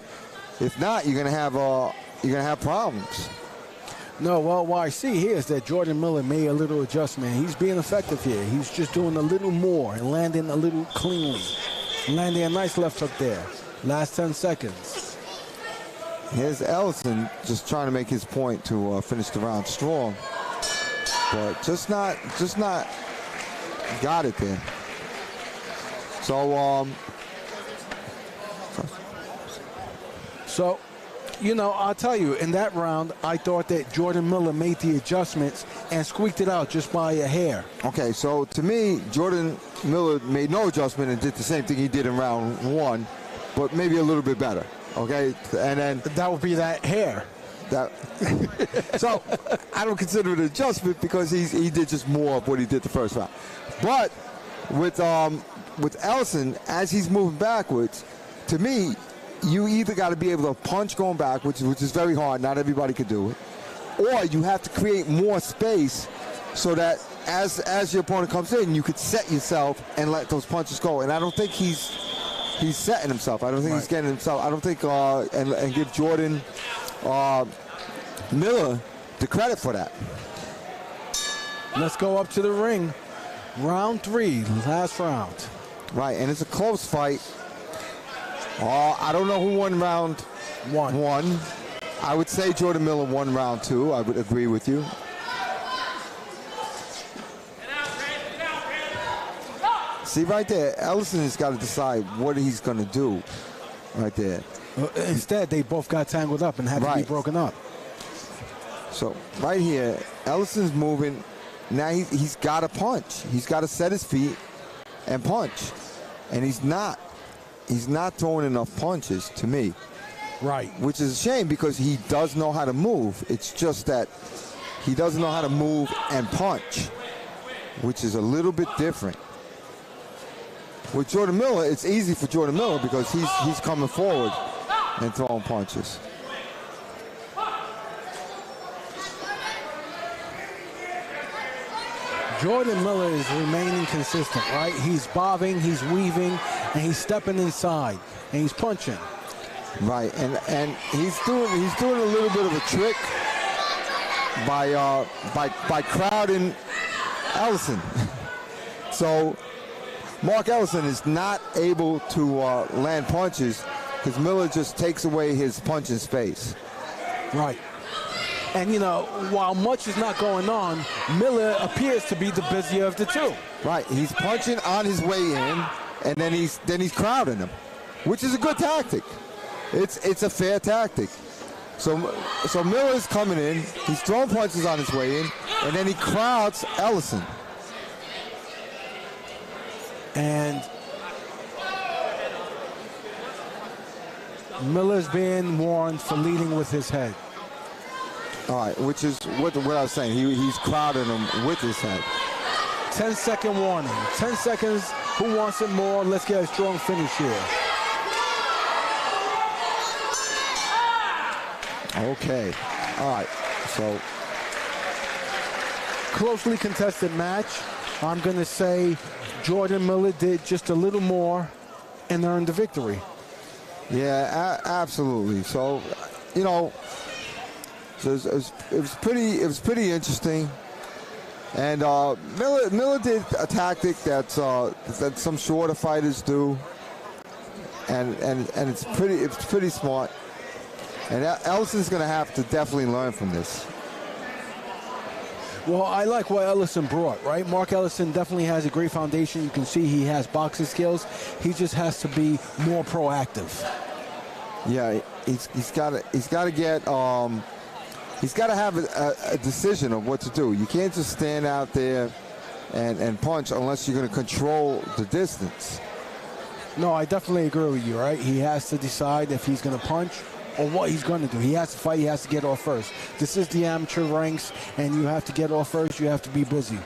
If not, you're gonna have problems. No, well, what I see here is that Jordan Miller made a little adjustment. He's being effective here. He's just doing a little more and landing a little cleanly. Landing a nice left hook there. Last 10 seconds. Here's Ellison just trying to make his point to finish the round strong, but just not got it there. So, you know, I'll tell you, in that round, I thought that Jordan Miller made the adjustments and squeaked it out just by a hair. Okay, so to me, Jordan Miller made no adjustment and did the same thing he did in round one, but maybe a little bit better. Okay, and then that would be that hair. So I don't consider it an adjustment because he did just more of what he did the first round. But with Ellison, as he's moving backwards, to me, you either got to be able to punch going backwards, which is very hard. Not everybody could do it. Or you have to create more space so that as your opponent comes in, you could set yourself and let those punches go. And I don't think he's setting himself. I don't think he's getting himself. I don't think and give Jordan Miller the credit for that. Let's go up to the ring. Round 3, last round. Right, and it's a close fight. I don't know who won round one. I would say Jordan Miller won round 2. I would agree with you. See right there, Ellison has got to decide what he's going to do right there. Instead, they both got tangled up and had to be broken up. So right here, Ellison's moving. Now he's got to punch. He's got to set his feet and punch. And he's not throwing enough punches to me. Right. Which is a shame because he does know how to move. It's just that he doesn't know how to move and punch, which is a little bit different. With Jordan Miller, it's easy for Jordan Miller because he's coming forward and throwing punches. Jordan Miller is remaining consistent, right? He's bobbing, he's weaving, and he's stepping inside, and he's punching. Right, and he's doing a little bit of a trick by crowding Ellison. So Mark Ellison is not able to land punches because Miller just takes away his punching space. Right. And, you know, while much is not going on, Miller appears to be the busier of the two. Right. He's punching on his way in, and then he's crowding him, which is a good tactic. It's a fair tactic. So Miller's coming in. He's throwing punches on his way in, and then he crowds Ellison. And Miller's being warned for leading with his head. All right, which is what I was saying. He's crowding him with his head. 10-second warning. 10 seconds. Who wants it more? Let's get a strong finish here. Okay. All right. So closely contested match. I'm going to say Jordan Miller did just a little more and earned the victory. Yeah, absolutely. So, you know, it was pretty interesting. And Miller did a tactic that some shorter fighters do, and it's pretty smart. And Ellison's going to have to definitely learn from this. Well, I like what Ellison brought, right? Mark Ellison definitely has a great foundation. You can see he has boxing skills. He just has to be more proactive. Yeah, he's got to have a decision of what to do. You can't just stand out there and punch unless you're going to control the distance. No, I definitely agree with you, right? He has to decide if he's going to punch or what he's going to do. He has to fight. He has to get off first. This is the amateur ranks, and you have to get off first. You have to be busy.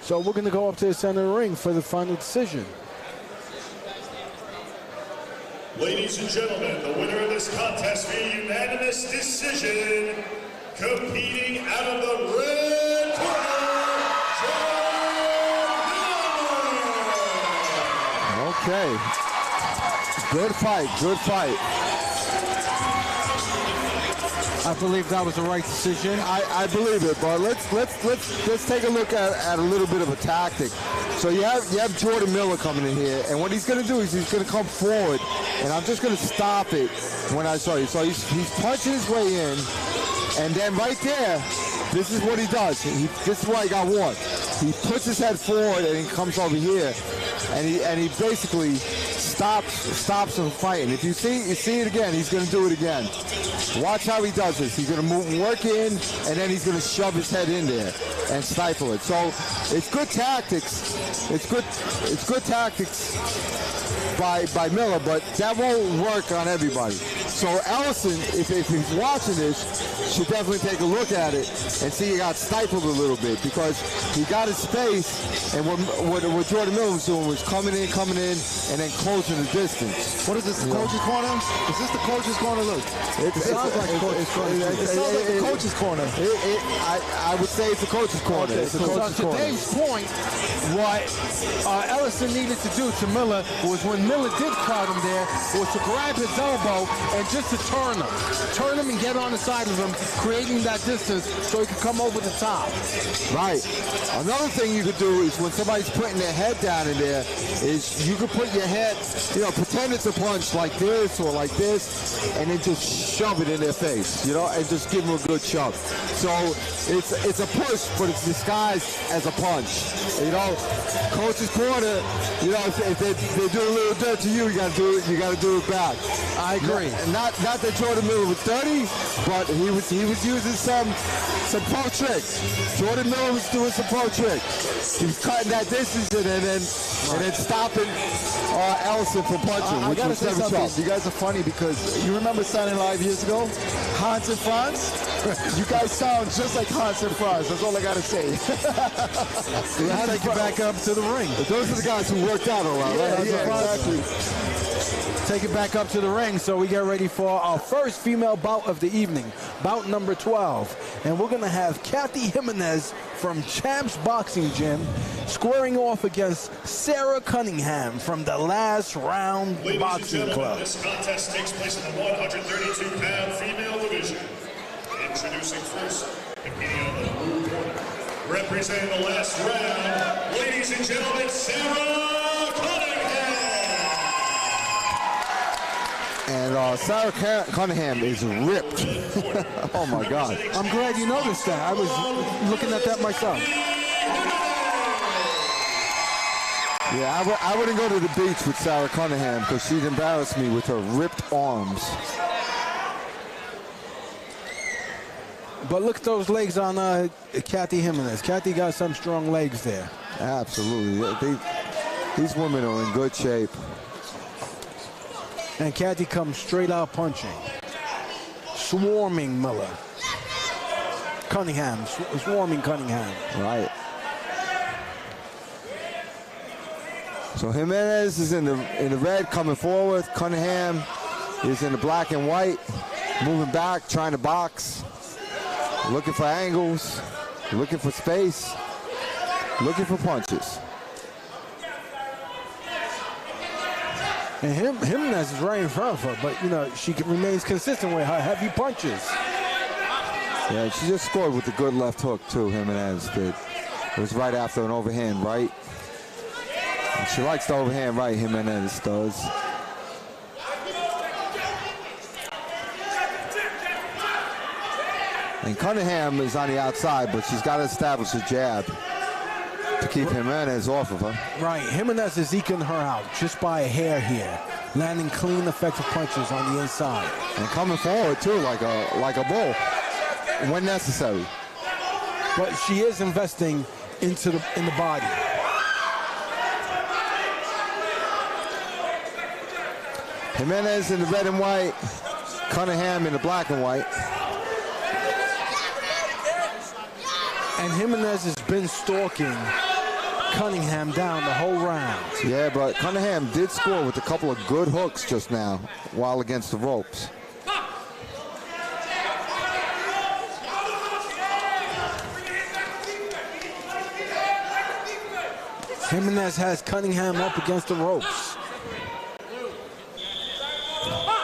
So we're going to go up to the center of the ring for the final decision. Ladies and gentlemen, the winner of this contest via unanimous decision, competing out of the red corner, Okay. Good fight, good fight. I believe that was the right decision. I believe it, but let's take a look at a little bit of a tactic. So you have Jordan Miller coming in here, and what he's going to do is he's going to come forward, and I'm just going to stop it when I show you. So he's punching his way in, and then right there, this is what he does. This is why he got one. He puts his head forward, and he comes over here, and he basically stops him fighting. If you see it again, he's going to do it again. Watch how he does this. He's going to work in, and then he's going to shove his head in there and stifle it. So it's good tactics. It's good tactics by Miller, but that won't work on everybody. So Ellison, if he's watching this, should definitely take a look at it and see he got stifled a little bit because he got his space, and what Jordan Miller was doing was coming in, and then closing the distance. What is this, the coach's corner? Is this the coach's corner? Look. It sounds like the coach's corner. It sounds like the coach's corner. I would say it's the coach's corner. Okay, it's the coach's So corner. today's point, what Ellison needed to do to Miller was when Miller did caught him there, was to grab his elbow and just to turn him and get on the side of him, creating that distance so he could come over the top. Right. Another thing you could do is when somebody's putting their head down in there, is you could put your head, pretend it's a punch like this or like this, and then just shove it in their face, and just give them a good shove. So it's a push, but it's disguised as a punch. Coach's corner, if they do a little dirt to you, you gotta do it back. I agree. Not that Jordan Miller was dirty, but he was using some pro tricks. Jordan Miller was doing some pro tricks. He was cutting that distance and then stopping Ellison from punching, I which gotta was say never something. tough. You guys are funny because you remember Signing Live years ago? Hans and Franz? You guys sound just like Hans and Franz. That's all I gotta say. Let's take it back up to the ring. Those are the guys who worked out a lot, right? Yeah, exactly. Take it back up to the ring so we get ready for our first female bout of the evening, bout number 12. And we're going to have Kathy Jimenez from Champs Boxing Gym squaring off against Sarah Cunningham from the Last Round Ladies Boxing and gentlemen, Club. this contest takes place in the 132-pound female division. Introducing first, competing on the blue corner, representing the Last Round, ladies and gentlemen, Sarah Cunningham. And Sarah Cunningham is ripped. Oh my God. I'm glad you noticed that. I was looking at that myself. Yeah, I wouldn't go to the beach with Sarah Cunningham because she'd embarrass me with her ripped arms. But look at those legs on Kathy Jimenez. Kathy got some strong legs there. Absolutely. These women are in good shape. And Kathy comes straight out punching. Swarming Miller. Cunningham, swarming Cunningham. Right. So Jimenez is in the red coming forward. Cunningham is in the black and white, moving back, trying to box, looking for angles, looking for space, looking for punches. And Jimenez is right in front of her, but she remains consistent with her heavy punches. Yeah, she just scored with a good left hook too, Jimenez did. It was right after an overhand right. And she likes the overhand right, Jimenez does. And Cunningham is on the outside, but she's got to establish a jab to keep Jimenez off of her. Right, Jimenez is eking her out just by a hair here, landing clean, effective punches on the inside. And coming forward too, like a bull, when necessary. But she is investing in the body. Jimenez in the red and white, Cunningham in the black and white. And Jimenez has been stalking Cunningham down the whole round. Yeah, but Cunningham did score with a couple of good hooks just now while against the ropes. Jimenez has Cunningham up against the ropes.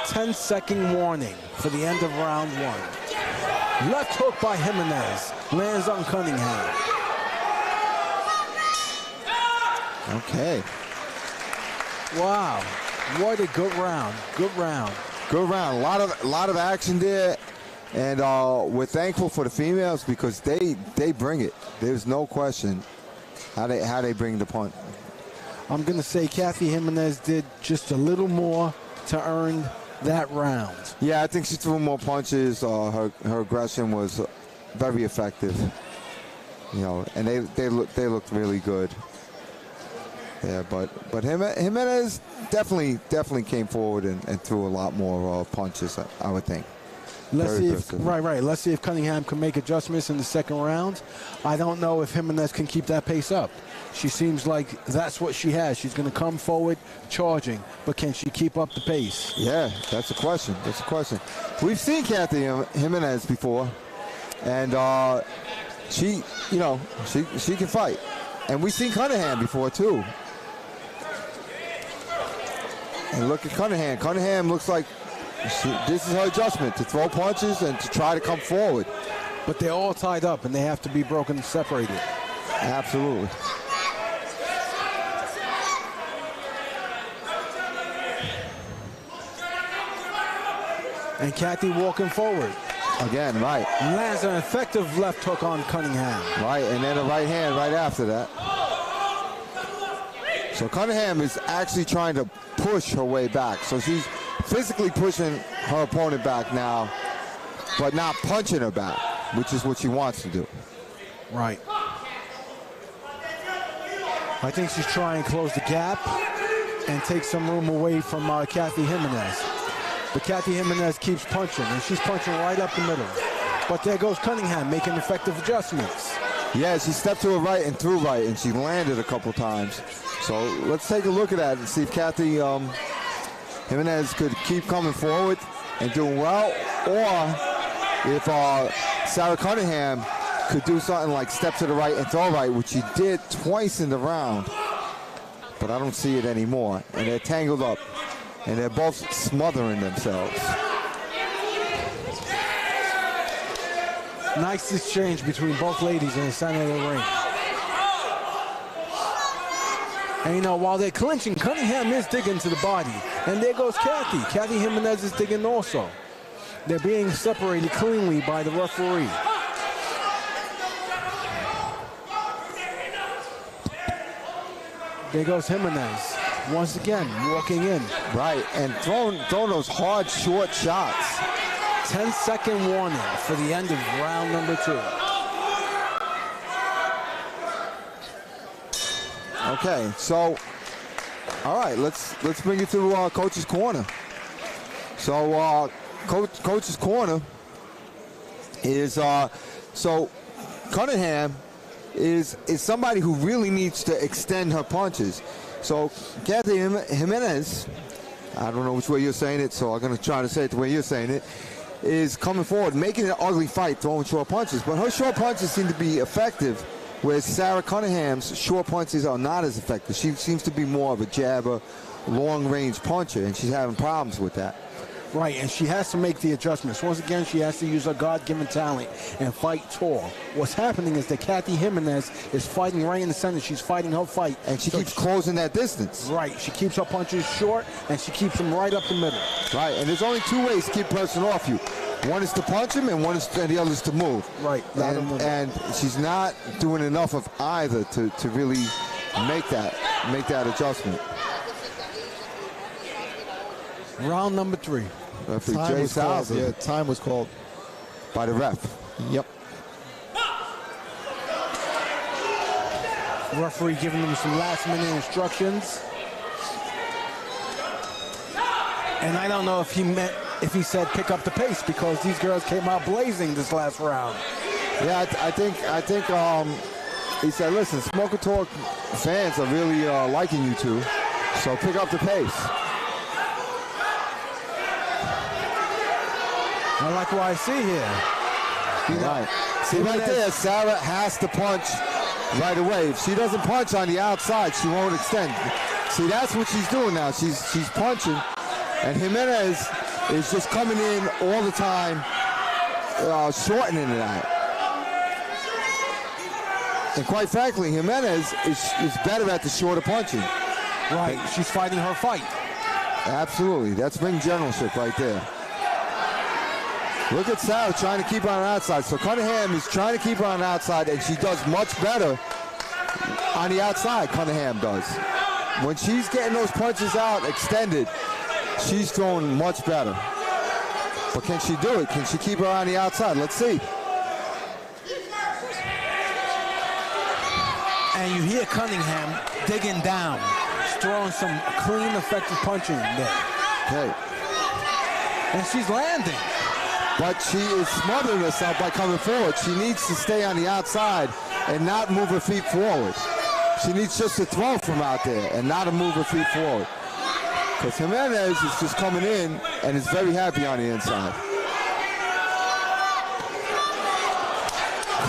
10-second warning for the end of round one. Left hook by Jimenez lands on Cunningham. Okay. Wow, what a good round. Good round. Good round. A lot of action there, and we're thankful for the females because they bring it. There's no question how they bring the punt. I'm gonna say Kathy Jimenez did just a little more to earn that round. Yeah, I think she threw more punches. Her aggression was very effective. You know, and they looked really good. Yeah, but Jimenez definitely came forward and threw a lot more punches. I would think. Let's see if aggressive. right. Let's see if Cunningham can make adjustments in the second round. I don't know if Jimenez can keep that pace up. She seems like that's what she has. She's going to come forward charging, but can she keep up the pace? Yeah, that's a question. That's a question. We've seen Kathy Jimenez before, and she can fight. And we've seen Cunningham before too. And look at Cunningham. Cunningham looks like this is her adjustment, to throw punches and to try to come forward. But they're all tied up, and they have to be broken and separated. Absolutely. And Kathy walking forward. Again, right. Lands an effective left hook on Cunningham. Right, and then a right hand right after that. So Cunningham is actually trying to push her way back. So she's physically pushing her opponent back now, but not punching her back, which is what she wants to do. Right. I think she's trying to close the gap and take some room away from Kathy Jimenez. But Kathy Jimenez keeps punching, and she's punching right up the middle. But there goes Cunningham making effective adjustments. Yeah, she stepped to her right and threw right, and she landed a couple times. So let's take a look at that and see if Kathy Jimenez could keep coming forward and doing well, or if Sarah Cunningham could do something like step to the right and throw right, which she did twice in the round. But I don't see it anymore. And they're tangled up, and they're both smothering themselves. Nice exchange between both ladies in the center of the ring. And you know, while they're clinching, Cunningham is digging to the body. And there goes Kathy. Kathy Jimenez is digging also. They're being separated cleanly by the referee. There goes Jimenez. Once again, walking in. Right, and throwing those hard, short shots. 10-second warning for the end of round number 2. Okay, so, all right, let's bring it to Coach's Corner. So, Coach's Corner is, so Cunningham is somebody who really needs to extend her punches. So, Kathy Jimenez, I don't know which way you're saying it, so I'm going to try to say it the way you're saying it, is coming forward, making an ugly fight, throwing short punches. But her short punches seem to be effective, whereas Sarah Cunningham's short punches are not as effective. She seems to be more of a jabber, long-range puncher, and she's having problems with that. Right, and she has to make the adjustments. Once again, she has to use her God-given talent and fight tall. What's happening is that Kathy Jimenez is fighting right in the center. She's fighting her fight. And she keeps closing that distance. Right, she keeps her punches short, and she keeps them right up the middle. Right, and there's only two ways to keep a person off you. One is to punch him, and the other is to move. Right. And she's not doing enough of either to really make that adjustment. Round number 3. Referee Time Jay was called. Salzer Yeah, time was called. by the ref. Yep. Referee giving them some last-minute instructions. And I don't know if he said pick up the pace, because these girls came out blazing this last round. Yeah, I think he said, listen, Smoke and Talk fans are really liking you two, so pick up the pace. I like what I see here. Right. See right there, Sarah has to punch right away. If she doesn't punch on the outside, she won't extend. See, that's what she's doing now. She's punching, and Jimenez is just coming in all the time, shortening it out. And quite frankly, Jimenez is better at the shorter punching. Right, she's fighting her fight. Absolutely, that's ring generalship right there. Look at Sarah trying to keep her on the outside. So Cunningham is trying to keep her on the outside, and she does much better on the outside, Cunningham does. When she's getting those punches out extended, she's throwing much better. But can she do it? Can she keep her on the outside? Let's see. And you hear Cunningham digging down. She's throwing some clean, effective punching there. Okay. And she's landing. But she is smothering herself by coming forward. She needs to stay on the outside and not move her feet forward. She needs just to throw from out there and not to move her feet forward. Because Jimenez is just coming in and is very happy on the inside.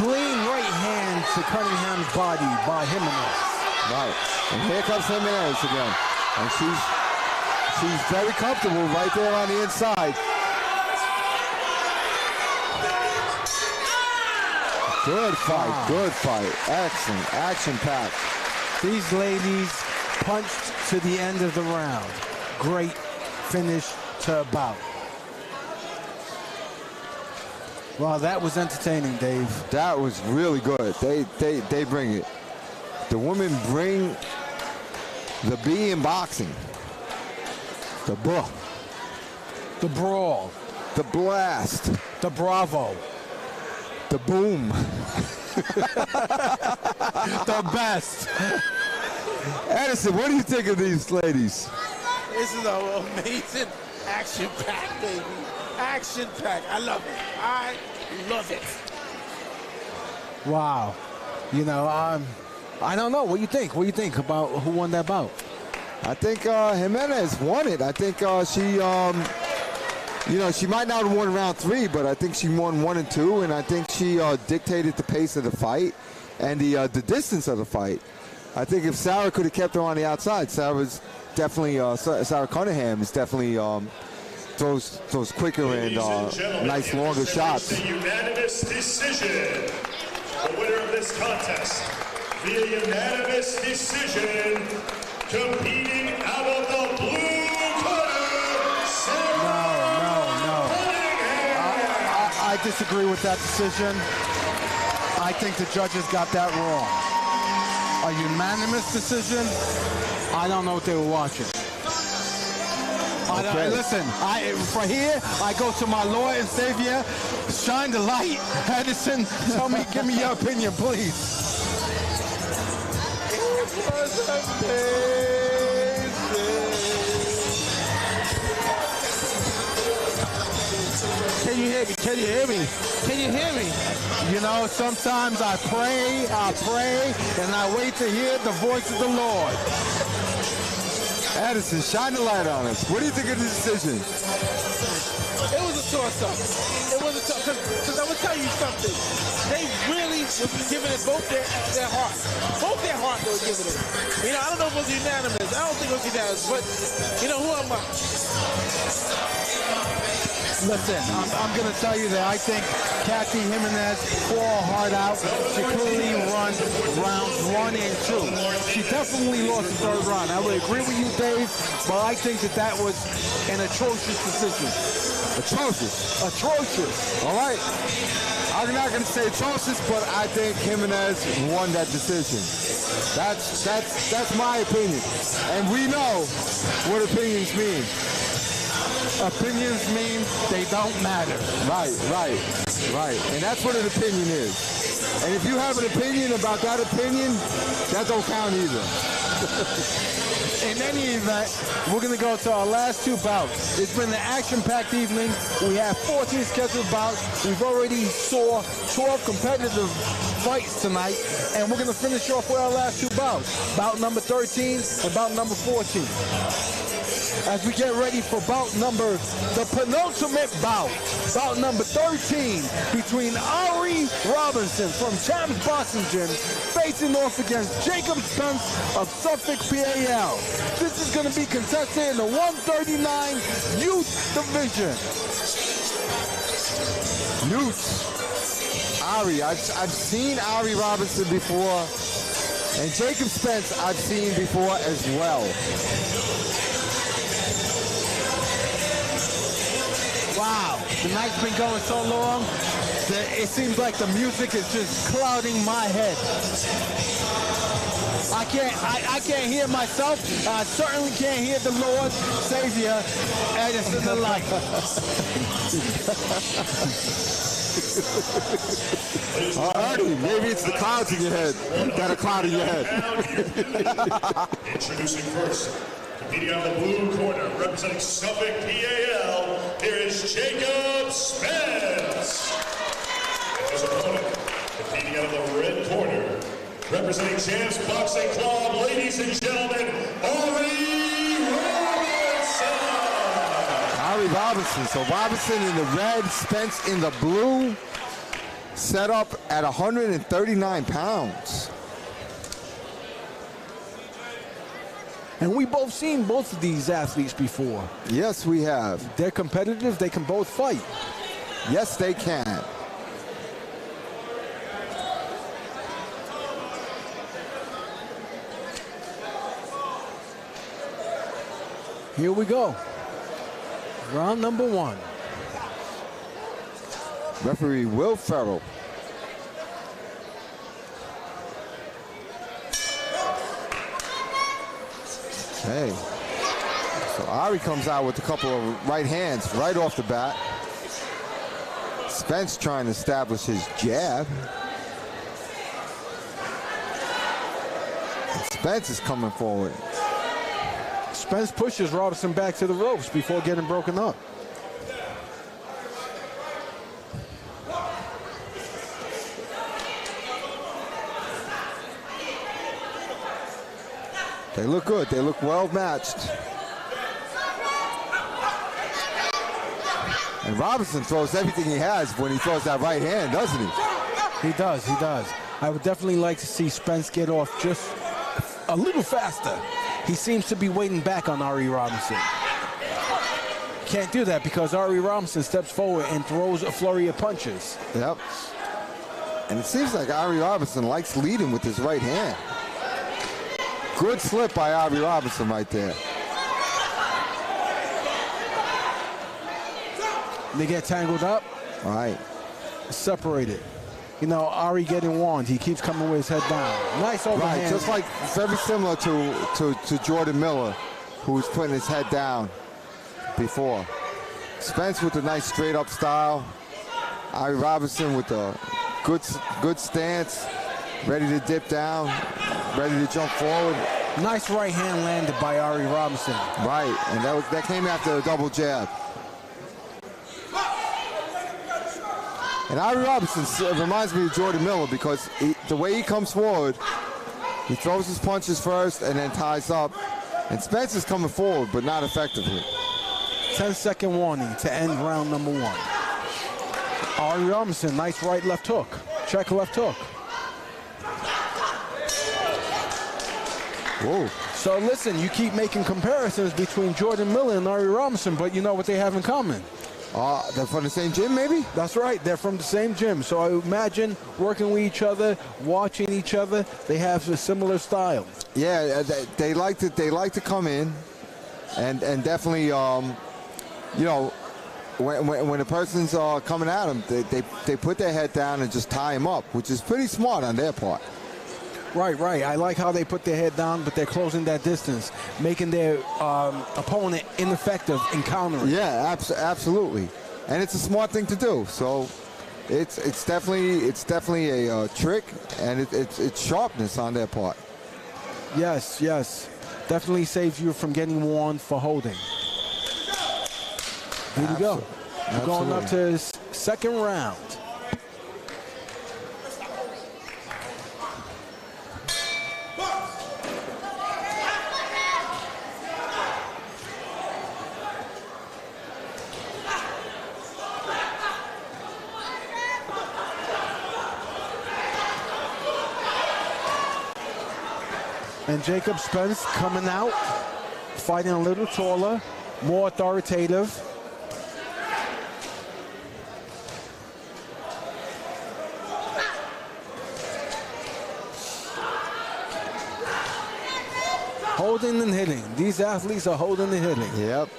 Clean right hand to Cunningham's body by Jimenez. Right. And here comes Jimenez again. And she's very comfortable right there on the inside. Good fight, wow. Good fight. Excellent, action-packed. These ladies punched to the end of the round. Great finish to a bout. Wow, that was entertaining, Dave. That was really good. They bring it. The women bring the B in boxing. The buh. The brawl. The blast. The bravo. The boom. The best. Edison, what do you think of these ladies? This is an amazing action-packed, baby. Action-packed. I love it. I love it. Wow. You know, I don't know. What do you think? What do you think about who won that bout? I think Jimenez won it. I think she, you know, she might not have won round 3, but I think she won 1 and 2, and I think she dictated the pace of the fight and the distance of the fight. I think if Sarah could have kept her on the outside, Sarah's definitely Sarah Cunningham is definitely those quicker and nice longer shots. A unanimous decision. The winner of this contest via unanimous decision, competing out of the blue corner, Sarah Cunningham. I disagree with that decision. I think the judges got that wrong. A unanimous decision? I don't know what they were watching. Okay. Listen, from here, I go to my Lord and Savior. Shine the light. Edison, give me your opinion, please. Can you hear me? Can you hear me? Can you hear me? You know, sometimes I pray, and I wait to hear the voice of the Lord. Addison, shine the light on us. What do you think of the decision? It was a toss-up. It was a toss-up. Because I'm going to tell you something. They really was giving it both their heart. Both their heart they were giving it. You know, I don't know if it was unanimous. I don't think it was unanimous. But, you know, who am I? Listen, I'm going to tell you that I think Kathy Jimenez fought hard out. She clearly won rounds 1 and 2. She definitely lost the third round. I would agree with you, Dave, but I think that was an atrocious decision. Atrocious. Atrocious. All right. I'm not going to say atrocious, but I think Jimenez won that decision. That's my opinion. And we know what opinions mean. Opinions mean they don't matter. Right. And that's what an opinion is. And if you have an opinion about that opinion, that don't count either. In any event, we're going to go to our last 2 bouts. It's been an action-packed evening. We have 14 scheduled bouts. We've already saw 12 competitive fights tonight, and we're going to finish off with our last two bouts. Bout number 13 and bout number 14. As we get ready for the penultimate bout number 13, between Ari Robinson from Champs Boxing Gym facing off against Jacob Spence of Suffolk, PAL. This is going to be contested in the 139 youth division. Youth. Ari, I've seen Ari Robinson before, and Jacob Spence I've seen before as well. Wow, the night's been going so long that it seems like the music is just clouding my head. I can't hear myself. I certainly can't hear the Lord, Savior, Edison the light. Alrighty, maybe it's the clouds in your head. Got a cloud in your head. Introducing first, competing out of the blue corner, representing Suffolk, PAL, here is Jacob Spence. His opponent, competing out of the red corner, representing Champs Boxing Club, ladies and gentlemen, Ari Robinson. Ari Robinson. So Robinson in the red, Spence in the blue. Set up at 139 pounds. And we both seen both of these athletes before. Yes, we have. They're competitive. They can both fight. Yes, they can. Here we go. Round number one. Referee Will Ferrell. Okay. So Ari comes out with a couple of right hands right off the bat. Spence trying to establish his jab. And Spence is coming forward. Spence pushes Robinson back to the ropes before getting broken up. They look good. They look well matched. And Robinson throws everything he has when he throws that right hand, doesn't he? He does, he does. I would definitely like to see Spence get off just a little faster. He seems to be waiting back on Ari Robinson. Can't do that because Ari Robinson steps forward and throws a flurry of punches. Yep. And it seems like Ari Robinson likes leading with his right hand. Good slip by Ari Robinson right there. They get tangled up. All right. Separated. You know, Ari getting warned. He keeps coming with his head down. Nice overhand. Right, just like very similar to Jordan Miller, who was putting his head down before. Spence with a nice straight up style. Ari Robinson with a good stance, ready to dip down, ready to jump forward. Nice right hand landed by Ari Robinson. Right, and that came after a double jab. And Ari Robinson reminds me of Jordan Miller because the way he comes forward, he throws his punches first and then ties up. And Spence is coming forward, but not effectively. 10-second warning to end round number one. Ari Robinson, nice right left hook. Check left hook. Whoa. So listen, you keep making comparisons between Jordan Miller and Ari Robinson, but you know what they have in common? They're from the same gym, maybe? That's right. They're from the same gym. So I imagine working with each other, watching each other, they have a similar style. Yeah, they like to come in, and definitely, you know, when a person's coming at them, they put their head down and just tie him up, which is pretty smart on their part. Right. I like how they put their head down, but they're closing that distance, making their opponent ineffective in countering. Yeah, absolutely, and it's a smart thing to do. So it's definitely a trick, and it's sharpness on their part. Yes, definitely saves you from getting warned for holding. Here we go. We're going up to his second round. And Jacob Spence coming out, fighting a little taller, more authoritative. Holding and hitting. These athletes are holding and hitting. Yep.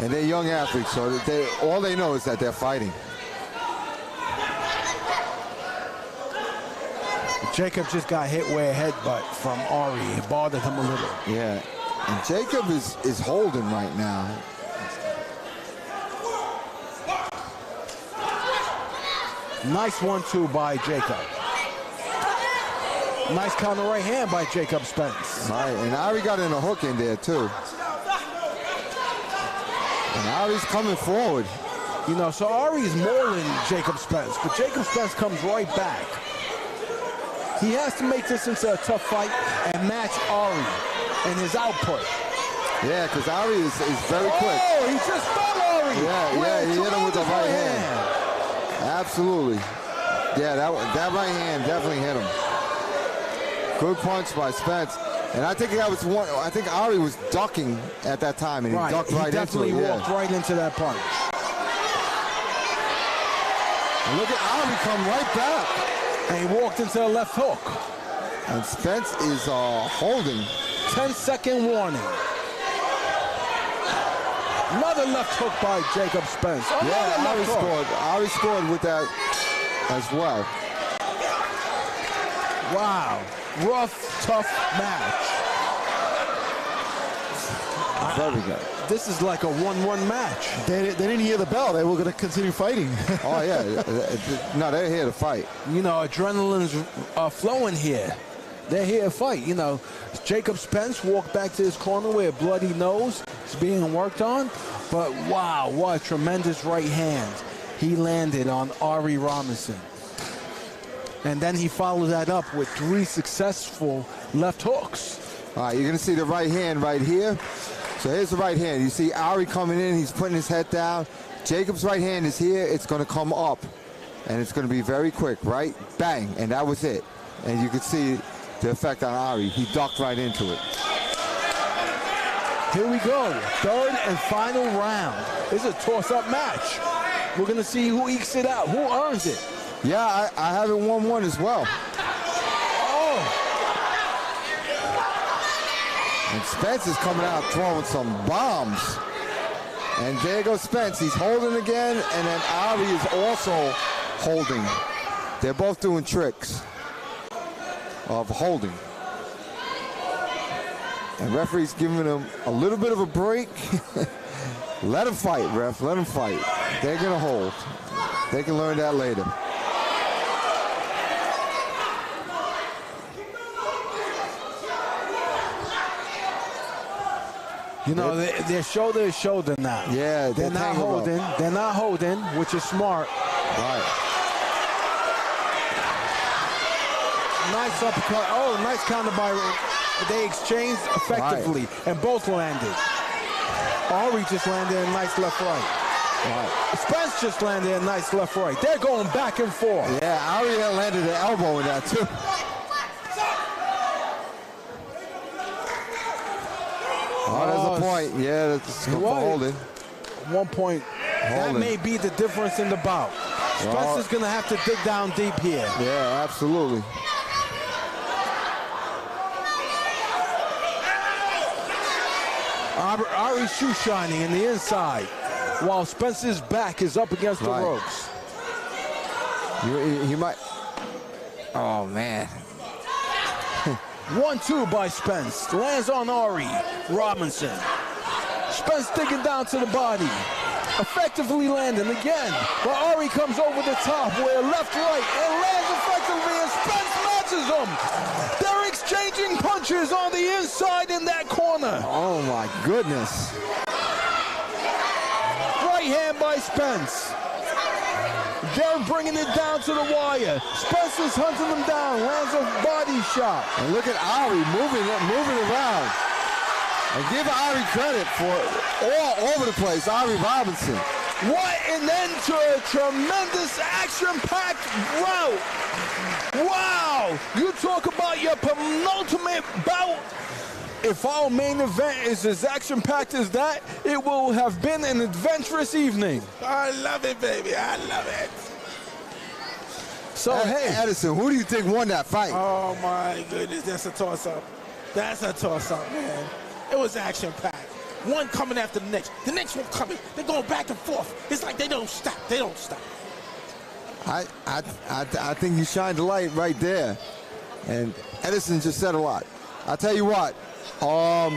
And they're young athletes, so all they know is that they're fighting. Jacob just got hit with a headbutt from Ari. It bothered him a little. Yeah. And Jacob is holding right now. Nice 1-2 by Jacob. Nice counter right hand by Jacob Spence. Right, and Ari got in a hook in there too. And Ari's coming forward. You know, so Ari's mauling Jacob Spence, but Jacob Spence comes right back. He has to make this into a tough fight and match Ari and his output. Yeah, because Ari is very quick. Oh, he just fell Ari. Yeah, he hit him with the right hand. hand. Absolutely. Yeah, that right hand definitely hit him. Good punch by Spence. And I think that was one. I think Ari was ducking at that time, and he ducked right into it. Definitely walked right into that punch. And look at Ari come right back. And he walked into the left hook. And Spence is holding. 10-second warning. Another left hook by Jacob Spence. Yeah, Ari scored. Ari scored with that as well. Wow. Rough, tough match. Very good. This is like a 1-1 match. They didn't hear the bell. They were going to continue fighting. Oh, yeah. No, they're here to fight. You know, adrenaline's flowing here. They're here to fight. You know, Jacob Spence walked back to his corner with a bloody nose. It's being worked on. But wow, what a tremendous right hand he landed on Ari Robinson. And then he followed that up with 3 successful left hooks. All right, you're going to see the right hand right here. So here's the right hand. You see Ari coming in. He's putting his head down. Jacob's right hand is here. It's going to come up. And it's going to be very quick, right? Bang. And that was it. And you can see the effect on Ari. He ducked right into it. Here we go. Third and final round. It's a toss-up match. We're going to see who ekes it out, who earns it. Yeah, I have it 1-1 as well. Oh. And Spence is coming out throwing some bombs. And there goes Spence. He's holding again, and then Ari is also holding. They're both doing tricks of holding. And referee's giving him a little bit of a break. Let him fight, ref. Let him fight. They're going to hold. They can learn that later. You know, they're shoulder to shoulder now. Yeah, they're not holding. Up. They're not holding, which is smart. Right. Nice uppercut. Oh, nice counter by. They exchanged effectively, and both landed. Ari just landed a nice left right. Spence just landed a nice left right. They're going back and forth. Yeah, Ari landed an elbow in that too. Oh, there's a point. Yeah, that's holding. 1 point. That may be the difference in the bout. Spence is going to have to dig down deep here. Yeah, absolutely. Ari's shoe shining in the inside, while Spence's back is up against the ropes. He might. Oh, man. 1-2 by Spence. Lands on Ari Robinson. Spence digging down to the body. Effectively landing again. But Ari comes over the top with a left right and lands effectively, and Spence matches him. They're exchanging punches on the inside in that corner. Oh my goodness. Right hand by Spence. They're bringing it down to the wire. Spence is hunting them down, lands a body shot. And look at Ari moving around. And give Ari credit for all over the place, Ari Robinson. What an end to a tremendous action-packed rout. Wow. You talk about your penultimate bout. If our main event is as action-packed as that, it will have been an adventurous evening. I love it, baby. I love it. So, hey. Edison, who do you think won that fight? Oh, my goodness. That's a toss-up. That's a toss-up, man. It was action-packed. One coming after the next. The next one coming. They're going back and forth. It's like they don't stop. They don't stop. I think you shined the light right there. And Edison just said a lot. I'll tell you what. The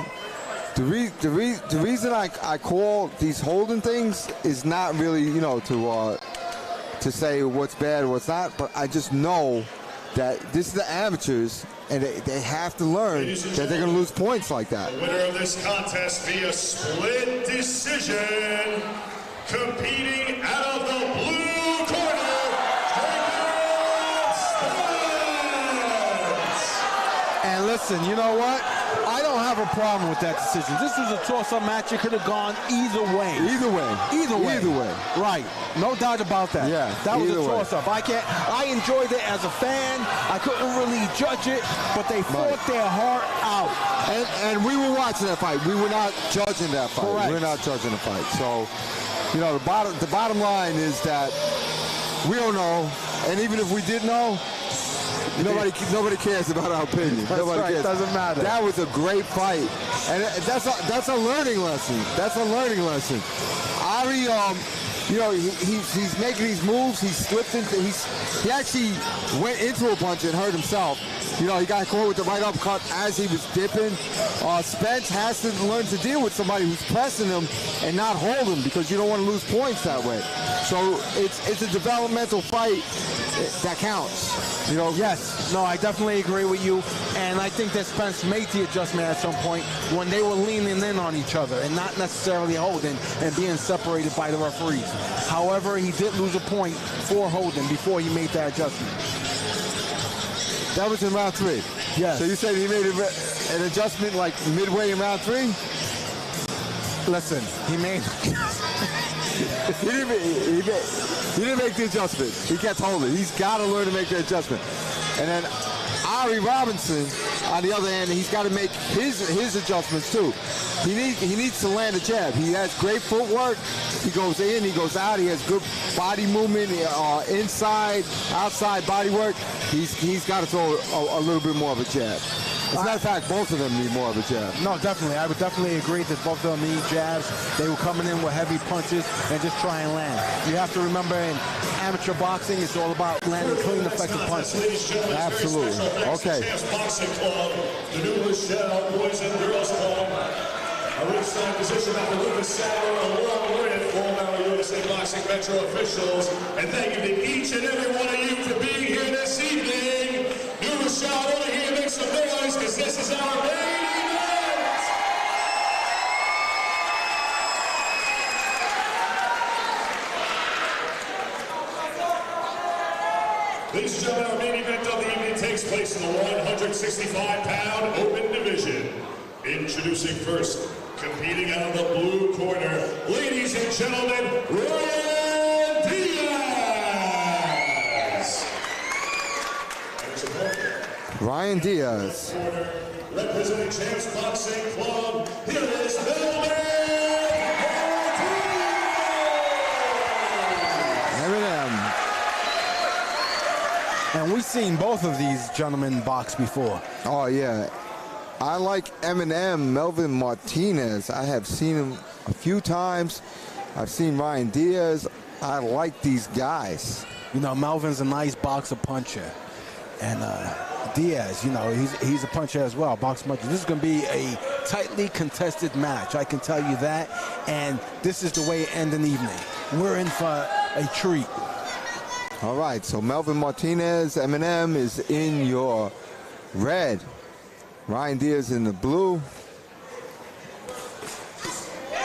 reason I call these holding things is not really, you know, to say what's bad or what's not, but I just know that this is the amateurs, and they have to learn that they're going to lose points like that. The winner of this contest via split decision, competing out of the blue corner, And listen, you know what? I don't have a problem with that decision. This was a toss-up match. It could have gone either way. Either way. Either way. Either way. Right. No doubt about that. Yeah. That was a either way. toss-up. I enjoyed it as a fan. I couldn't really judge it, but they fought their heart out. And we were watching that fight. We were not judging that fight. Correct. We're not judging the fight. So, you know, the bottom line is that we don't know. And even if we did know, nobody cares about our opinion. That's nobody right. cares. Doesn't matter. That was a great fight, and that's a learning lesson. That's a learning lesson. Ari, you know, he's making these moves. He slipped into. He actually went into a punch and hurt himself. You know, he got caught with the right uppercut as he was dipping. Spence has to learn to deal with somebody who's pressing him and not hold him, because you don't want to lose points that way. So it's a developmental fight that counts. You know. Yes. No, I definitely agree with you. And I think that Spence made the adjustment at some point when they were leaning in on each other and not necessarily holding and being separated by the referees. However, he did lose a point for holding before he made that adjustment. That was in round 3. Yes. So you said he made an adjustment like midway in round 3? Listen, he made... He didn't make the adjustment. He kept holding. He's got to learn to make the adjustment. And then Ari Robinson, on the other hand, he's got to make his adjustments too. He needs to land a jab. He has great footwork. He goes in, he goes out. He has good body movement, inside, outside body work. He's got to throw a little bit more of a jab. As a matter of fact, both of them need more of a jab. No, definitely. I would definitely agree that both of them need jabs. They were coming in with heavy punches and just try and land. You have to remember, in amateur boxing, it's all about landing clean, effective punches. Absolutely. Okay. Boxing Club, the New Rochelle Boys and Girls Club. A ringside position at the Lucas Center, along with former USA Boxing Metro officials. And thank you to each and every one of you for being here this evening. New Rochelle, over here, make some noise, because this is our main event. Ladies and gentlemen, our main event of the evening takes place in the 165-pound open division. Introducing first, competing out of the blue corner, ladies and gentlemen, Ryan Diaz. Ryan Diaz. Representing Champs Boxing Club, here is Melvin Eminem. And we've seen both of these gentlemen box before. Oh, yeah. I like Eminem, Melvin Martinez. I have seen him a few times. I've seen Ryan Diaz. I like these guys. You know, Melvin's a nice boxer puncher. And Diaz, you know, he's a puncher as well, box puncher. This is going to be a tightly contested match, I can tell you that. And this is the way it ends an evening. We're in for a treat. All right, so Melvin Martinez, Eminem is in your red. Ryan Diaz in the blue.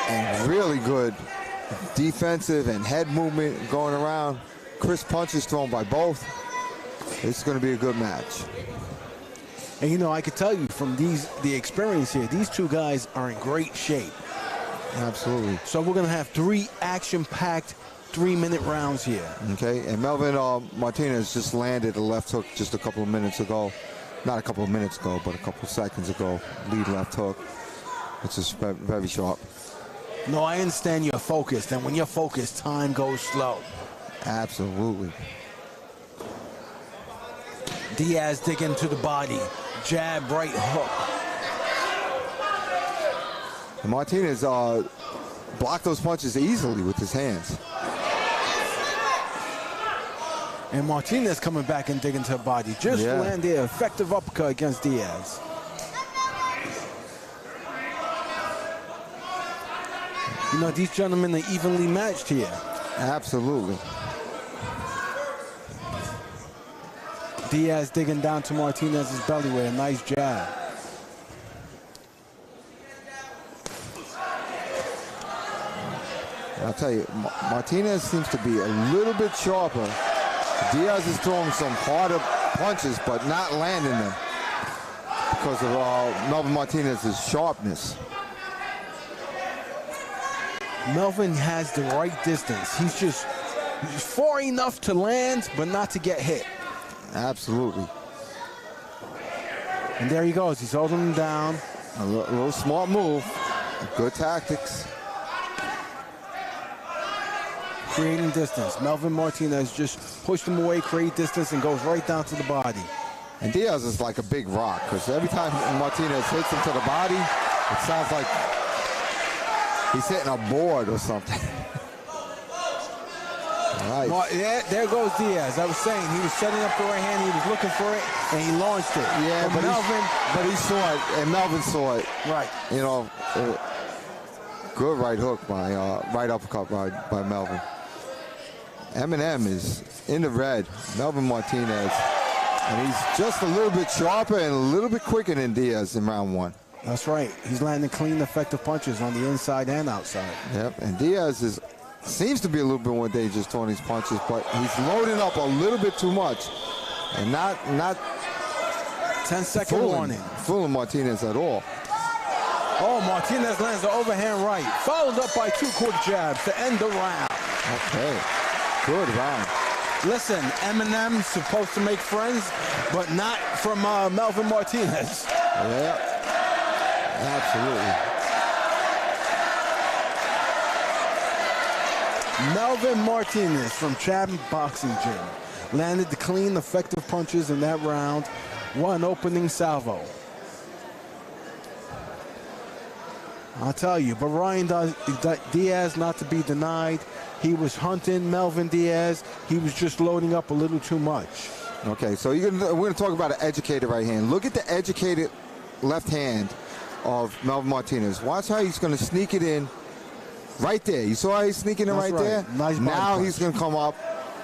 And really good defensive and head movement going around. Crisp punches thrown by both. This is going to be a good match. And you know, I can tell you from the experience here, these two guys are in great shape. Absolutely. So we're going to have 3 action-packed 3-minute rounds here. Okay, and Melvin Martinez just landed a left hook just a couple of minutes ago. Not a couple of minutes ago, but a couple of seconds ago. Lead left hook. It's just very sharp. No, I understand you're focused, and when you're focused, time goes slow. Absolutely. Diaz digging to the body. Jab, right hook. And Martinez blocked those punches easily with his hands. And Martinez coming back and digging to the body. Just landed an effective uppercut against Diaz. You know, these gentlemen are evenly matched here. Absolutely. Diaz digging down to Martinez's belly with a nice jab. I'll tell you, Martinez seems to be a little bit sharper. Diaz is throwing some harder punches, but not landing them because of Melvin Martinez's sharpness. Melvin has the right distance. He's just far enough to land, but not to get hit. Absolutely. And there he goes. He's holding him down. A little smart move. Good tactics. Creating distance. Melvin Martinez just pushed him away, create distance, and goes right down to the body. And Diaz is like a big rock, because every time Martinez hits him to the body, it sounds like he's hitting a board or something. All right. Yeah, there goes Diaz. I was saying, he was setting up the right hand, he was looking for it, and he launched it. Yeah, but he saw it, and Melvin saw it. Right. You know, good right hook by, right uppercut by Melvin. Eminem is in the red, Melvin Martinez, and he's just a little bit sharper and a little bit quicker than Diaz in round 1. That's right. He's landing clean, effective punches on the inside and outside. Yep, and Diaz seems to be a little bit more dangerous throwing these punches, but he's loading up a little bit too much and not 10-second warning. Fooling Martinez at all. Oh, Martinez lands the overhand right, followed up by 2 quick jabs to end the round. Okay, good round. Listen, Eminem's supposed to make friends, but not from Melvin Martinez. Yeah, absolutely. Melvin Martinez from Chapman Boxing Gym landed the clean, effective punches in that round. One opening salvo. I'll tell you, but Ryan Diaz, not to be denied, he was hunting Melvin Diaz. He was just loading up a little too much. Okay, so we're going to talk about an educated right hand. Look at the educated left hand of Melvin Martinez. Watch how he's going to sneak it in right there. You saw how he's sneaking it right there? Nice now punch. he's going to come up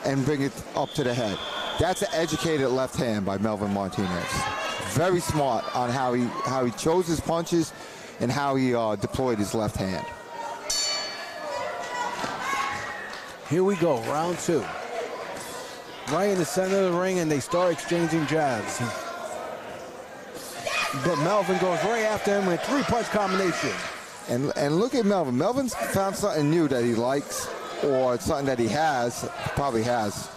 and bring it up to the head. That's an educated left hand by Melvin Martinez. Very smart on how he chose his punches and how he deployed his left hand. Here we go, round 2. Right in the center of the ring, and they start exchanging jabs. But Melvin goes right after him with a 3-punch combination. And look at Melvin. Melvin's found something new that he likes, or something that he probably has.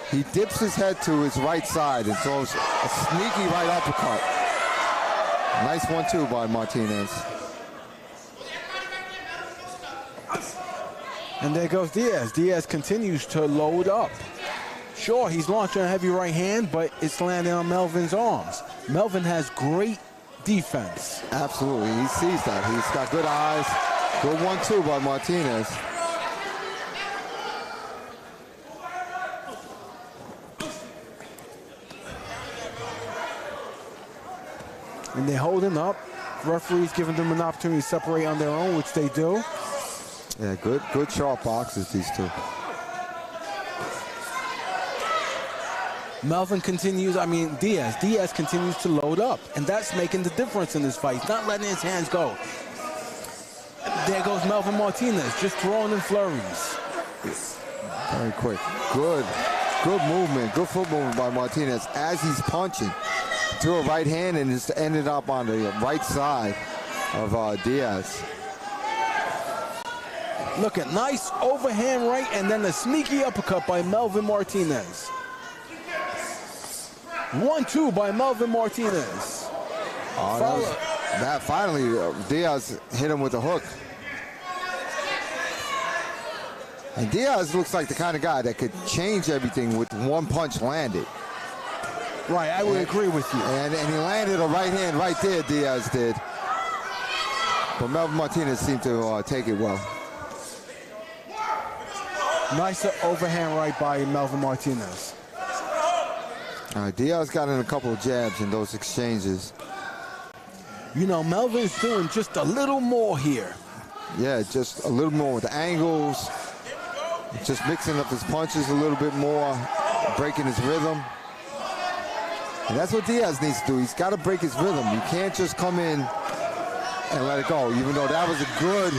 He dips his head to his right side and throws a sneaky right uppercut. Nice 1-2 by Martinez. And there goes Diaz. Diaz continues to load up. Sure, he's launching a heavy right hand, but it's landing on Melvin's arms. Melvin has great defense. Absolutely, he sees that. He's got good eyes. Good 1-2 by Martinez. And they're holding up. Referees giving them an opportunity to separate on their own, which they do. Yeah, good sharp boxes, these two. Melvin continues, Diaz continues to load up, and that's making the difference in this fight. He's not letting his hands go. There goes Melvin Martinez, just throwing in flurries. Very quick. Good movement, good foot movement by Martinez as he's punching. Threw a right hand and just ended up on the right side of Diaz. Look at nice overhand right and then a sneaky uppercut by Melvin Martinez. 1-2 by Melvin Martinez. Oh, that finally, Diaz hit him with a hook. And Diaz looks like the kind of guy that could change everything with one punch landed. Right, I would agree with you. And he landed a right hand right there, Diaz did. But Melvin Martinez seemed to take it well. Nice overhand right by Melvin Martinez. Diaz got in a couple of jabs in those exchanges. You know, Melvin's doing just a little more here. Yeah, just a little more with the angles. Just mixing up his punches a little bit more, breaking his rhythm. And that's what Diaz needs to do. He's got to break his rhythm. You can't just come in and let it go, even though that was good.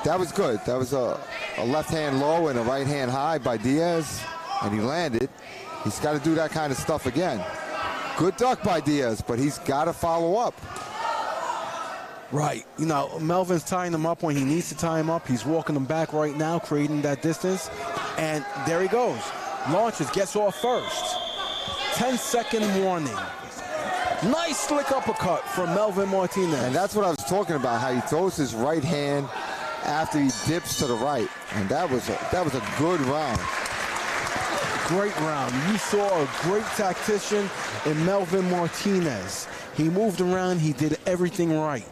That was a left hand low and a right hand high by Diaz, and he landed. He's got to do that kind of stuff again. Good duck by Diaz, but he's got to follow up. Right. You know, Melvin's tying him up when he needs to tie him up. He's walking him back right now, creating that distance. And there he goes. Launches, gets off first. 10-second warning. Nice slick uppercut from Melvin Martinez. And that's what I was talking about, how he throws his right hand after he dips to the right. And that was a good round. Great round. You saw a great tactician in Melvin Martinez. He moved around. He did everything right.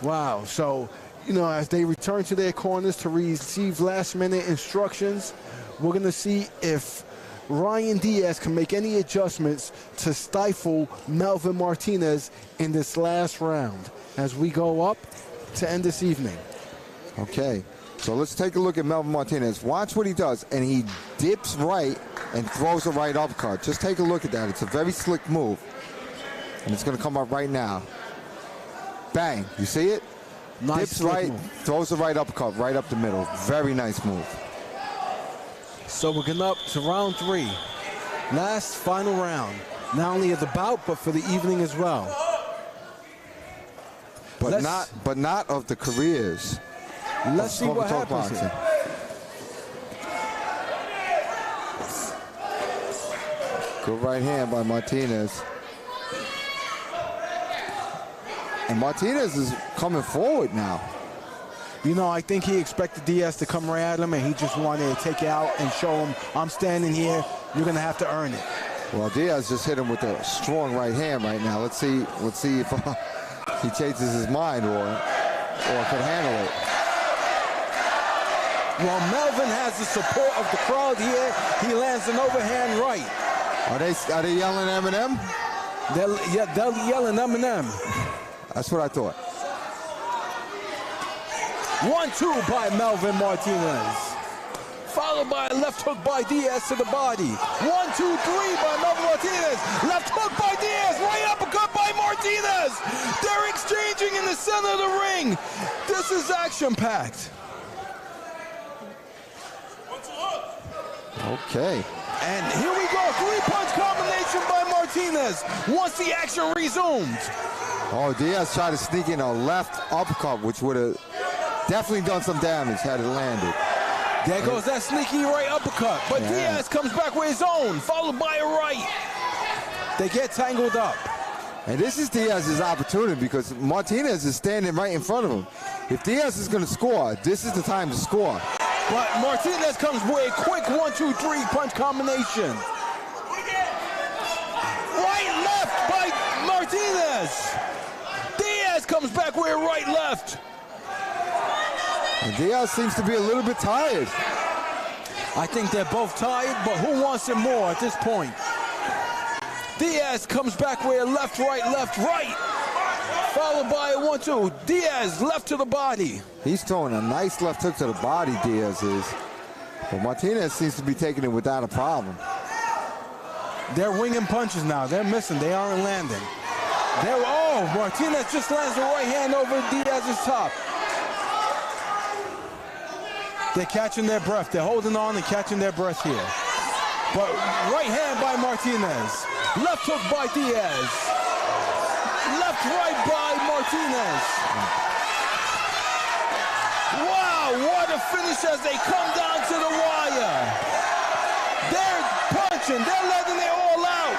Wow. So, you know, as they return to their corners to receive last-minute instructions, we're going to see if Ryan Diaz can make any adjustments to stifle Melvin Martinez in this last round as we go up to end this evening. Okay. So let's take a look at Melvin Martinez. Watch what he does. And he dips right and throws a right uppercut. Just take a look at that. It's a very slick move. And it's going to come up right now. Bang. You see it? Nice dips right, move. throws a right uppercut right up the middle. Very nice move. So we're getting up to round 3. Last final round. Not only of the bout, but for the evening as well. But not of the careers. Let's see what happens here. Good right hand by Martinez. And Martinez is coming forward now. You know, I think he expected Diaz to come right at him, and he just wanted to take it out and show him, I'm standing here, you're going to have to earn it. Well, Diaz just hit him with a strong right hand right now. Let's see if he changes his mind or can handle it. Well, Melvin has the support of the crowd here. He lands an overhand right. Are they yelling Eminem? They're yelling Eminem. That's what I thought. 1-2 by Melvin Martinez. Followed by a left hook by Diaz to the body. 1-2-3 by Melvin Martinez. Left hook by Diaz. Right uppercut by Martinez. They're exchanging in the center of the ring. This is action-packed. Okay. And here we go. 3-punch combination by Martinez. Once the action resumed. Oh, Diaz tried to sneak in a left uppercut, which would have definitely done some damage had it landed. There goes that sneaky right uppercut. But Diaz comes back with his own, followed by a right. They get tangled up. And this is Diaz's opportunity because Martinez is standing right in front of him. If Diaz is going to score, this is the time to score. But Martinez comes with a quick 1-2-3 punch combination. Right left by Martinez. Diaz comes back with a right left. And Diaz seems to be a little bit tired. I think they're both tired, but who wants it more at this point? Diaz comes back with a left, right. Followed by a 1-2. Diaz left to the body. He's throwing a nice left hook to the body, Diaz is. But Martinez seems to be taking it without a problem. They're winging punches now. They're missing. They aren't landing. Martinez just lands the right hand over Diaz's top. They're catching their breath. They're holding on and catching their breath here. But right hand by Martinez. Left hook by Diaz. Left right by Martinez. Wow, what a finish as they come down to the wire. They're punching. They're letting it all out.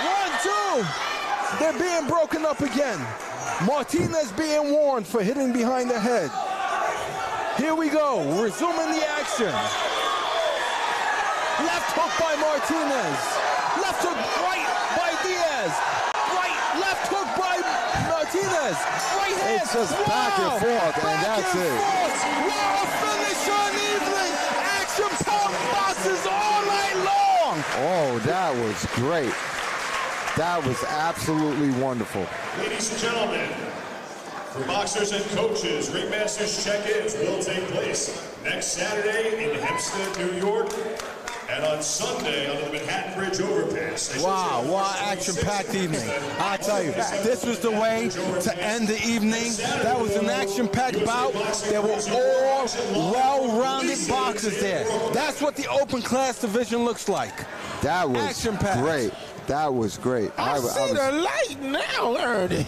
1, 2. They're being broken up again. Martinez being warned for hitting behind the head. Here we go. Resuming the action. Left hook by Martinez. Left hook right by Diaz. Right, left hook by Martinez. Right hand. It's just back and forth, and that's it. Wow, finish on evening. Action packed boxes all night long. Oh, that was great. That was absolutely wonderful. Ladies and gentlemen, for boxers and coaches, ringmasters check-ins will take place next Saturday in Hempstead, New York, and on Sunday on the Manhattan Bridge overpass. Wow, what action-packed evening. I tell you, this was the way to end the evening. That was an action-packed bout. There were all well-rounded boxers there. That's what the open class division looks like. That was Action-packed. great. That was great. I see the light now, Ernie.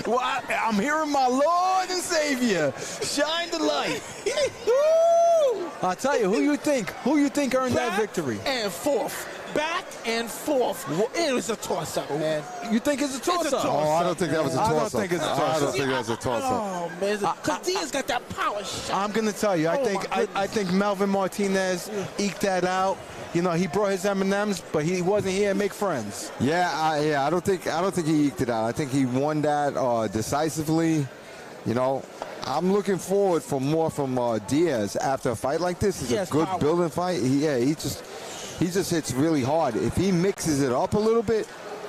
Well, I'm hearing my Lord and Savior. Shine the light. I'll tell you, who you think earned that victory? And forth. Back and forth. It was a toss-up, man. You think it's a toss-up? Oh, I don't think that was a toss-up. I don't think it's a toss-up. I don't think that was a toss-up. Oh, man. Because Diaz got that power shot. I'm going to tell you, I think Melvin Martinez eked that out. You know, he brought his M&Ms, but he wasn't here to make friends. Yeah, I don't think he eked it out. I think he won that decisively. You know, I'm looking forward for more from Diaz after a fight like this. It's a good building fight. He just hits really hard. If he mixes it up a little bit,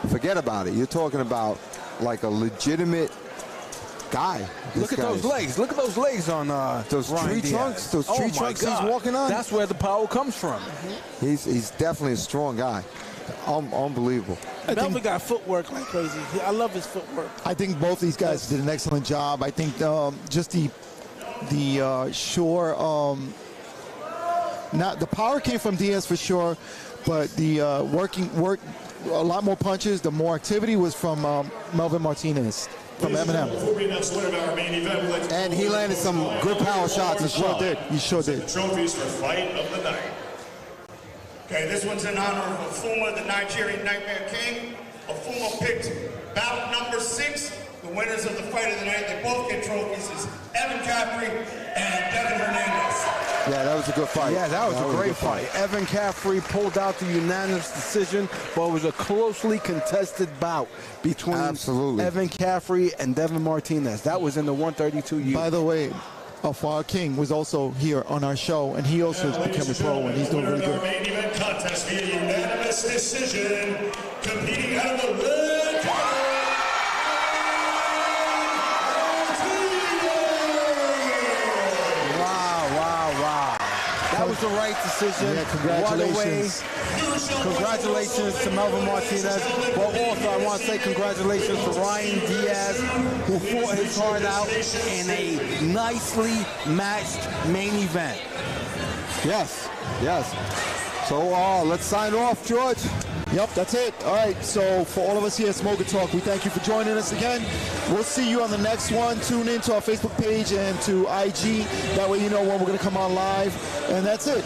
forget about it. You're talking about like a legitimate guy. Look at those legs. Look at those legs on those Ryan tree Diaz. trunks. Those tree trunks he's walking on. That's where the power comes from. He's definitely a strong guy. Unbelievable. Melvin got footwork like crazy. I love his footwork. I think both these guys did an excellent job. I think just the not the power came from Diaz for sure, but the work a lot more punches. The more activity was from Melvin Martinez from M&M. And he landed some good power shots as well. He sure did. Trophies for fight of the night. Okay, this one's in honor of Afuma, the Nigerian Nightmare King. Afuma picked bout number 6. The winners of the fight of the night, they both get trophies, is Evan Caffrey and Devin Hernandez. Yeah, that was a good fight. Yeah, that was a great fight. Evan Caffrey pulled out the unanimous decision, but it was a closely contested bout between Evan Caffrey and Devin Martinez. That was in the 132U. By the way, Afar King was also here on our show, and he also became a pro, and he's doing really good. Our main event contest via unanimous decision, competing out of the red corner. That was the right decision. Yeah, congratulations. Congratulations to Melvin Martinez. But also, I want to say congratulations to Ryan Diaz, who fought his heart out in a nicely matched main event. Yes. So let's sign off, George. Yep, that's it. All right, so for all of us here at Smoke and Talk, we thank you for joining us again. We'll see you on the next one. Tune in to our Facebook page and to IG. That way you know when we're going to come on live. And that's it.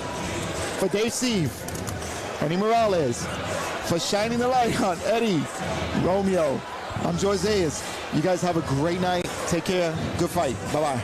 For Dave Steve, Ernie Morales, for shining the light on Eddie, Romeo, I'm George Zayas. You guys have a great night. Take care. Good fight. Bye-bye.